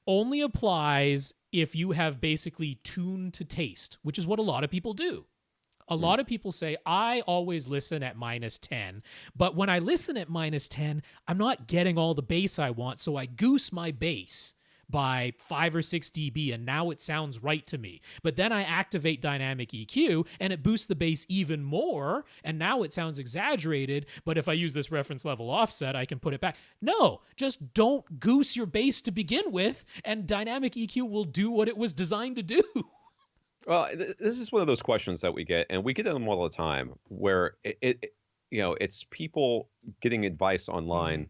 only applies if you have basically tuned to taste, which is what a lot of people do. A lot of people say, I always listen at -10, but when I listen at -10, I'm not getting all the bass I want, so I goose my bass by 5 or 6 dB, and now it sounds right to me. But then I activate dynamic EQ, and it boosts the bass even more, and now it sounds exaggerated, but if I use this reference level offset, I can put it back. No, just don't goose your bass to begin with, and dynamic EQ will do what it was designed to do. Well, this is one of those questions that we get, and we get them all the time, where it's people getting advice online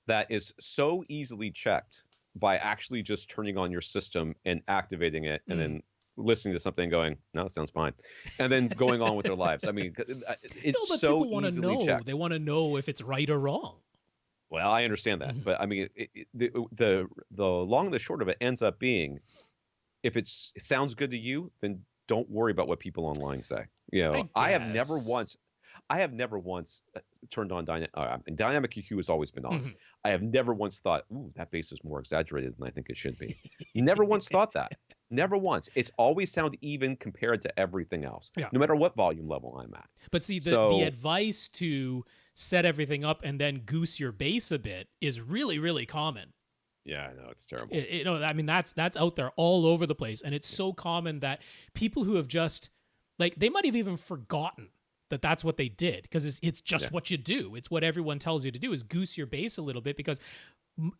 that is so easily checked by actually just turning on your system and activating it, and then listening to something and going, no, it sounds fine, and then going on with their lives. I mean, it's so easily checked. They want to know if it's right or wrong. Well, I understand that, but I mean, the long and the short of it ends up being, if it sounds good to you, then don't worry about what people online say. I have never once turned on dynamic EQ has always been on. I have never once thought, ooh, that bass is more exaggerated than I think it should be. Never once thought that. Never once. It's always sound even compared to everything else, no matter what volume level I'm at. But see, the advice to set everything up and then goose your bass a bit is really, really common. Yeah, I know, it's terrible. I mean, that's out there all over the place, and it's so common that people who have just, like, they might have even forgotten that that's what they did, because it's just what you do. It's what everyone tells you to do, is goose your bass a little bit, because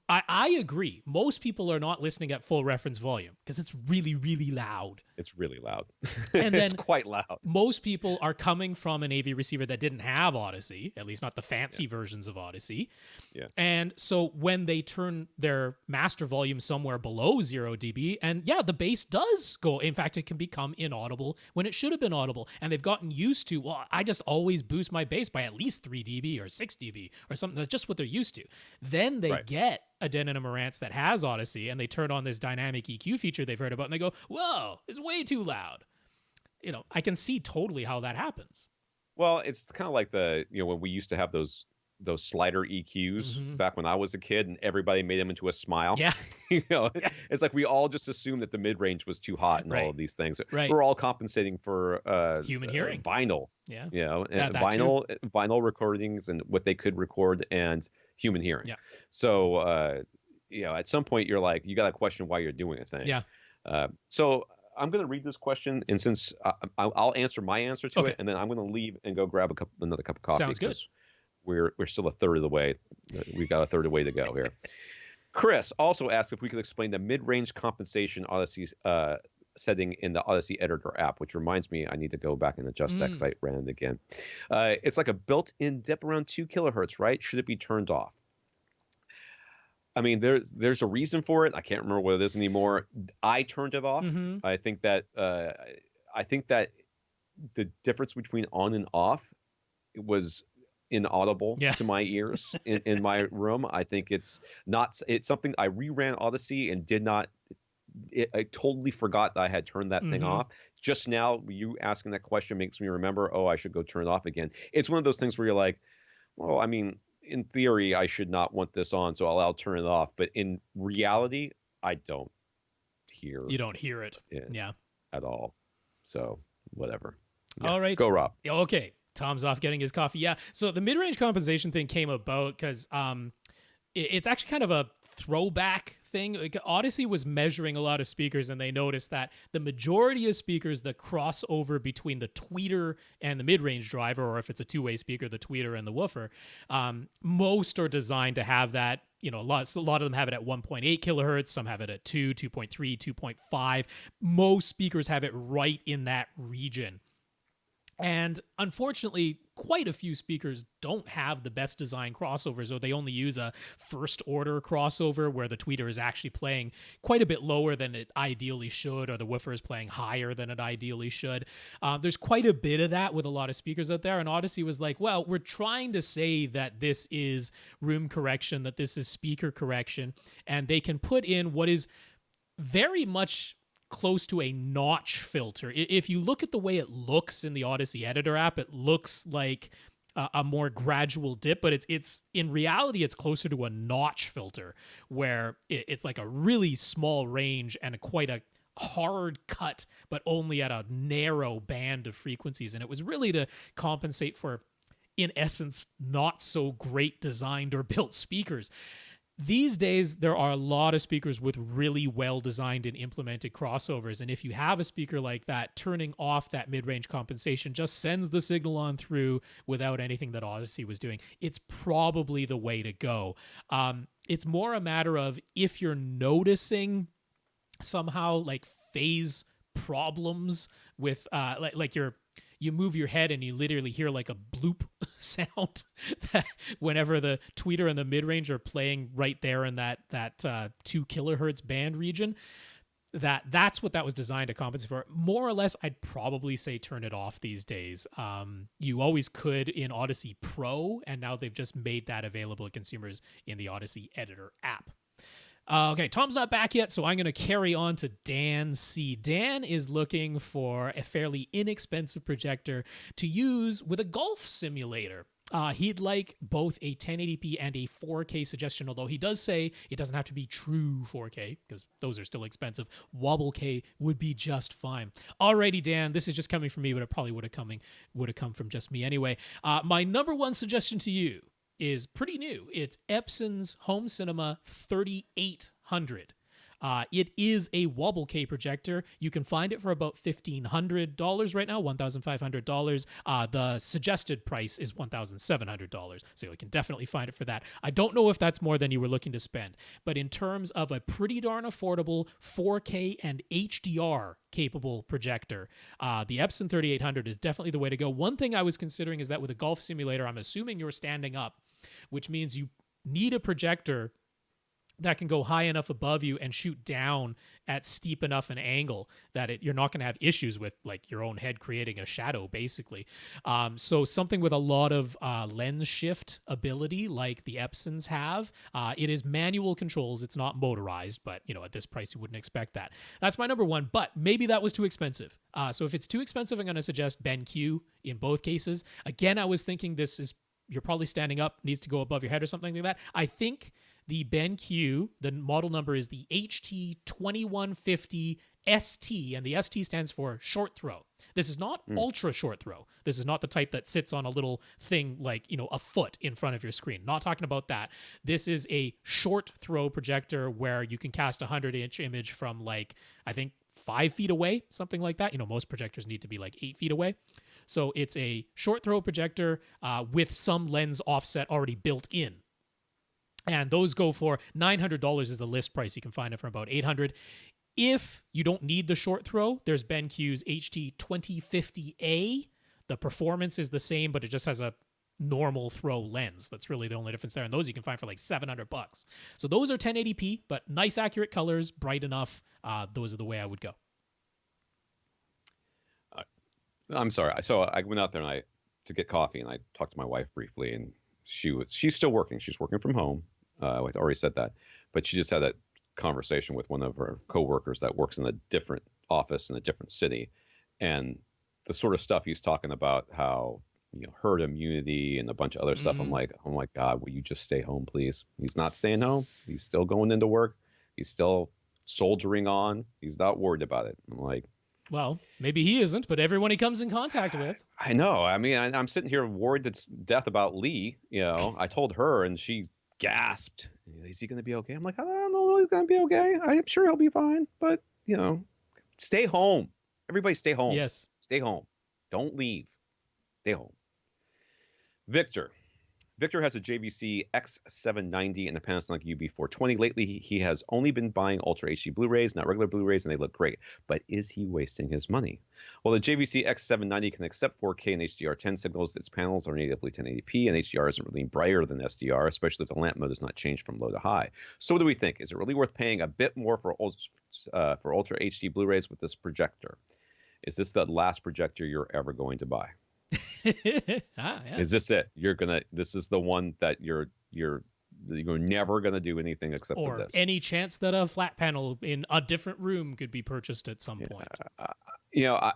I agree. Most people are not listening at full reference volume because it's really, really loud. It's really loud. And then it's quite loud. Most people are coming from an AV receiver that didn't have Odyssey, at least not the fancy versions of Odyssey. Yeah. And so when they turn their master volume somewhere below 0 dB, and the bass does go. In fact, it can become inaudible when it should have been audible. And they've gotten used to, well, I just always boost my bass by at least 3 dB or 6 dB or something. That's just what they're used to. Then they get a Denon and Marantz that has Odyssey, and they turn on this dynamic EQ feature they've heard about, and they go, whoa, it's way too loud. I can see totally how that happens. Well, it's kind of like when we used to have those those slider EQs Mm-hmm. back when I was a kid, and everybody made them into a smile. Yeah. Yeah. Yeah. It's like we all just assumed that the mid range was too hot and all Right. of these things. Right. We're all compensating for Human hearing. vinyl, Yeah. and That too. vinyl recordings and what they could record and human hearing. Yeah. So at some point you're like, you got to question why you're doing a thing. Yeah. So I'm going to read this question, and since I'll answer my answer to Okay. it, and then I'm going to leave and go grab another cup of coffee. Sounds good. We're still a third of the way. We've got a third of the way to go here. Chris also asked if we could explain the mid-range compensation Odyssey setting in the Odyssey editor app, which reminds me I need to go back and adjust that because I ran it again. It's like a built-in dip around 2 kilohertz, right? Should it be turned off? I mean, there's a reason for it. I can't remember what it is anymore. I turned it off. Mm-hmm. I think that the difference between on and off was inaudible to my ears in my room. I think it's something I reran Odyssey and did not. I totally forgot that I had turned that thing off. Just now, you asking that question makes me remember. Oh, I should go turn it off again. It's one of those things where you're like, well, I mean, in theory, I should not want this on, so I'll turn it off. But in reality, I don't hear. You don't hear it. At all. So whatever. Yeah. All right. Go, Rob. Okay. Tom's off getting his coffee. Yeah. So the mid-range compensation thing came about because it's actually kind of a throwback thing. Like Odyssey was measuring a lot of speakers, and they noticed that the majority of speakers that cross over between the tweeter and the mid-range driver, or if it's a two-way speaker, the tweeter and the woofer, most are designed to have that. A lot of them have it at 1.8 kilohertz. Some have it at 2, 2.3, 2.5. Most speakers have it right in that region. And unfortunately, quite a few speakers don't have the best design crossovers, or they only use a first order crossover where the tweeter is actually playing quite a bit lower than it ideally should, or the woofer is playing higher than it ideally should. There's quite a bit of that with a lot of speakers out there, and Odyssey was like, well, we're trying to say that this is room correction, that this is speaker correction, and they can put in what is very much close to a notch filter. If you look at the way it looks in the Odyssey editor app, it looks like a more gradual dip, but it's in reality, it's closer to a notch filter where it's like a really small range and quite a hard cut, but only at a narrow band of frequencies. And it was really to compensate for, in essence, not so great designed or built speakers. These days, there are a lot of speakers with really well-designed and implemented crossovers, and if you have a speaker like that, turning off that mid-range compensation just sends the signal on through without anything that Odyssey was doing. It's probably the way to go. It's more a matter of if you're noticing somehow like phase problems with like you move your head and you literally hear like a bloop sound whenever the tweeter and the mid-range are playing right there in that 2 kilohertz band region. That's what that was designed to compensate for. More or less, I'd probably say turn it off these days. You always could in Odyssey Pro, and now they've just made that available to consumers in the Odyssey Editor app. Okay, Tom's not back yet, so I'm going to carry on to Dan C. Dan is looking for a fairly inexpensive projector to use with a golf simulator. He'd like both a 1080p and a 4K suggestion, although he does say it doesn't have to be true 4K, because those are still expensive. Wobble K would be just fine. Alrighty, Dan, this is just coming from me, but it probably would have come from just me anyway. My number one suggestion to you is pretty new. It's Epson's Home Cinema 3800. It is a Wobble K projector. You can find it for about $1,500 right now, $1,500. The suggested price is $1,700, so you can definitely find it for that. I don't know if that's more than you were looking to spend, but in terms of a pretty darn affordable 4K and HDR capable projector, the Epson 3800 is definitely the way to go. One thing I was considering is that with a golf simulator, I'm assuming you're standing up, which means you need a projector that can go high enough above you and shoot down at steep enough an angle that you're not going to have issues with like your own head creating a shadow, basically. So something with a lot of lens shift ability like the Epsons have. It is manual controls. It's not motorized, but at this price, you wouldn't expect that. That's my number one, but maybe that was too expensive. So if it's too expensive, I'm going to suggest BenQ in both cases. Again, I was thinking this is you're probably standing up, needs to go above your head or something like that. I think the BenQ, the model number is the HT2150 ST, and the ST stands for short throw. This is not ultra short throw. This is not the type that sits on a little thing like, a foot in front of your screen. Not talking about that. This is a short throw projector where you can cast a 100-inch image from I think 5 feet away, something like that. Most projectors need to be 8 feet away. So it's a short throw projector with some lens offset already built in. And those go for $900 is the list price. You can find it for about $800. If you don't need the short throw, there's BenQ's HT2050A. The performance is the same, but it just has a normal throw lens. That's really the only difference there. And those you can find for $700. So those are 1080p, but nice, accurate colors, bright enough. Those are the way I would go. I'm sorry. So I went out there to get coffee, and I talked to my wife briefly, and she's still working. She's working from home. I already said that, but she just had that conversation with one of her coworkers that works in a different office in a different city, and the sort of stuff he's talking about, how herd immunity and a bunch of other stuff. I'm like, oh my God, will you just stay home, please? He's not staying home. He's still going into work. He's still soldiering on. He's not worried about it. I'm like, well, maybe he isn't, but everyone he comes in contact with. I know. I mean, I'm sitting here worried to death about Lee. I told her, and she gasped, is he going to be okay? I'm like, I don't know, he's going to be okay. I'm sure he'll be fine, but stay home. Everybody stay home. Yes. Stay home. Don't leave. Stay home. Victor has a JVC X790 and a Panasonic UB420. Lately, he has only been buying Ultra HD Blu-rays, not regular Blu-rays, and they look great. But is he wasting his money? Well, the JVC X790 can accept 4K and HDR10 signals. Its panels are natively 1080p, and HDR isn't really brighter than SDR, especially if the lamp mode is not changed from low to high. So what do we think? Is it really worth paying a bit more for Ultra HD Blu-rays with this projector? Is this the last projector you're ever going to buy? Yeah. Is this it? This is the one that you're never gonna do anything except for this. Any chance that a flat panel in a different room could be purchased at some point.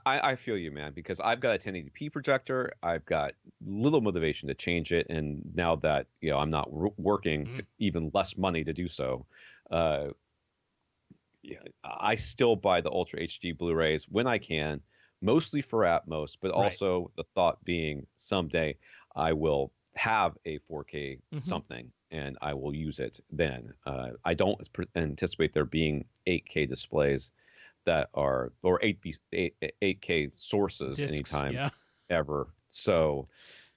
I feel you, man, because I've got a 1080p projector. I've got little motivation to change it, and now that I'm not working, even less money to do so. I still buy the Ultra HD Blu-rays when I can. Mostly for Atmos, but also the thought being someday I will have a 4K something and I will use it then. I don't anticipate there being 8K displays that are, or 8K sources discs, anytime ever. So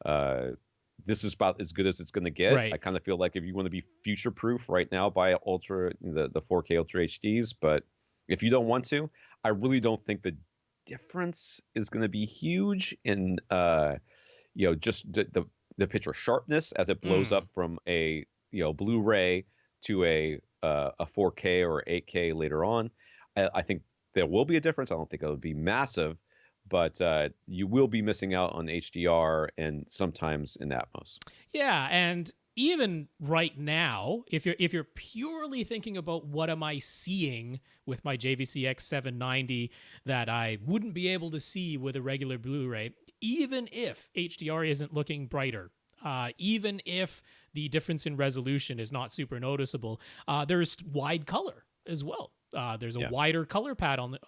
this is about as good as it's going to get. I kind of feel like if you want to be future proof right now, buy the 4K Ultra HDs. But if you don't want to, I really don't think the difference is going to be huge in just the picture sharpness as it blows up from a Blu-ray to a 4K or 8K later on. I think there will be a difference. I don't think it'll be massive, but you will be missing out on HDR and sometimes in Atmos. Yeah, and even right now, if you're purely thinking about what am I seeing with my JVC X790 that I wouldn't be able to see with a regular Blu-ray, even if HDR isn't looking brighter, even if the difference in resolution is not super noticeable, there's wide color as well. There's a wider color palette on the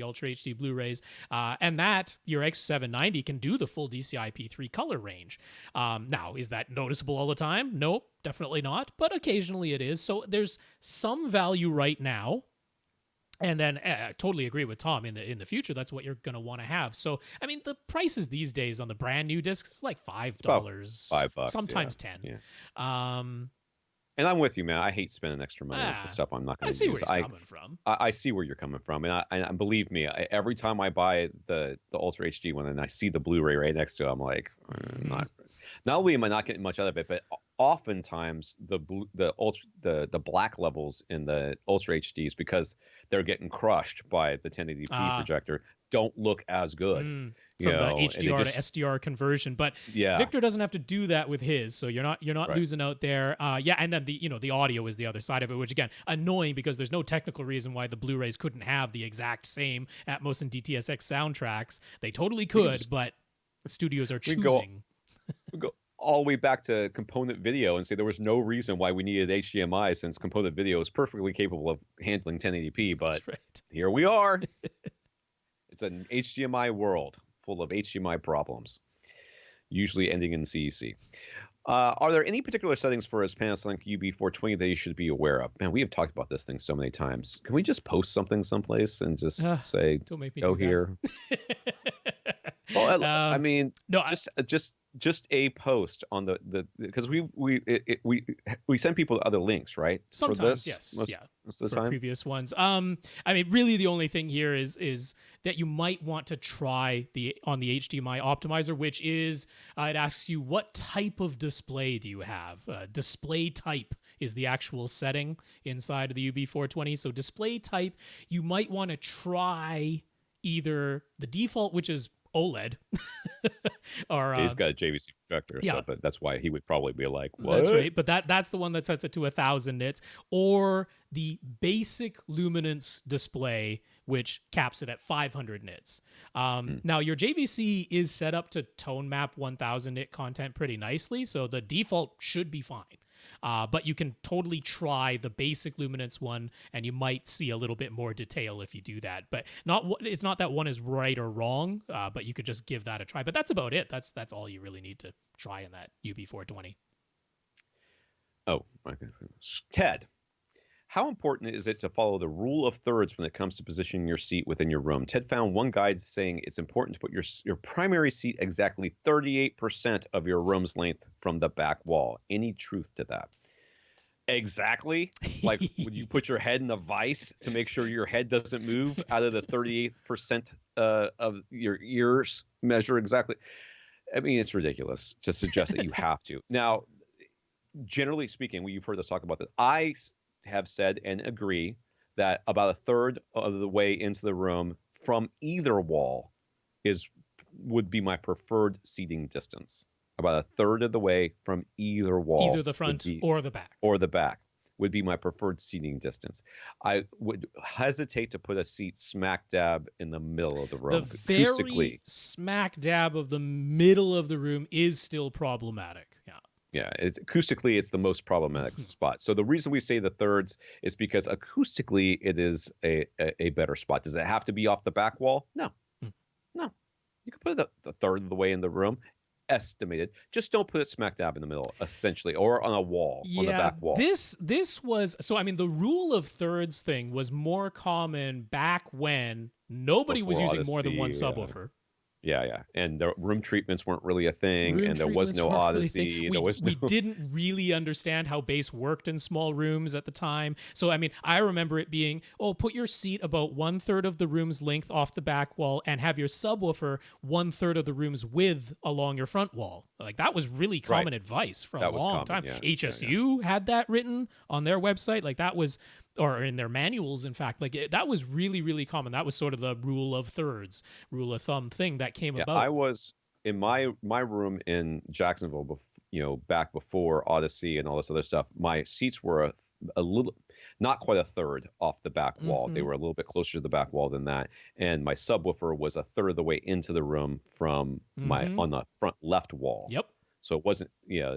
Ultra HD Blu-rays, and that your X790 can do the full DCI-P3 color range. Now, is that noticeable all the time? Nope, definitely not, but occasionally it is. So there's some value right now. And then I totally agree with Tom. In the future, that's what you're going to want to have. So, I mean, the prices these days on the brand new discs is like $5, $5, sometimes $10. Yeah. And I'm with you, man. I hate spending extra money with the stuff I'm not going to use. I see where you're coming from. I see where you're coming from, and believe me, every time I buy the Ultra HD one and I see the Blu-ray right next to it, I'm like, not only am I not getting much out of it, but oftentimes the black levels in the Ultra HDs, because they're getting crushed by the 1080p projector, don't look as good from the HDR to SDR conversion. But Victor doesn't have to do that with his, so you're not losing out there. And then the audio is the other side of it, which again annoying because there's no technical reason why the Blu-rays couldn't have the exact same Atmos and DTS:X soundtracks. They totally could, but studios are choosing. all the way back to component video and say there was no reason why we needed HDMI since component video is perfectly capable of handling 1080p. But here we are. It's an HDMI world full of HDMI problems, usually ending in CEC. Are there any particular settings for his Panasonic UB420 that you should be aware of? Man, we have talked about this thing so many times. Can we just post something someplace and just say, don't make me go here? Well, I mean, no, just a post on the because we send people to other links, right? Sometimes, yes, most of the for time. Previous ones. I mean, really, the only thing here is that you might want to try on the HDMI optimizer, which is it asks you what type of display do you have. Display type is the actual setting inside of the UB420. So display type, you might want to try either the default, which is OLED, or he's got a JVC projector, so, but that's why he would probably be like, what? That's right, but that's the one that sets it to 1,000 nits, or the basic luminance display, which caps it at 500 nits. Now, your JVC is set up to tone map 1,000 nit content pretty nicely, so the default should be fine. But you can totally try the basic luminance one, and you might see a little bit more detail if you do that. But it's not that one is right or wrong, but you could just give that a try. But that's about it. That's all you really need to try in that UB420. Oh, my goodness. Ted, how important is it to follow the rule of thirds when it comes to positioning your seat within your room? Ted found one guide saying it's important to put your primary seat exactly 38% of your room's length from the back wall. Any truth to that? Exactly? Like, would you put your head in the vise to make sure your head doesn't move out of the 38% of your ears measure exactly? I mean, it's ridiculous to suggest that you have to. Now, generally speaking, you've heard us talk about this. I have said and agree that about a third of the way into the room from either wall would be my preferred seating distance. About a third of the way from either wall, either the front or the back, would be my preferred seating distance. I would hesitate to put a seat smack dab in the middle of the room. The very smack dab of the middle of the room is still problematic. Yeah. Yeah, acoustically, it's the most problematic spot. So the reason we say the thirds is because acoustically, it is a better spot. Does it have to be off the back wall? No. No. You can put it a third of the way in the room, estimated. Just don't put it smack dab in the middle, essentially, or on a wall, on the back wall. This was, so I mean, the rule of thirds thing was more common back when nobody was using more than one subwoofer. Yeah. And the room treatments weren't really a thing, and there was no Odyssey. We didn't really understand how bass worked in small rooms at the time. So, I mean, I remember it being, put your seat about 1/3 of the room's length off the back wall and have your subwoofer 1/3 of the room's width along your front wall. Like, that was really common advice for a long time. Yeah. HSU had that written on their website. Like, that was... or in their manuals, in fact, like that was really, really common. That was sort of the rule of thirds, rule of thumb thing that came about. I was in my room in Jacksonville, back before Odyssey and all this other stuff. My seats were a little, not quite a third off the back wall. They were a little bit closer to the back wall than that. And my subwoofer was a third of the way into the room from on the front left wall. Yep. So it wasn't,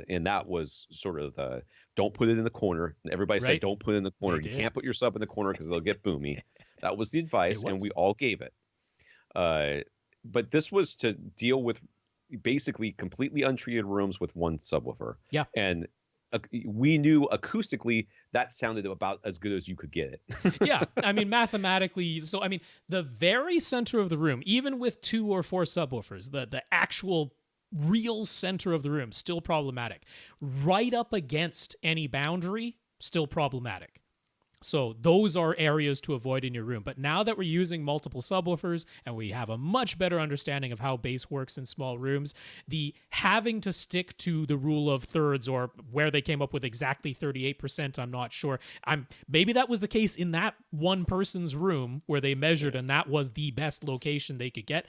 and that was sort of the, don't put it in the corner. Everybody said, don't put it in the corner. You can't put your sub in the corner because they'll get boomy. That was the advice, and we all gave it. But this was to deal with basically completely untreated rooms with one subwoofer. Yeah. And we knew acoustically that sounded about as good as you could get it. Yeah. I mean, mathematically, so I mean, the very center of the room, even with 2 or 4 subwoofers, the actual real center of the room, still problematic. Right up against any boundary, still problematic. So those are areas to avoid in your room. But now that we're using multiple subwoofers and we have a much better understanding of how bass works in small rooms, the having to stick to the rule of thirds, or where they came up with exactly 38%, I'm not sure. Maybe that was the case in that one person's room where they measured and that was the best location they could get.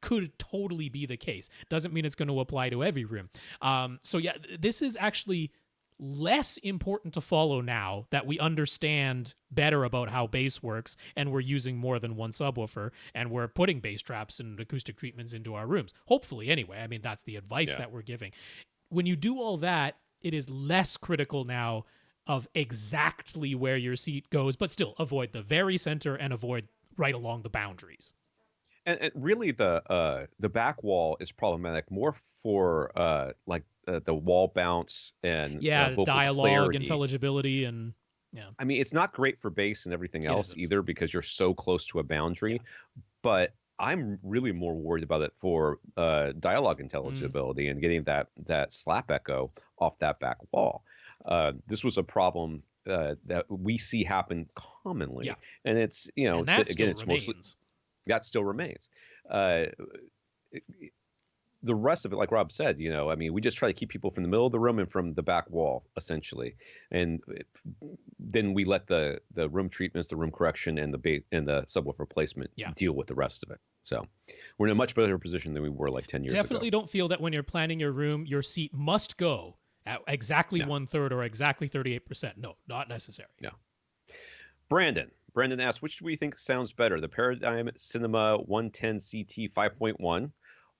Could totally be the case. Doesn't mean it's going to apply to every room. So yeah, this is actually less important to follow now that we understand better about how bass works and we're using more than one subwoofer and we're putting bass traps and acoustic treatments into our rooms. Hopefully, anyway. I mean, that's the advice that we're giving. when you do all that, it is less critical now of exactly where your seat goes, but still avoid the very center and avoid right along the boundaries. And really, the back wall is problematic more for the wall bounce and vocal dialogue, clarity. intelligibility, and I mean, it's not great for bass and everything else either because you're so close to a boundary. But I'm really more worried about it for dialogue intelligibility and getting that slap echo off that back wall. This was a problem that we see happen commonly, and it's and that again it's mostly that still remains. The rest of it, like Rob said, I mean, we just try to keep people from the middle of the room and from the back wall, essentially, and then we let the room treatments, the room correction, and the subwoofer placement deal with the rest of it. So we're in a much better position than we were like 10 years ago. Definitely don't feel that when you're planning your room, your seat must go at exactly 1/3 or exactly 38%. No, not necessary. No. Brandon asks, which do we think sounds better, the Paradigm Cinema 110 CT 5.1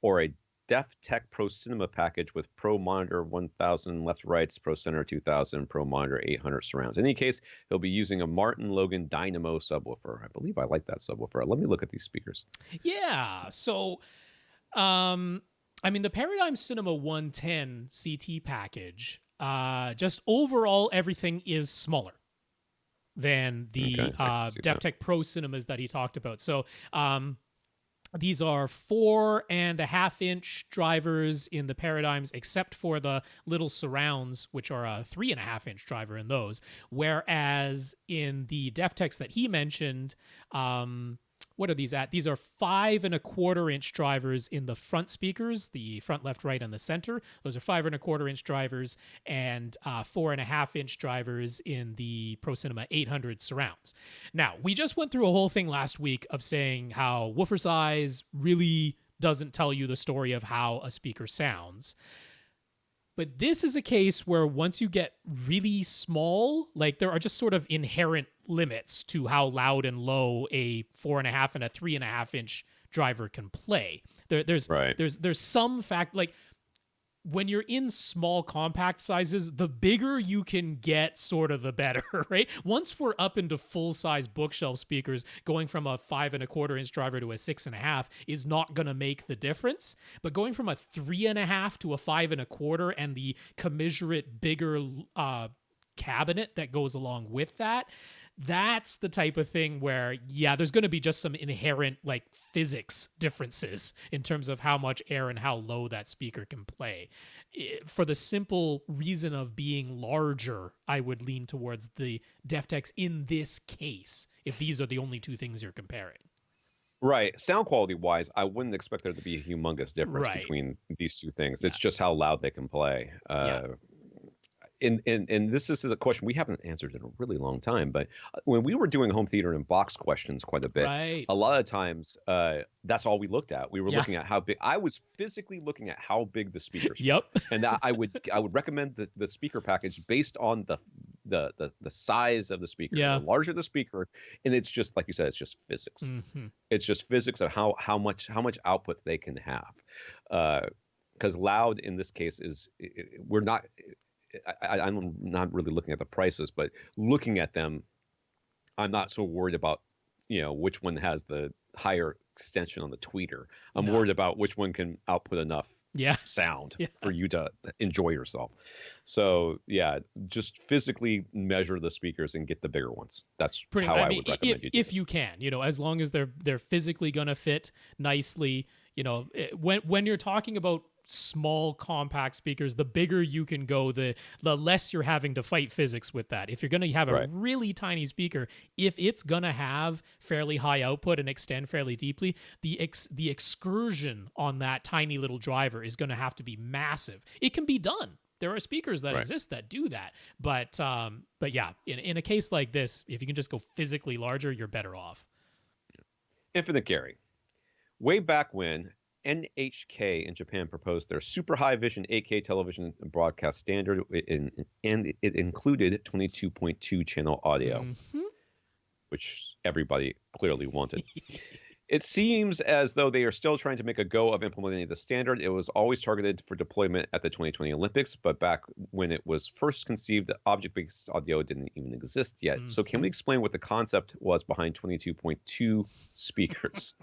or a DefTech Pro Cinema package with Pro Monitor 1000 left rights, Pro Center 2000, Pro Monitor 800 surrounds? In any case, he'll be using a Martin Logan Dynamo subwoofer. I believe I like that subwoofer. Let me look at these speakers. Yeah. So, I mean, the Paradigm Cinema 110 CT package, just overall, everything is smaller than the DefTech Pro Cinemas that he talked about. So, these are 4.5-inch drivers in the Paradigms, except for the little surrounds, which are a 3.5-inch driver in those. Whereas in the DefTechs that he mentioned, what are these at? These are 5.25-inch drivers in the front speakers, the front, left, right, and the center. Those are 5.25-inch drivers, and 4.5-inch drivers in the Pro Cinema 800 surrounds. Now, we just went through a whole thing last week of saying how woofer size really doesn't tell you the story of how a speaker sounds. But this is a case where once you get really small, like there are just sort of inherent limits to how loud and low a 4.5 and a 3.5-inch driver can play. There's some fact, like when you're in small compact sizes, the bigger you can get, sort of the better, right? Once we're up into full-size bookshelf speakers, going from a 5.25-inch driver to a 6.5 is not going to make the difference. But going from a 3.5 to a 5.25 and the commensurate bigger cabinet that goes along with that, that's the type of thing where, there's going to be just some inherent like physics differences in terms of how much air and how low that speaker can play. For the simple reason of being larger, I would lean towards the DefTechs in this case, if these are the only two things you're comparing. Right. Sound quality wise, I wouldn't expect there to be a humongous difference between these two things. It's just how loud they can play. And this is a question we haven't answered in a really long time, but when we were doing home theater and box questions quite a bit, a lot of times that's all we looked at. We were looking at how big. I was physically looking at how big the speakers were. And I would recommend the speaker package based on the size of the speaker. The larger the speaker, and it's just like you said, it's just physics. It's just physics of how much output they can have. Because loud in this case is we're not. I'm not really looking at the prices, but looking at them, I'm not so worried about, which one has the higher extension on the tweeter. I'm worried about which one can output enough sound for you to enjoy yourself. So just physically measure the speakers and get the bigger ones. That's how I would recommend you do if you can, as long as they're physically going to fit nicely. When you're talking about small compact speakers, the bigger you can go, the less you're having to fight physics with that. If you're going to have a really tiny speaker, if it's going to have fairly high output and extend fairly deeply, the excursion on that tiny little driver is going to have to be massive. It can be done. There are speakers that exist that do that. But in a case like this, if you can just go physically larger, you're better off. Infinite Carry. Way back when NHK in Japan proposed their super high vision 8K television broadcast standard, and it included 22.2 channel audio, which everybody clearly wanted. It seems as though they are still trying to make a go of implementing the standard. It was always targeted for deployment at the 2020 Olympics, but back when it was first conceived, object-based audio didn't even exist yet. So can we explain what the concept was behind 22.2 speakers?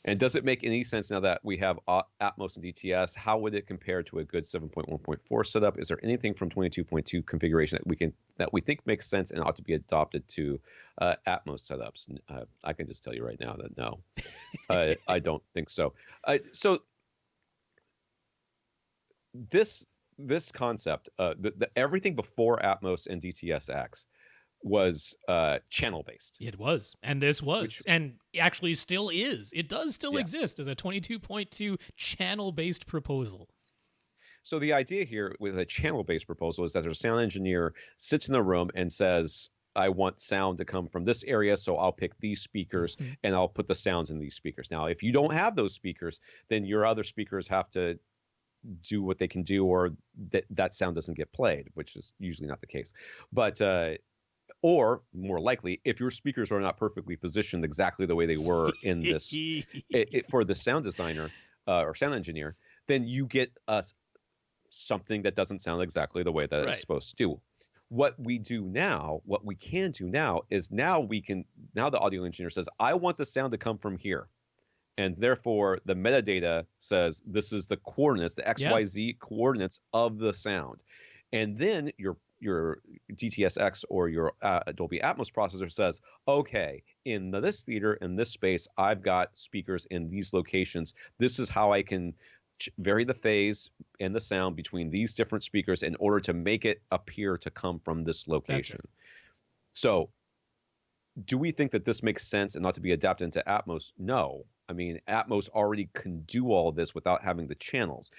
And does it make any sense now that we have Atmos and DTS? How would it compare to a good 7.1.4 setup? Is there anything from 22.2 configuration that we think makes sense and ought to be adopted to Atmos setups? I can just tell you right now that no, I don't think so. So this concept, everything before Atmos and DTS-X was channel based. It was, and this was, and actually still is. It does still exist as a 22.2 channel based proposal. So the idea here with a channel based proposal is that there's a sound engineer sits in a room and says, I want sound to come from this area, so I'll pick these speakers and I'll put the sounds in these speakers. Now, if you don't have those speakers, then your other speakers have to do what they can do, or that sound doesn't get played, which is usually not the case. But or more likely, if your speakers are not perfectly positioned exactly the way they were in this for the sound designer or sound engineer, then you get something that doesn't sound exactly the way that it's supposed to do. What we can do now is the audio engineer says, I want the sound to come from here. And therefore, the metadata says this is the coordinates, the XYZ coordinates of the sound. And then your DTS-X or your Dolby Atmos processor says, okay, in this theater, in this space, I've got speakers in these locations. This is how I can vary the phase and the sound between these different speakers in order to make it appear to come from this location. So do we think that this makes sense and not to be adapted into Atmos? No. I mean, Atmos already can do all of this without having the channels.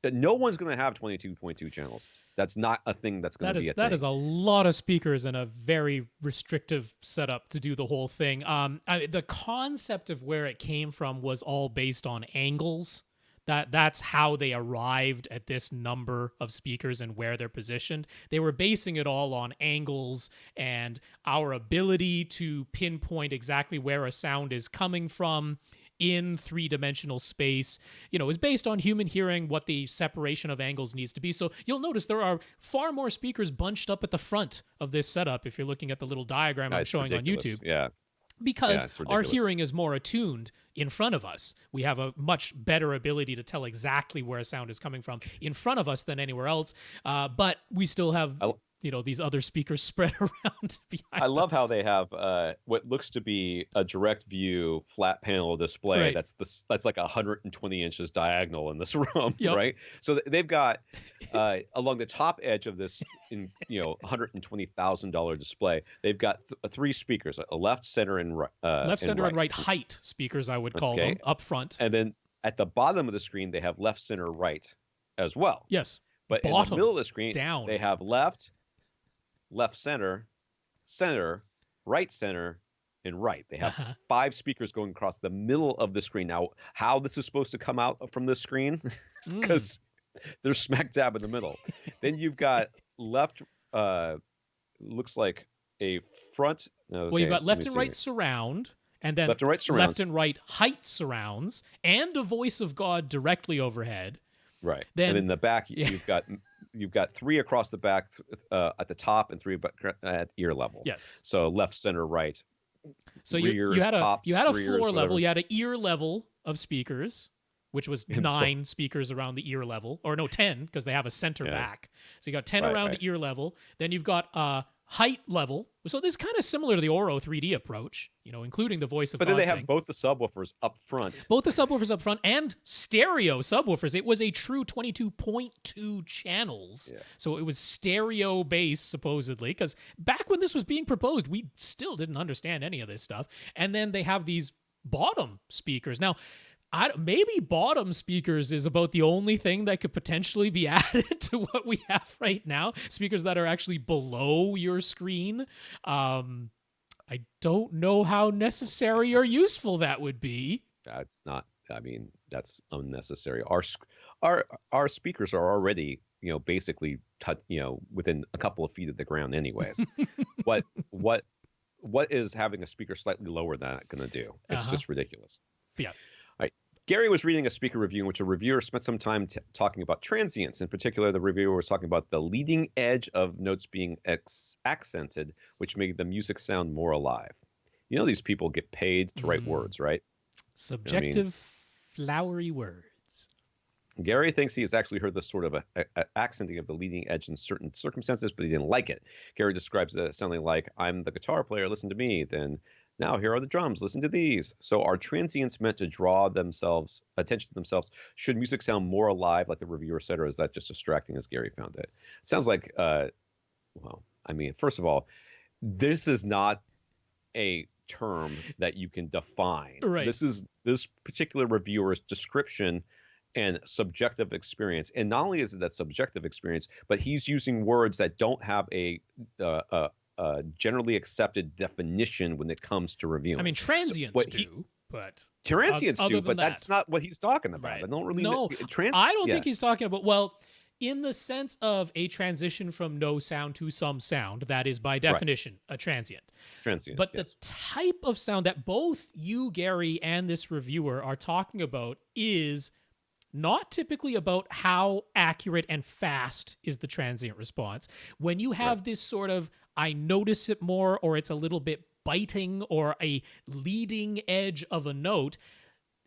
No one's going to have 22.2 channels. That's not a thing that's going to be a thing. That is a lot of speakers in a very restrictive setup to do the whole thing. The concept of where it came from was all based on angles. That's how they arrived at this number of speakers and where they're positioned. They were basing it all on angles and our ability to pinpoint exactly where a sound is coming from in three-dimensional space, is based on human hearing, what the separation of angles needs to be. So you'll notice there are far more speakers bunched up at the front of this setup if you're looking at the little diagram I'm showing ridiculous. On YouTube. Yeah. Because our hearing is more attuned in front of us. We have a much better ability to tell exactly where a sound is coming from in front of us than anywhere else. But we still have... these other speakers spread around behind I love us. how they have what looks to be a direct view flat panel display that's like 120 inches diagonal in this room, right? So they've got along the top edge of this $120,000 display, they've got three speakers, a left, center, and right. Left, center, and right height speakers, I would call them, up front. And then at the bottom of the screen, they have left, center, right as well. Yes. But in the middle of the screen, down. They have left center, right center, and right. They have five speakers going across the middle of the screen. Now, how this is supposed to come out from the screen, because they're smack dab in the middle. Then you've got left, looks like a front. Okay, well, you've got left and right surround, and then left and right surrounds. Left and right height surrounds, and a voice of God directly overhead. Right. And in the back, you've got three across the back at the top and three at ear level. Yes. So left, center, right. So rears, you had a tops, floor rears, level, whatever. you had an ear level of speakers, which was 9 speakers around the ear level, or no, 10 because they have a center back. So you got 10 around ear level. Then you've got height level. So this is kind of similar to the Oro 3D approach, including the voice of God. But then they have both the subwoofers up front. Both the subwoofers up front and stereo subwoofers. It was a true 22.2 channels. Yeah. So it was stereo bass, supposedly, because back when this was being proposed, we still didn't understand any of this stuff. And then they have these bottom speakers. Now, maybe bottom speakers is about the only thing that could potentially be added to what we have right now. Speakers that are actually below your screen. I don't know how necessary or useful that would be. That's not. I mean, that's unnecessary. Our speakers are already, basically, within a couple of feet of the ground, anyways. What what is having a speaker slightly lower than that going to do? It's just ridiculous. Yeah. All right. Gary was reading a speaker review in which a reviewer spent some time talking about transients. In particular, the reviewer was talking about the leading edge of notes being accented, which made the music sound more alive. You know, these people get paid to write words, right? Subjective, flowery words. Gary thinks he has actually heard this sort of a accenting of the leading edge in certain circumstances, but he didn't like it. Gary describes it sounding like, I'm the guitar player, listen to me. Then, now here are the drums, listen to these. So are transients meant to draw attention to themselves? Should music sound more alive, like the reviewer said, or is that just distracting as Gary found it? It sounds like, well, I mean, first of all, this is not a term that you can define. Right. This particular reviewer's description and subjective experience. And not only is it that subjective experience, but he's using words that don't have a generally accepted definition when it comes to reviewing. I mean, transients do, but transients do, but that's not what he's talking about. Right. I don't really know. I don't think he's talking about, well, in the sense of a transition from no sound to some sound, that is by definition a transient. But the type of sound that both you, Gary, and this reviewer are talking about is not typically about how accurate and fast is the transient response. When you have this sort of, I notice it more, or it's a little bit biting, or a leading edge of a note,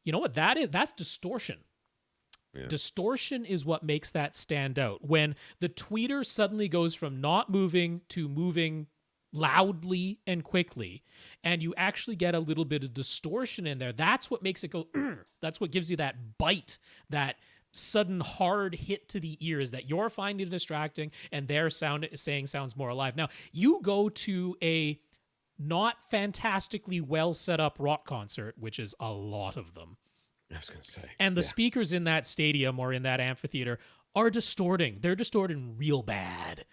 you know what that is? That's distortion. Yeah. Distortion is what makes that stand out. When the tweeter suddenly goes from not moving to moving loudly and quickly, and you actually get a little bit of distortion in there, that's what makes it go, that's what gives you that bite, that sudden hard hit to the ears that you're finding distracting and they're saying sounds more alive. Now, you go to a not fantastically well set up rock concert, which is a lot of them. I was going to say. And the speakers in that stadium or in that amphitheater are distorting. They're distorting real bad.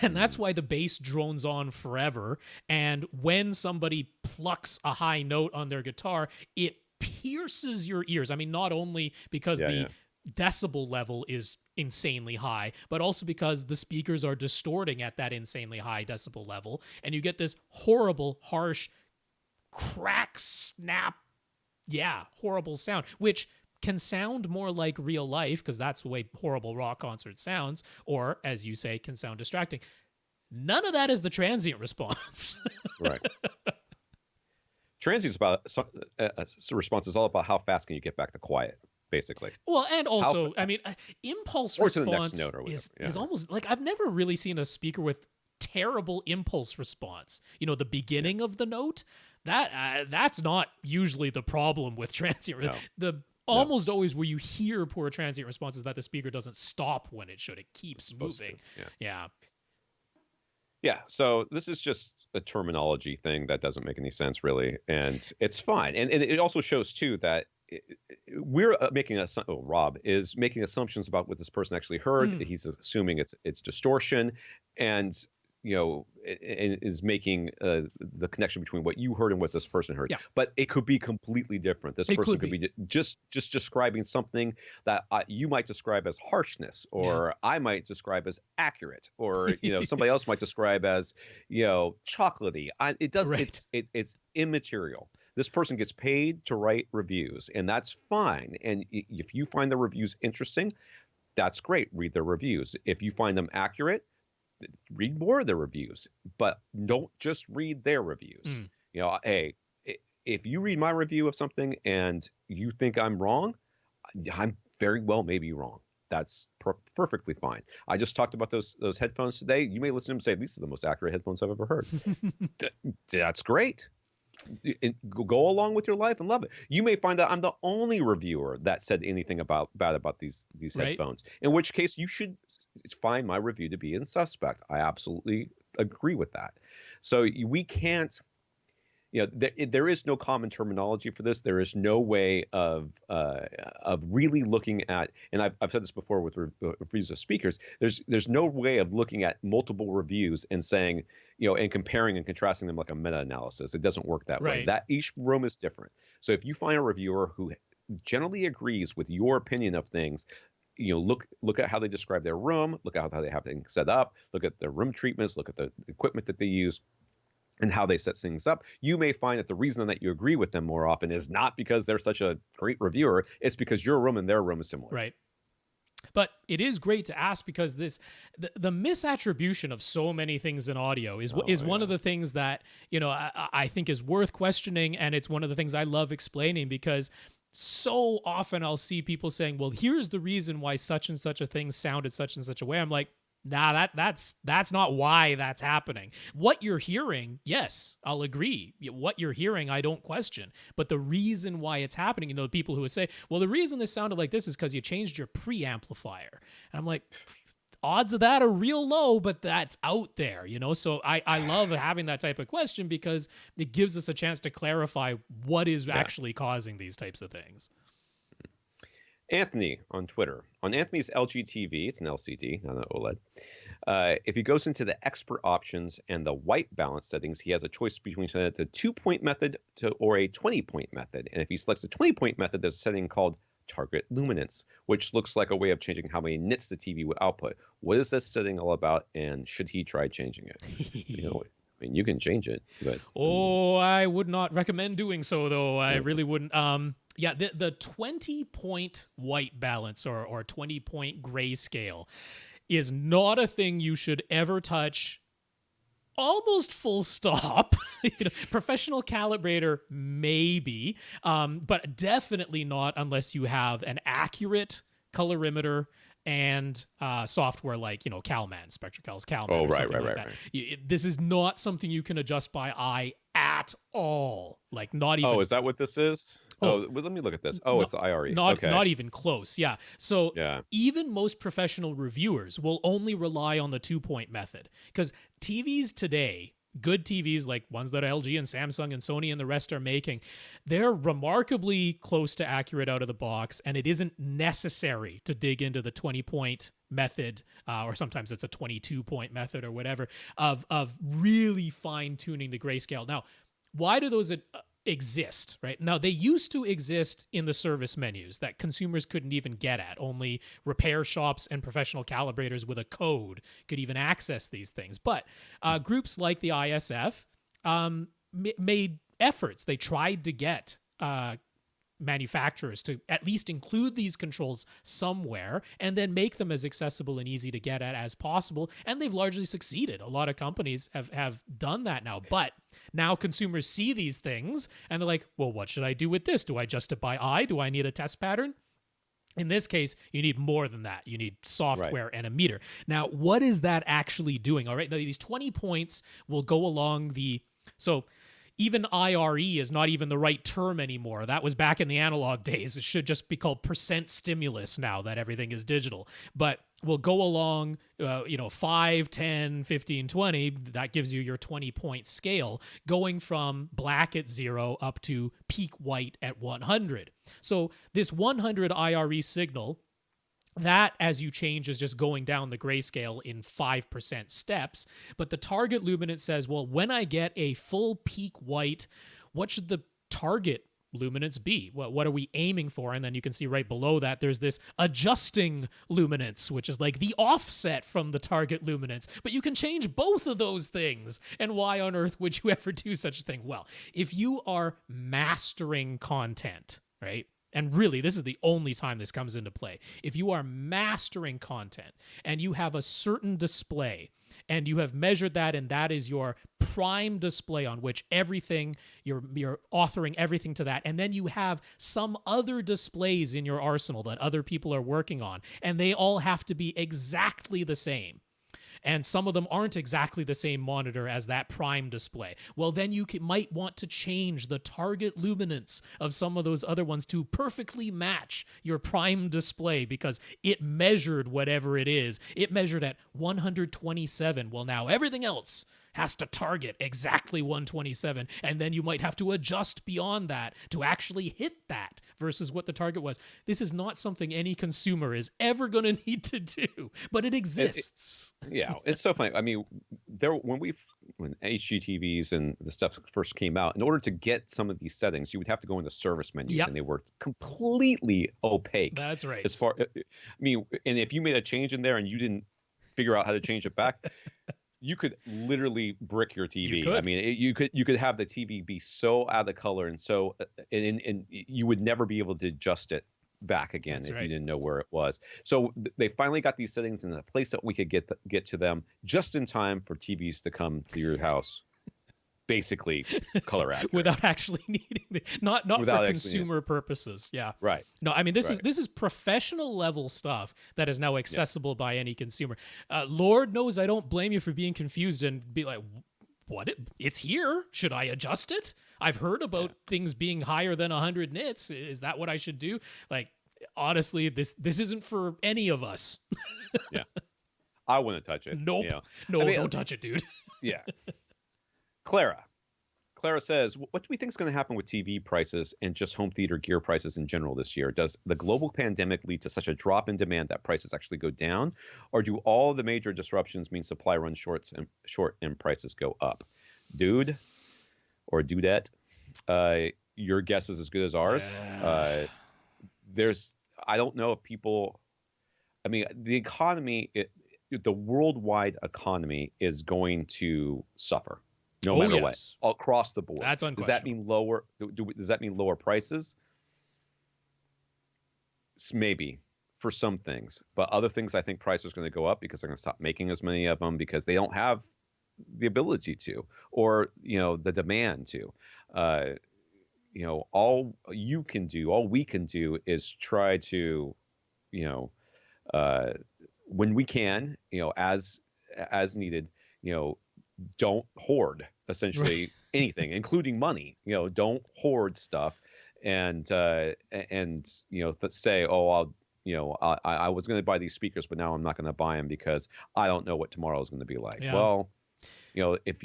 And that's why the bass drones on forever. And when somebody plucks a high note on their guitar, it pierces your ears. I mean, not only because the decibel level is insanely high, but also because the speakers are distorting at that insanely high decibel level. And you get this horrible, harsh crack, snap, horrible sound, which can sound more like real life because that's the way horrible rock concert sounds, or as you say, can sound distracting. None of that is the transient response. Right. Transient response is all about how fast can you get back to quiet, basically. Well, and also, I mean, impulse response is almost like, I've never really seen a speaker with terrible impulse response. You know, the beginning of the note, that's not usually the problem with transient. No. Almost always where you hear poor transient response is that the speaker doesn't stop when it should. It keeps moving. Yeah. So this is just a terminology thing that doesn't make any sense, really. And it's fine. And it also shows, too, that we're making Rob is making assumptions about what this person actually heard. He's assuming it's distortion. And and is making the connection between what you heard and what this person heard. Yeah. But it could be completely different. This person could be just describing something that you might describe as harshness, or I might describe as accurate, or somebody else might describe as chocolatey. It's immaterial. This person gets paid to write reviews, and that's fine. And if you find the reviews interesting, that's great. Read their reviews. If you find them accurate, read more of their reviews, but don't just read their reviews. Hey, if you read my review of something and you think I'm wrong, I'm very well maybe wrong. That's perfectly fine. I just talked about those headphones today. You may listen to them and say, these are the most accurate headphones I've ever heard. That's great. Go along with your life and love it. You may find that I'm the only reviewer that said anything bad about these headphones, in which case you should find my review to be insuspect. I absolutely agree with that. So we can't, there is no common terminology for this. There is no way of really looking at, and I've said this before with reviews of speakers. There's no way of looking at multiple reviews and saying, and comparing and contrasting them like a meta-analysis. It doesn't work that way. That each room is different. So if you find a reviewer who generally agrees with your opinion of things, look at how they describe their room, look at how they have things set up, look at their room treatments, look at the equipment that they use. and how they set things up, you may find that the reason that you agree with them more often is not because they're such a great reviewer. It's because your room and their room is similar. Right. But it is great to ask because the misattribution of so many things in audio is one of the things that, I think is worth questioning. And it's one of the things I love explaining, because so often I'll see people saying, well, here's the reason why such and such a thing sounded such and such a way. I'm like, nah, that's not why that's happening. What you're hearing, yes, I'll agree. What you're hearing, I don't question. But the reason why it's happening, people who would say, well, the reason this sounded like this is because you changed your preamplifier. And I'm like, odds of that are real low, but that's out there, So I love having that type of question, because it gives us a chance to clarify what is actually causing these types of things. Anthony on Twitter. On Anthony's LG TV, it's an LCD, not an OLED. If he goes into the expert options and the white balance settings, he has a choice between the 2-point method or a 20-point method. And if he selects the 20-point method, there's a setting called target luminance, which looks like a way of changing how many nits the TV would output. What is this setting all about, and should he try changing it? You can change it, but I would not recommend doing so, though. I really wouldn't. The 20-point white balance or 20-point grayscale is not a thing you should ever touch. Almost full stop. Professional calibrator, maybe, but definitely not unless you have an accurate colorimeter and software like CalMan, SpectraCal's CalMan. Oh, right. This is not something you can adjust by eye at all. Like, not even. Oh, is that what this is? Oh, well, let me look at this. Oh, no, it's the IRE. Not even close. Yeah. So even most professional reviewers will only rely on the 2-point method, because TVs today, good TVs like ones that LG and Samsung and Sony and the rest are making, they're remarkably close to accurate out of the box, and it isn't necessary to dig into the 20-point method, or sometimes it's a 22-point method or whatever, of really fine-tuning the grayscale. Now, why do those exist, right? Now, they used to exist in the service menus that consumers couldn't even get at. Only repair shops and professional calibrators with a code could even access these things. But groups like the ISF made efforts. They tried to get manufacturers to at least include these controls somewhere and then make them as accessible and easy to get at as possible. And they've largely succeeded. A lot of companies have done that now. But now consumers see these things and they're like, well, what should I do with this? Do I adjust it by eye? Do I need a test pattern? In this case, you need more than that. You need software and a meter. Now, what is that actually doing? All right, now, these 20 points will go along so even IRE is not even the right term anymore. That was back in the analog days. It should just be called percent stimulus now that everything is digital. But we'll go along, 5, 10, 15, 20. That gives you your 20-point scale, going from black at 0 up to peak white at 100. So this 100 IRE signal, that, as you change, is just going down the grayscale in 5% steps. But the target luminance says, well, when I get a full peak white, what should the target luminance be? What are we aiming for? And then you can see right below that, there's this adjusting luminance, which is like the offset from the target luminance. But you can change both of those things. And why on earth would you ever do such a thing? Well, if you are mastering content, right? And really, this is the only time this comes into play. If you are mastering content and you have a certain display and you have measured that, and that is your prime display on which everything, you're authoring everything to that, and then you have some other displays in your arsenal that other people are working on, and they all have to be exactly the same. And some of them aren't exactly the same monitor as that prime display. Well, then you might want to change the target luminance of some of those other ones to perfectly match your prime display, because it measured whatever it is. It measured at 127. Well, now everything else has to target exactly 127, and then you might have to adjust beyond that to actually hit that versus what the target was. This is not something any consumer is ever going to need to do, but it exists. It's so funny. I mean, when HGTVs and the stuff first came out, in order to get some of these settings, you would have to go into service menus, and they were completely opaque. That's right. And if you made a change in there and you didn't figure out how to change it back, you could literally brick your TV. You could. I mean, you could have the TV be so out of color and so and you would never be able to adjust it back again. That's if right. you didn't know where it was. So they finally got these settings in a place that we could get to them just in time for TVs to come to your house. Basically color accurate without actually needing it, not for consumer purposes. Yeah. Right. No, I mean, this is professional level stuff that is now accessible by any consumer. Lord knows I don't blame you for being confused and be like, what? It's here. Should I adjust it? I've heard about things being higher than 100 nits. Is that what I should do? Like, honestly, this isn't for any of us. Yeah. I wouldn't touch it. Nope. You know? No, I mean, don't touch it, dude. Yeah. Clara says, what do we think is going to happen with TV prices and just home theater gear prices in general this year? Does the global pandemic lead to such a drop in demand that prices actually go down? Or do all the major disruptions mean supply runs short and prices go up? Dude or dudette, your guess is as good as ours. I don't know if people, I mean, the economy, the worldwide economy is going to suffer. No matter what, across the board. That's unquestionable. Does that mean lower? Does that mean lower prices? Maybe for some things, but other things, I think prices are going to go up because they're going to stop making as many of them because they don't have the ability to, or the demand to. All we can do is try to, when we can, as needed, don't hoard essentially anything, including money. Don't hoard stuff, and say, oh, I was going to buy these speakers, but now I'm not going to buy them because I don't know what tomorrow is going to be like. Yeah. Well, if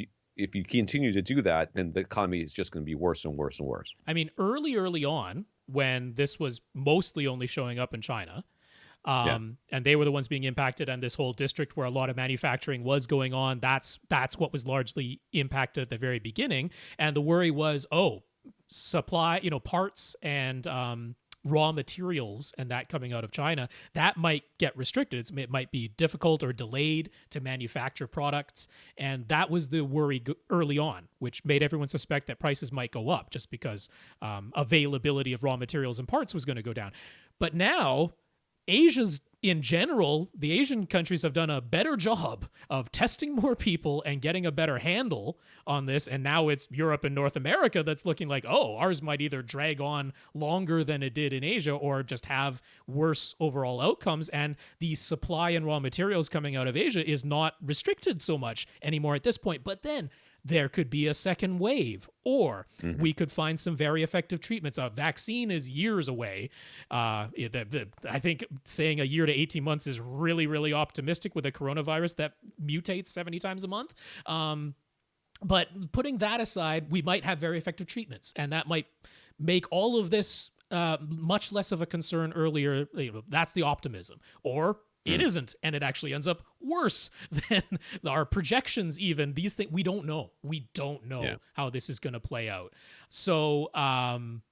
you continue to do that, then the economy is just going to be worse and worse and worse. I mean, early on, when this was mostly only showing up in China. And they were the ones being impacted, and this whole district where a lot of manufacturing was going on, that's what was largely impacted at the very beginning. And the worry was, supply, parts and raw materials and that coming out of China, that might get restricted. It might be difficult or delayed to manufacture products. And that was the worry early on, which made everyone suspect that prices might go up just because availability of raw materials and parts was going to go down. But now, Asia's in general, the Asian countries have done a better job of testing more people and getting a better handle on this. And now it's Europe and North America that's looking like, ours might either drag on longer than it did in Asia or just have worse overall outcomes. And the supply and raw materials coming out of Asia is not restricted so much anymore at this point. But then there could be a second wave, or we could find some very effective treatments. A vaccine is years away. I think saying a year to 18 months is really, really optimistic with a coronavirus that mutates 70 times a month. But putting that aside, we might have very effective treatments, and that might make all of this much less of a concern earlier. That's the optimism. Or it isn't, and it actually ends up worse than our projections even. These things, we don't know. We don't know how this is going to play out. So, honestly,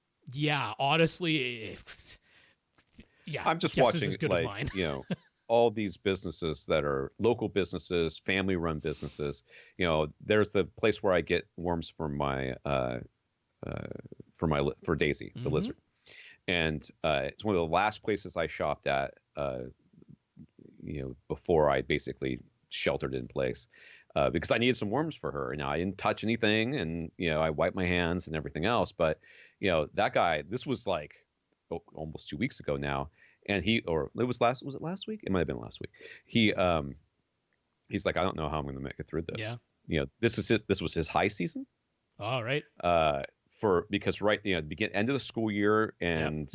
I'm just watching, all these businesses that are local businesses, family-run businesses. There's the place where I get worms for for Daisy, the lizard. And it's one of the last places I shopped at, before I basically sheltered in place, because I needed some worms for her. And I didn't touch anything, and I wiped my hands and everything else. But that guy, this was like almost 2 weeks ago now, and was it last week? It might have been last week. He's like, I don't know how I'm going to make it through this. Yeah. This was his high season. All right. Because end of the school year, and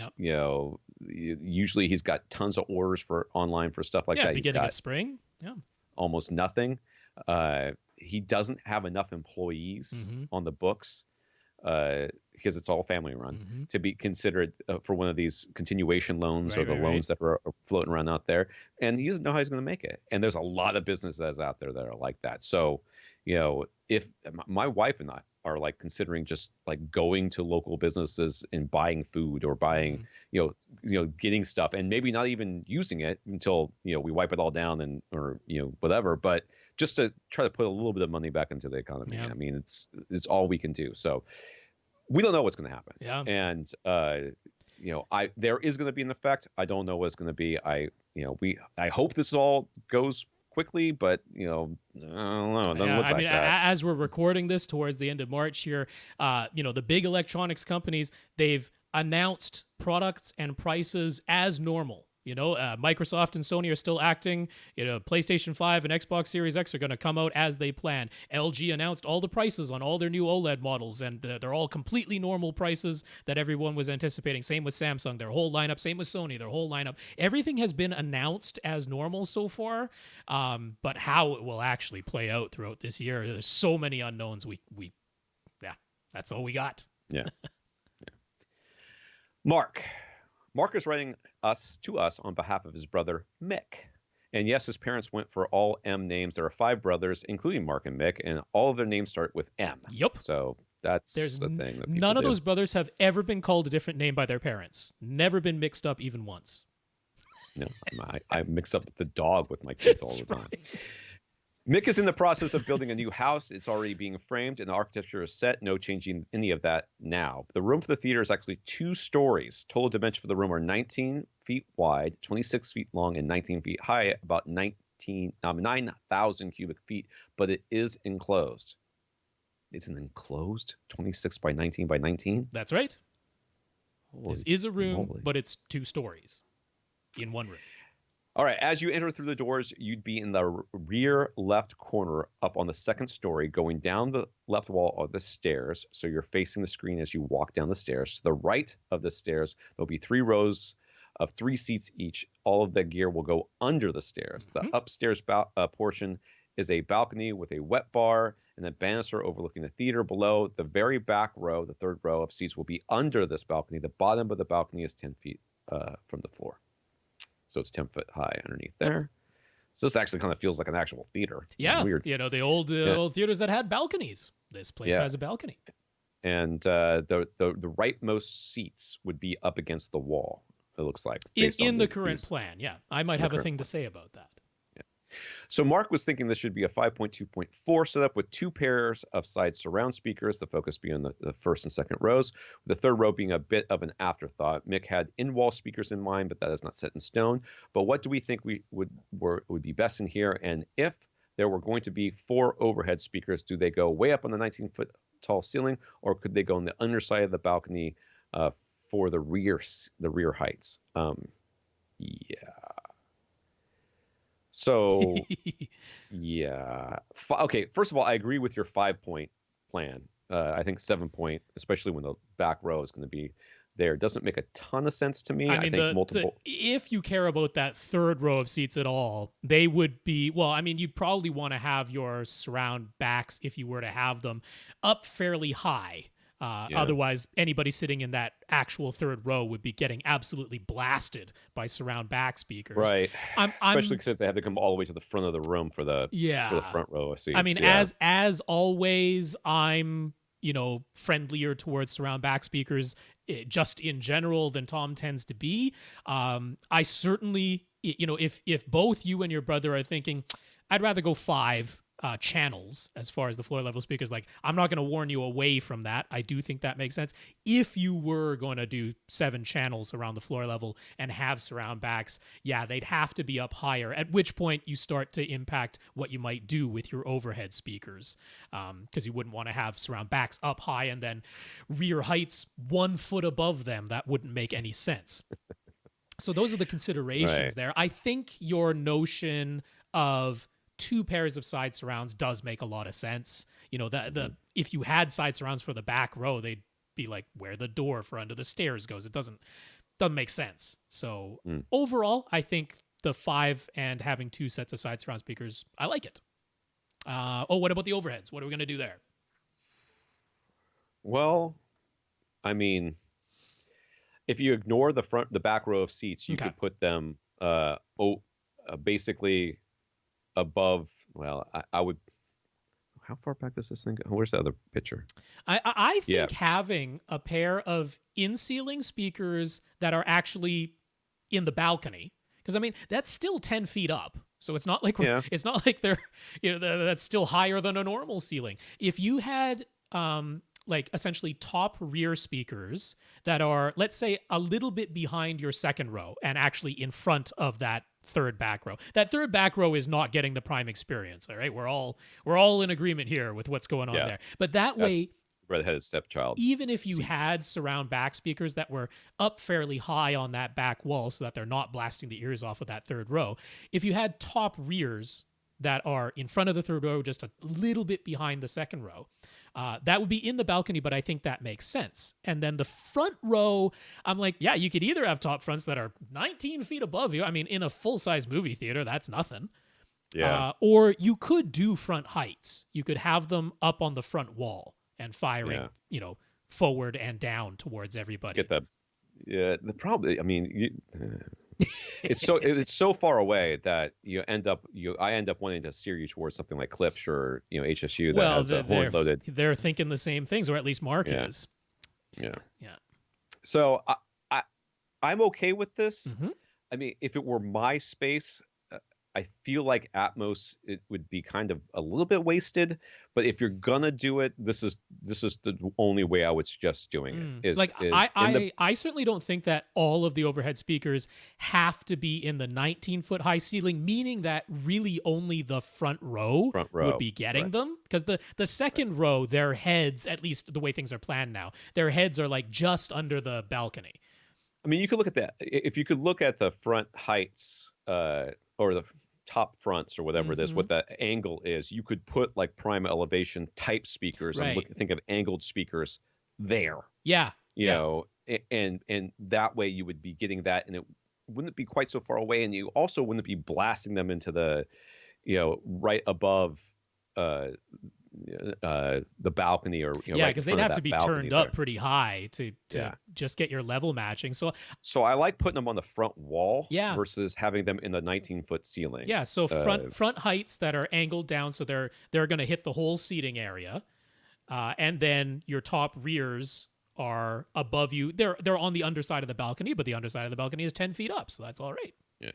usually he's got tons of orders online for stuff like that. Beginning of spring. Yeah. Almost nothing. He doesn't have enough employees on the books because it's all family run to be considered for one of these continuation loans or the loans that are floating around out there. And he doesn't know how he's going to make it. And there's a lot of businesses out there that are like that. So, if my wife and I are like considering just like going to local businesses and buying food or buying, getting stuff and maybe not even using it until, we wipe it all down or whatever, but just to try to put a little bit of money back into the economy. Yeah. I mean, it's all we can do. So we don't know what's going to happen. Yeah. And there is going to be an effect. I don't know what it's going to be. I hope this all goes quickly, but I don't know. It doesn't look like that. As we're recording this towards the end of March here, the big electronics companies, they've announced products and prices as normal. Microsoft and Sony are still acting. PlayStation 5 and Xbox Series X are going to come out as they plan. LG announced all the prices on all their new OLED models, and they're all completely normal prices that everyone was anticipating. Same with Samsung, their whole lineup. Same with Sony, their whole lineup. Everything has been announced as normal so far, but how it will actually play out throughout this year, there's so many unknowns. That's all we got. Yeah. Mark is writing to us on behalf of his brother, Mick. And yes, his parents went for all M names. There are 5 brothers, including Mark and Mick, and all of their names start with M. Yep. So that's the thing that none of those brothers have ever been called a different name by their parents. Never been mixed up even once. No, I mix up the dog with my kids all the time. Right. Mick is in the process of building a new house. It's already being framed, and the architecture is set. No changing any of that now. The room for the theater is actually 2 stories. Total dimensions for the room are 19 feet wide, 26 feet long, and 19 feet high, about 9,000 cubic feet, but it is enclosed. It's an enclosed 26 by 19 by 19? That's right. Holy this is a room, moly. But it's 2 stories in one room. All right, as you enter through the doors, you'd be in the rear left corner up on the 2nd story, going down the left wall of the stairs. So you're facing the screen as you walk down the stairs. To the right of the stairs, there'll be 3 rows of 3 seats each. All of the gear will go under the stairs. The upstairs portion is a balcony with a wet bar and a banister overlooking the theater below. The very back row, the 3rd row of seats, will be under this balcony. The bottom of the balcony is 10 feet from the floor. So it's 10 foot high underneath there. So this actually kind of feels like an actual theater. Yeah. Weird. The old theaters that had balconies. This place has a balcony. And the rightmost seats would be up against the wall, it looks like. In the current plan, yeah. I might have a thing to say about that. So Mark was thinking this should be a 5.2.4 setup with 2 pairs of side surround speakers, the focus being on the 1st and 2nd rows, with the 3rd row being a bit of an afterthought. Mick had in-wall speakers in mind, but that is not set in stone. But what do we think would be best in here? And if there were going to be 4 overhead speakers, do they go way up on the 19-foot tall ceiling, or could they go on the underside of the balcony for the rear heights? So, yeah. Okay, first of all, I agree with your 5-point plan. I think 7-point, especially when the back row is going to be there, doesn't make a ton of sense to me. I think multiple. If you care about that 3rd row of seats at all, they would be, you'd probably want to have your surround backs, if you were to have them, up fairly high. Otherwise, anybody sitting in that actual 3rd row would be getting absolutely blasted by surround back speakers. Right. Especially since they have to come all the way to the front of the room for the front row of seats. As always, I'm friendlier towards surround back speakers just in general than Tom tends to be. I certainly, if both you and your brother are thinking, I'd rather go 5 channels as far as the floor level speakers. Like, I'm not going to warn you away from that. I do think that makes sense. If you were going to do 7 channels around the floor level and have surround backs, they'd have to be up higher, at which point you start to impact what you might do with your overhead speakers, because you wouldn't want to have surround backs up high and then rear heights 1 foot above them. That wouldn't make any sense. So those are the considerations there. I think your notion of 2 pairs of side surrounds does make a lot of sense. If you had side surrounds for the back row, they'd be like where the door for under the stairs goes. It doesn't make sense. So overall, I think the 5 and having 2 sets of side surround speakers, I like it. What about the overheads? What are we going to do there? Well, if you ignore the back row of seats, you could put them basically above. Well, I would. How far back does this thing go? Where's the other picture? I think having a pair of in-ceiling speakers that are actually in the balcony, because that's still 10 feet up. So it's not like it's not like they're that's still higher than a normal ceiling. If you had like essentially top rear speakers that are, let's say, a little bit behind your second row and actually in front of that third back row. That third back row is not getting the prime experience. All right, we're all in agreement here with what's going on there. But that way, redheaded stepchild. Even if you had surround back speakers that were up fairly high on that back wall so that they're not blasting the ears off of that third row, if you had top rears that are in front of the third row, just a little bit behind the second row, that would be in the balcony, but I think that makes sense. And then the front row, I'm like, yeah, you could either have top fronts that are 19 feet above you. I mean, in a full-size movie theater, that's nothing. Yeah. Or you could do front heights. You could have them up on the front wall and firing, forward and down towards everybody. Get the problem. I mean, it's so far away that I end up wanting to steer you towards something like Klipsch or HSU that has a horn loaded. They're thinking the same things, or at least Mark is. Yeah. So I'm okay with this. Mm-hmm. I mean, if it were my space, I feel like Atmos, it would be kind of a little bit wasted. But if you're gonna do it, this is the only way I would suggest doing it. I certainly don't think that all of the overhead speakers have to be in the 19-foot high ceiling, meaning that really only the front row would be getting them. Because the second row, their heads, at least the way things are planned now, their heads are like just under the balcony. I mean, you could look at that. If you could look at the front heights, or the top fronts or whatever it is, what that angle is, you could put like prime elevation type speakers. Right. Think of angled speakers there. Yeah. You know, and that way you would be getting that, and it wouldn't be quite so far away, and you also wouldn't be blasting them into the, right above the balcony, or because they'd have to be turned up pretty high to just get your level matching. So I like putting them on the front wall versus having them in the 19-foot ceiling. Yeah, so front heights that are angled down, so they're going to hit the whole seating area, and then your top rears are above you. They're on the underside of the balcony, but the underside of the balcony is 10 feet up, so that's all right. Yeah.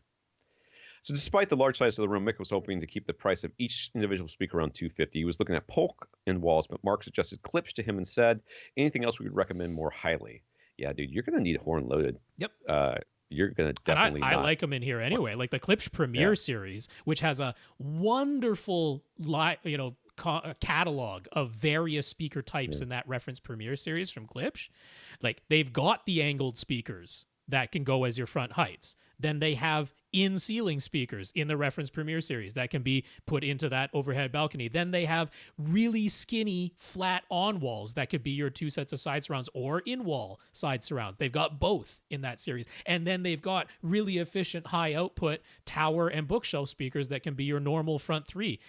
So despite the large size of the room, Mick was hoping to keep the price of each individual speaker around $250. He was looking at Polk and walls, but Mark suggested Klipsch to him and said, anything else we would recommend more highly? Yeah, dude, you're going to need horn loaded. Yep. You're going to definitely I like them in here anyway. Like the Klipsch Premier series, which has a wonderful catalog of various speaker types in that reference Premier series from Klipsch. Like they've got the angled speakers that can go as your front heights. Then they have in-ceiling speakers in the reference Premier series that can be put into that overhead balcony. Then they have really skinny flat on walls that could be your two sets of side surrounds, or in-wall side surrounds. They've got both in that series. And then they've got really efficient high output tower and bookshelf speakers that can be your normal front three.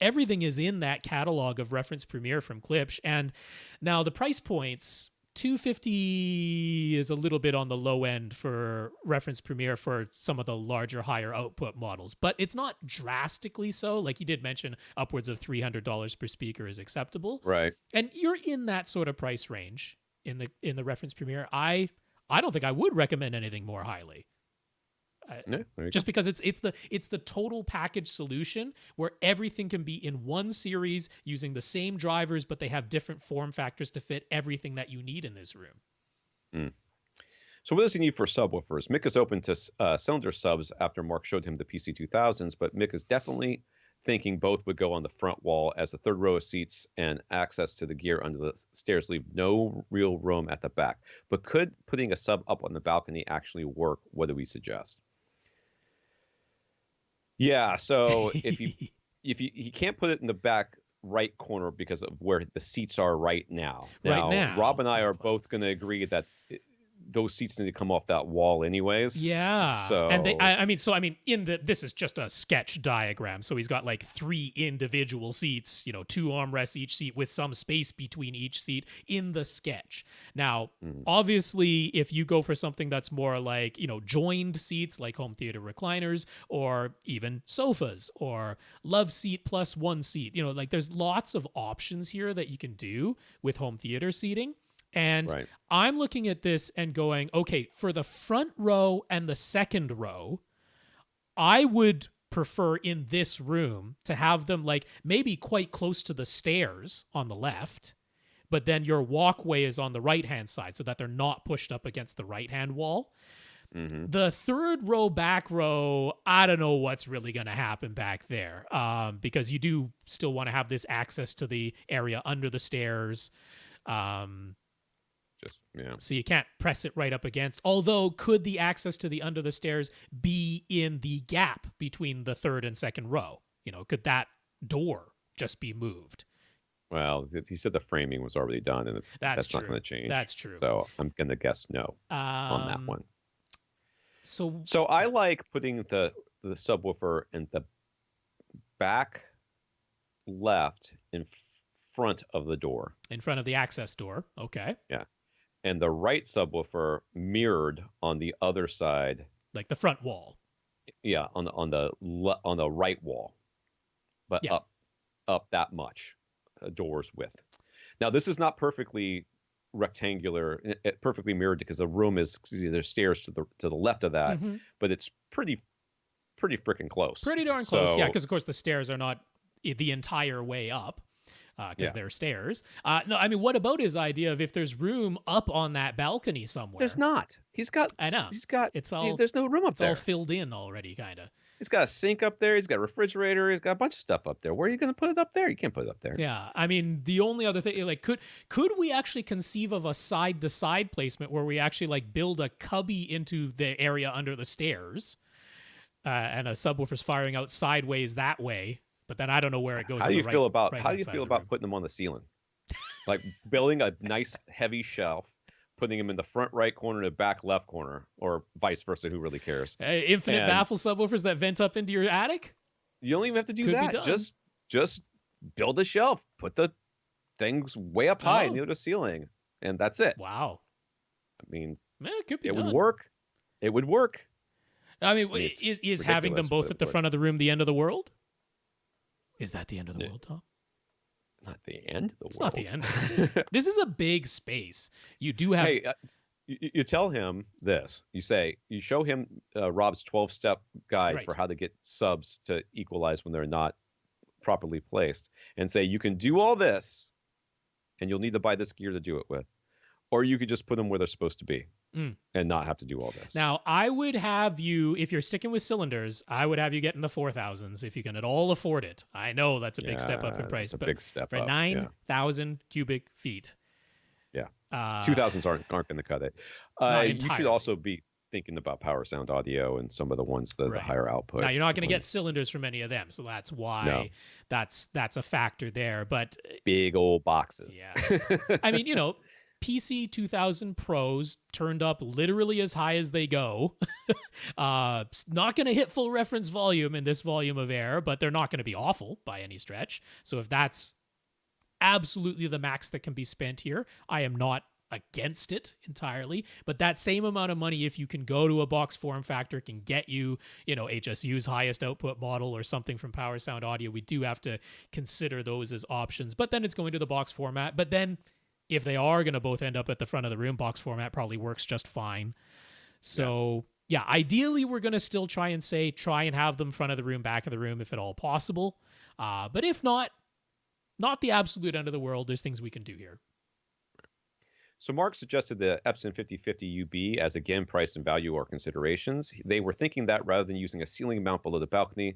Everything is in that catalog of reference Premier from Klipsch. And now the price points, $250 is a little bit on the low end for reference Premier for some of the larger, higher output models, but it's not drastically so. Like you did mention, upwards of $300 per speaker is acceptable, right? And you're in that sort of price range in the reference Premier. I don't think I would recommend anything more highly. Just because it's the total package solution where everything can be in one series using the same drivers, but they have different form factors to fit everything that you need in this room. So what does he need for subwoofers? Mick is open to cylinder subs after Mark showed him the PC2000s, but Mick is definitely thinking both would go on the front wall, as the third row of seats and access to the gear under the stairs leave no real room at the back. But could putting a sub up on the balcony actually work? What do we suggest? Yeah, so if you can't put it in the back right corner because of where the seats are right now. Now, Rob and I are both going to agree that those seats need to come off that wall anyways. Yeah. So and this is just a sketch diagram. So he's got like 3 individual seats, 2 armrests each seat with some space between each seat in the sketch. Now, obviously, if you go for something that's more like, joined seats like home theater recliners, or even sofas, or love seat plus 1 seat, like there's lots of options here that you can do with home theater seating. And I'm looking at this and going, okay, for the front row and the second row, I would prefer in this room to have them like maybe quite close to the stairs on the left, but then your walkway is on the right-hand side so that they're not pushed up against the right-hand wall. Mm-hmm. The third row, back row, I don't know what's really going to happen back there, because you do still want to have this access to the area under the stairs. So you can't press it right up against. Although, could the access to the under the stairs be in the gap between the third and second row? Could that door just be moved? Well, he said the framing was already done, and that's not going to change. That's true. So I'm going to guess no on that one. So I like putting the subwoofer in the back left in front of the door. In front of the access door. Okay. Yeah. And the right subwoofer mirrored on the other side. Like the front wall. Yeah, on the right wall. But up that much. A door's width. Now, this is not perfectly rectangular, perfectly mirrored, because the room is, there's stairs to the left of that, but it's pretty freaking close. Pretty darn close, yeah, because of course the stairs are not the entire way up, because they're stairs. No, I mean, what about his idea of if there's room up on that balcony somewhere? There's not. I know. It's all. There's no room up there. It's all filled in already, kind of. He's got a sink up there. He's got a refrigerator. He's got a bunch of stuff up there. Where are you going to put it up there? You can't put it up there. Yeah, I mean, the only other thing, like, could we actually conceive of a side-to-side placement where we actually like build a cubby into the area under the stairs, and a subwoofer's firing out sideways that way? But then I don't know where it goes. How do you feel about putting them on the ceiling? Like building a nice heavy shelf, putting them in the front right corner and the back left corner, or vice versa. Who really cares? Infinite baffle subwoofers that vent up into your attic? You don't even have to do that. Just build a shelf, put the things way up high near the ceiling, and that's it. Wow. I mean, it could be it done. would work. It would work. I mean, is having them both at the front of the room the end of the world? Is that the end of the world, Tom? Not the end of the world. It's not the end. This is a big space. You do have. Hey, you tell him this. You show him Rob's 12-step guide for how to get subs to equalize when they're not properly placed, and say you can do all this, and you'll need to buy this gear to do it with, or you could just put them where they're supposed to be and not have to do all this. Now, I would have you, if you're sticking with cylinders, I would have you get in the 4,000s if you can at all afford it. I know that's a big step up in price, but big step for up, 9,000 cubic feet. Yeah. 2,000s aren't going to cut it. You should also be thinking about power sound audio and some of the ones that the higher output. Now, you're not going to get cylinders from any of them, so that's why that's a factor there. But big old boxes. Yeah. I mean, PC 2000 Pros turned up literally as high as they go. Not going to hit full reference volume in this volume of air, but they're not going to be awful by any stretch. So if that's absolutely the max that can be spent here, I am not against it entirely. But that same amount of money, if you can go to a box form factor, can get you, HSU's highest output model or something from Power Sound Audio, we do have to consider those as options. But then it's going to the box format. But then if they are going to both end up at the front of the room, box format probably works just fine. So, ideally, we're going to still try and have them front of the room, back of the room, if at all possible. But if not the absolute end of the world. There's things we can do here. So Mark suggested the Epson 5050 UB as, again, price and value are considerations. They were thinking that rather than using a ceiling mount below the balcony,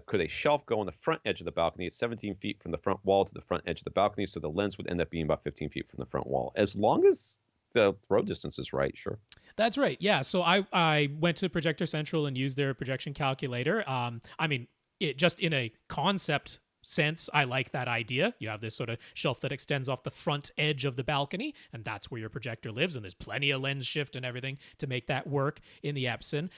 could a shelf go on the front edge of the balcony? It's 17 feet from the front wall to the front edge of the balcony, so the lens would end up being about 15 feet from the front wall. As long as the throw distance is right, sure. That's right, yeah. So I went to Projector Central and used their projection calculator. It just in a concept sense, I like that idea. You have this sort of shelf that extends off the front edge of the balcony, and that's where your projector lives, and there's plenty of lens shift and everything to make that work in the Epson.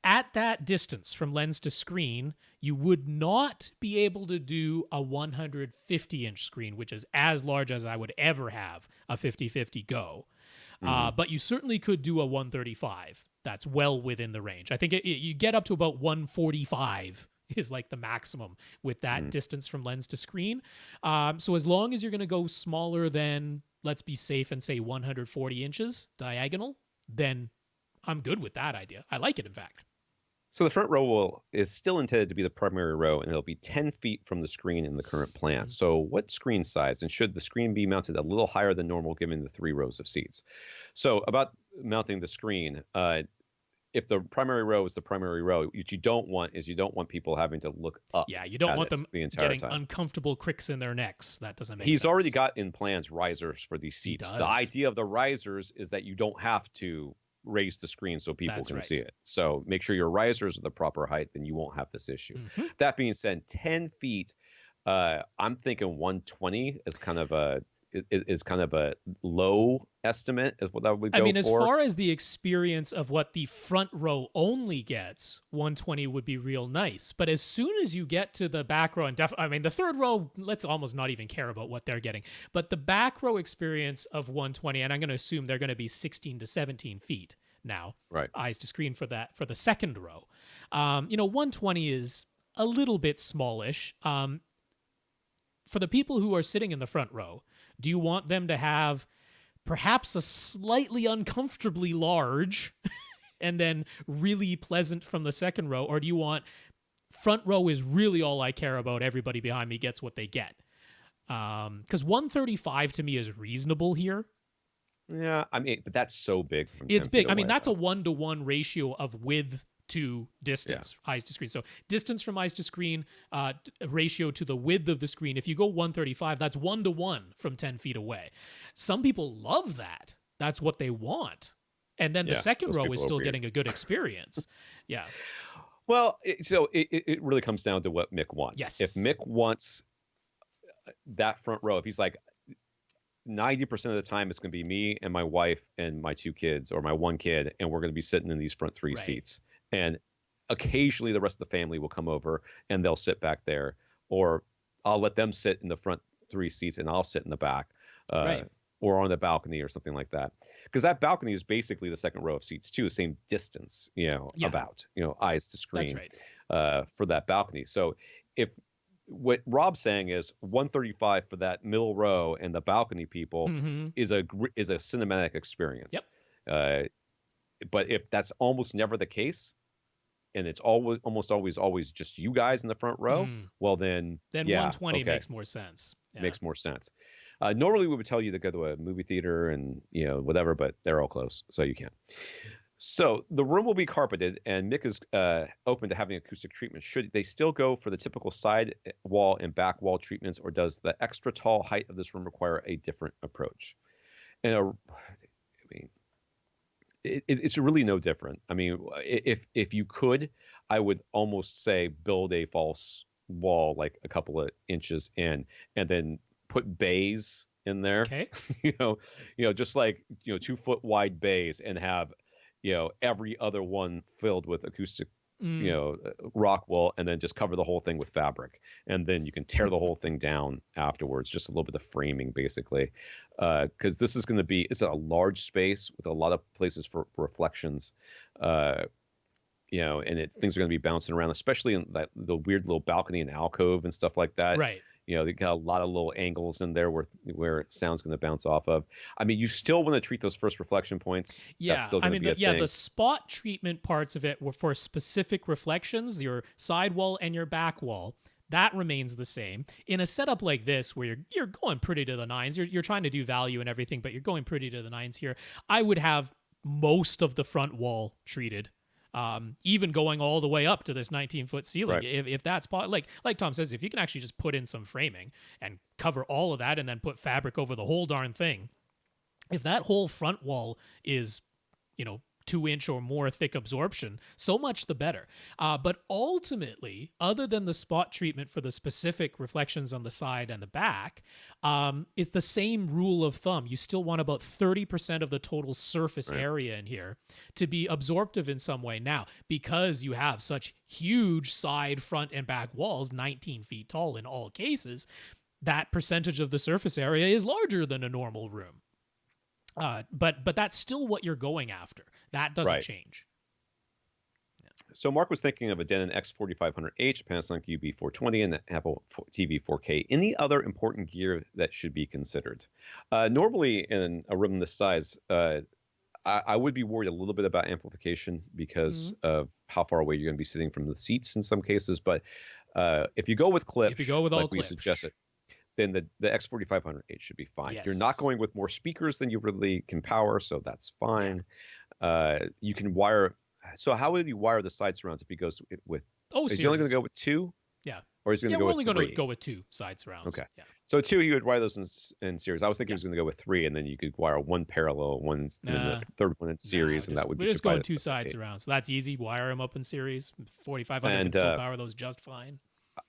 At that distance from lens to screen, you would not be able to do a 150-inch screen, which is as large as I would ever have a 50-50 Go. But you certainly could do a 135. That's well within the range. I think you get up to about 145 is like the maximum with that distance from lens to screen. So as long as you're going to go smaller than, let's be safe and say 140 inches diagonal, then I'm good with that idea. I like it, in fact. So the front row is still intended to be the primary row, and it'll be 10 feet from the screen in the current plan. So what screen size, and should the screen be mounted a little higher than normal given the 3 rows of seats? So about mounting the screen, if the primary row is the primary row, what you don't want people having to look up. Yeah, you don't want them the entire getting time. uncomfortable cricks in their necks. That doesn't make sense. He's already got in plans risers for these seats. He does. The idea of the risers is that you don't have to raise the screen so people can see it. So make sure your risers are the proper height, then you won't have this issue. That being said, 10 feet, I'm thinking 120 is kind of a low estimate is what I would go for. I mean, as far as the experience of what the front row only gets, 120 would be real nice. But as soon as you get to the back row, and I mean, the third row, let's almost not even care about what they're getting. But the back row experience of 120, and I'm going to assume they're going to be 16 to 17 feet now, right? Eyes to screen for the second row. 120 is a little bit smallish. For the people who are sitting in the front row, do you want them to have perhaps a slightly uncomfortably large and then really pleasant from the second row? Or do you want front row is really all I care about, everybody behind me gets what they get? Because 135 to me is reasonable here. Yeah, I mean, but that's so big. It's big. I mean, that's a 1-to-1 ratio of width to distance, eyes to screen. So distance from eyes to screen, ratio to the width of the screen. If you go 135, that's 1-to-1 from 10 feet away. Some people love that. That's what they want. And then the second row is still getting a good experience. Yeah. Well, it really comes down to what Mick wants. Yes. If Mick wants that front row, if he's like, 90% of the time it's going to be me and my wife and my 2 kids or my 1 kid, and we're going to be sitting in these front 3 seats. And occasionally the rest of the family will come over and they'll sit back there, or I'll let them sit in the front 3 seats and I'll sit in the back, or on the balcony or something like that. Because that balcony is basically the second row of seats too, same distance, about, eyes to screen. That's for that balcony. So if what Rob's saying is 135 for that middle row and the balcony people is a cinematic experience. Yep. But if that's almost never the case, and it's almost always just you guys in the front row, well then 120 makes more sense. Makes more sense. Normally we would tell you to go to a movie theater and whatever, but they're all closed, so you can't. So the room will be carpeted, and Mick is open to having acoustic treatment. Should they still go for the typical side wall and back wall treatments, or does the extra tall height of this room require a different approach? And it's really no different. I mean, if you could, I would almost say build a false wall like a couple of inches in, and then put bays in there. Okay. Just like 2-foot wide bays, and have every other one filled with acoustic, rock wool, and then just cover the whole thing with fabric. And then you can tear the whole thing down afterwards, just a little bit of framing, basically. Because this is going to be, it's a large space with a lot of places for reflections, and things are going to be bouncing around, especially in the weird little balcony and alcove and stuff like that. Right. They got a lot of little angles in there where sound's going to bounce off of. I mean, you still want to treat those first reflection points. Yeah, That's still going to be a thing. The spot treatment parts of it were for specific reflections, your side wall and your back wall. That remains the same. In a setup like this, where you're going pretty to the nines, you're trying to do value and everything, but you're going pretty to the nines here. I would have most of the front wall treated. Even going all the way up to this 19-foot ceiling, right. if that's like Tom says, if you can actually just put in some framing and cover all of that and then put fabric over the whole darn thing, if that whole front wall is 2-inch or more thick absorption, so much the better. But ultimately, other than the spot treatment for the specific reflections on the side and the back, it's the same rule of thumb. You still want about 30% of the total surface area in here to be absorptive in some way. Now, because you have such huge side, front, and back walls, 19 feet tall in all cases, that percentage of the surface area is larger than a normal room. But that's still what you're going after. That doesn't change. Yeah. So Mark was thinking of a Denon X4500H, Panasonic UB420, and the Apple TV 4K. Any other important gear that should be considered? Normally in a room this size, I would be worried a little bit about amplification because of how far away you're going to be sitting from the seats in some cases. But if you go with clips, like we suggested, then the X4500H should be fine. Yes. You're not going with more speakers than you really can power, so that's fine. Yeah. You can wire. So how would you wire the side surrounds if he goes with? Is he only going to go with 2? Yeah. Or is he going to go with 3? We're only going to go with 2 side surrounds. Okay. Yeah. So 2, you would wire those in series. I was thinking he was going to go with 3, and then you could wire 1 parallel, and then the third one in series, and that would be just going 2 side surrounds. So that's easy. Wire them up in series. 4500 can still power those just fine.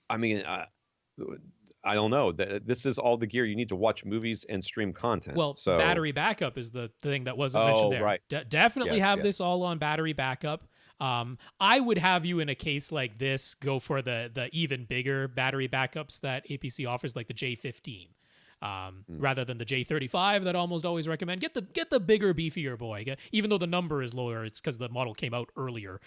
I mean, I don't know. This is all the gear you need to watch movies and stream content. Well, so battery backup is the thing that wasn't mentioned there. Right. Definitely have this all on battery backup. I would have you in a case like this go for the even bigger battery backups that APC offers, like the J15, rather than the J35 that I almost always recommend. Get the bigger, beefier boy. Even though the number is lower, it's because the model came out earlier.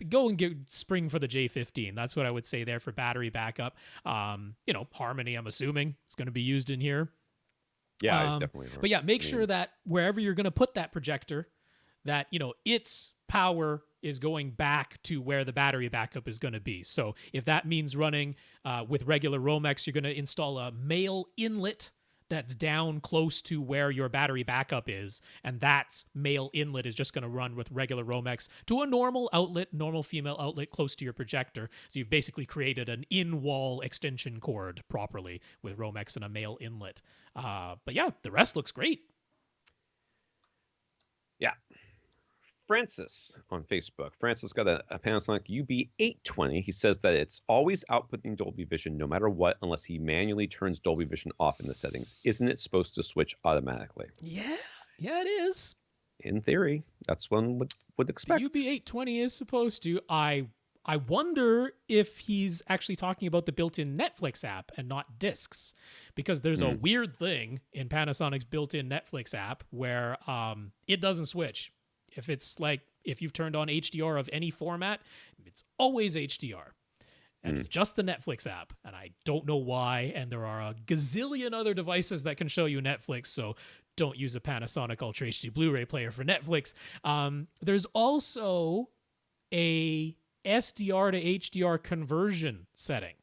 Go and spring for the J15. That's what I would say there for battery backup. Harmony, I'm assuming, is going to be used in here. Yeah, definitely. But yeah, make sure that wherever you're going to put that projector, that its power is going back to where the battery backup is going to be. So if that means running with regular Romex, you're going to install a male inlet that's down close to where your battery backup is, and that male inlet is just going to run with regular Romex to a normal female outlet close to your projector. So you've basically created an in-wall extension cord properly with Romex and a male inlet. But yeah, the rest looks great. Yeah. Francis on Facebook. Francis got a Panasonic UB820. He says that it's always outputting Dolby Vision no matter what, unless he manually turns Dolby Vision off in the settings. Isn't it supposed to switch automatically? Yeah, it is. In theory, that's one would expect. The UB820 is supposed to. I wonder if he's actually talking about the built-in Netflix app and not discs, because there's a weird thing in Panasonic's built-in Netflix app where it doesn't switch. If you've turned on HDR of any format, it's always HDR. And it's just the Netflix app. And I don't know why. And there are a gazillion other devices that can show you Netflix. So don't use a Panasonic Ultra HD Blu-ray player for Netflix. There's also a SDR to HDR conversion setting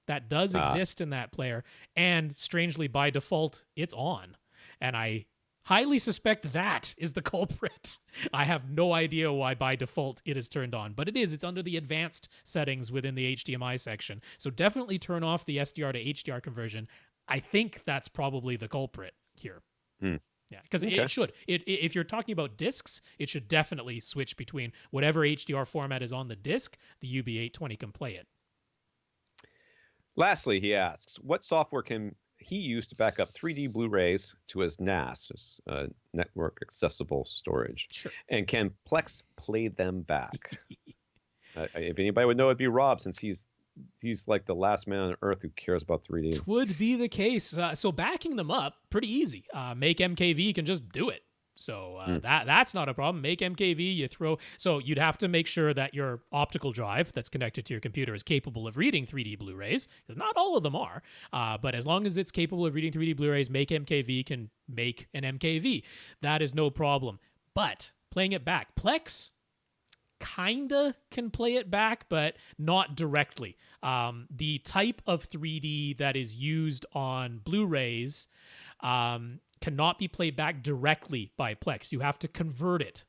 that does exist in that player. And strangely, by default, it's on. And I highly suspect that is the culprit. I have no idea why by default it is turned on, but it is. It's under the advanced settings within the HDMI section. So definitely turn off the SDR to HDR conversion. I think that's probably the culprit here. Yeah, because it should. If you're talking about discs, it should definitely switch between whatever HDR format is on the disc. The UB820 can play it. Lastly, he asks, what software can he used to back up 3D Blu-rays to his NAS, his network accessible storage? Sure. And can Plex play them back? If anybody would know, it'd be Rob, since he's like the last man on earth who cares about 3D. It would be the case. So backing them up, pretty easy. Make MKV can just do it. So that's not a problem. Make MKV, so you'd have to make sure that your optical drive that's connected to your computer is capable of reading 3D Blu-rays, because not all of them are. But as long as it's capable of reading 3D Blu-rays, Make MKV can make an MKV. That is no problem. But playing it back, Plex kinda can play it back, but not directly. The type of 3D that is used on Blu-rays cannot be played back directly by Plex. You have to convert it.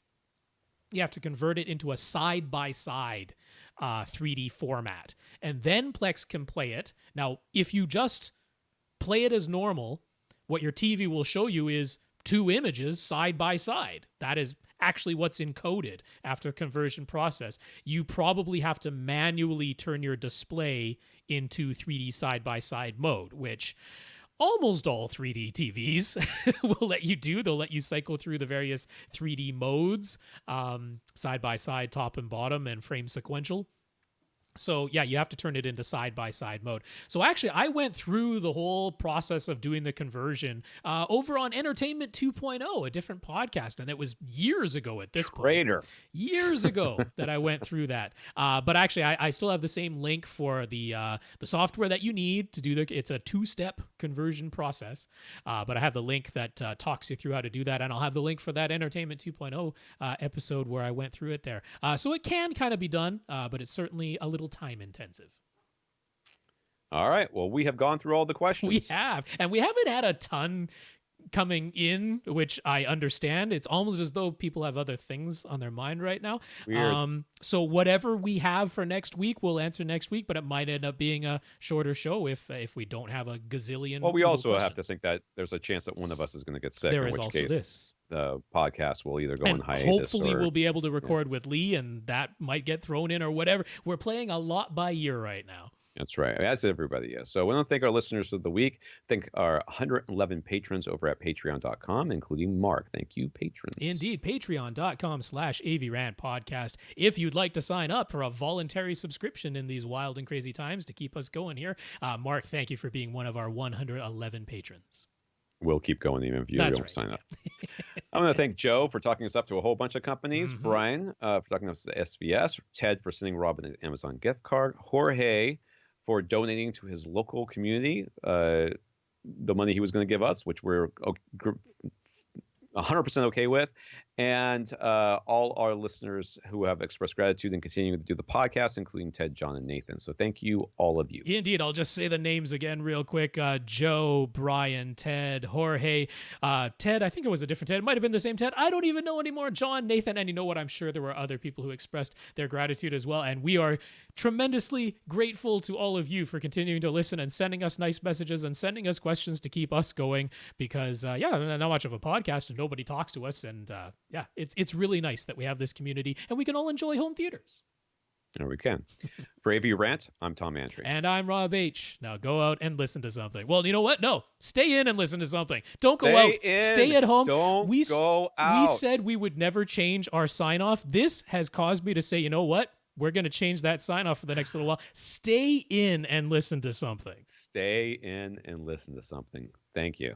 You have to convert it into a side-by-side 3D format. And then Plex can play it. Now, if you just play it as normal, what your TV will show you is 2 images side by side. That is actually what's encoded after the conversion process. You probably have to manually turn your display into 3D side-by-side mode, which almost all 3D TVs will let you do. They'll let you cycle through the various 3D modes, side by side, top and bottom, and frame sequential. So yeah, you have to turn it into side-by-side mode. So actually, I went through the whole process of doing the conversion over on Entertainment 2.0, a different podcast, and it was years ago at this point. Years ago that I went through that. But actually, I still have the same link for the software that you need to do it's a 2-step conversion process. But I have the link that talks you through how to do that, and I'll have the link for that Entertainment 2.0 episode where I went through it there. So it can kind of be done, but it's certainly a little time intensive. All right. Well, we have gone through all the questions. We have. And we haven't had a ton coming in, which I understand. It's almost as though people have other things on their mind right now. Weird. So whatever we have for next week, we'll answer next week, but it might end up being a shorter show if we don't have a gazillion. Well, we also questions. have to think that there's a chance that one of us is going to get sick. There in is which also case, this. The podcast will either go and on hiatus, hopefully we'll be able to record with Lee, and that might get thrown in or whatever. We're playing a lot by ear right now. That's right, as everybody is. So we want to thank our listeners of the week. Thank our 111 patrons over at patreon.com, including Mark. Thank you, patrons. Indeed, patreon.com/AVRant Podcast. If you'd like to sign up for a voluntary subscription in these wild and crazy times to keep us going here, Mark, thank you for being one of our 111 patrons. We'll keep going even if you don't sign up. I'm going to thank Joe for talking us up to a whole bunch of companies, Brian for talking us to SVS, Ted for sending Robin an Amazon gift card, Jorge for donating to his local community the money he was going to give us, which we're 100% okay with, and all our listeners who have expressed gratitude and continuing to do the podcast, including Ted, John, and Nathan. So thank you, all of you. Indeed. I'll just say the names again real quick. Joe, Brian, Ted, Jorge. Ted, I think it was a different Ted. It might have been the same Ted. I don't even know anymore. John, Nathan, and you know what? I'm sure there were other people who expressed their gratitude as well. And we are tremendously grateful to all of you for continuing to listen and sending us nice messages and sending us questions to keep us going because, not much of a podcast and nobody talks to us. And it's really nice that we have this community and we can all enjoy home theaters. There we can. For AV Rant, I'm Tom Andry. And I'm Rob H. Now go out and listen to something. Well, you know what? No, stay in and listen to something. Don't go out. Stay at home. Don't go out. We said we would never change our sign off. This has caused me to say, you know what? We're going to change that sign off for the next little while. Stay in and listen to something. Stay in and listen to something. Thank you.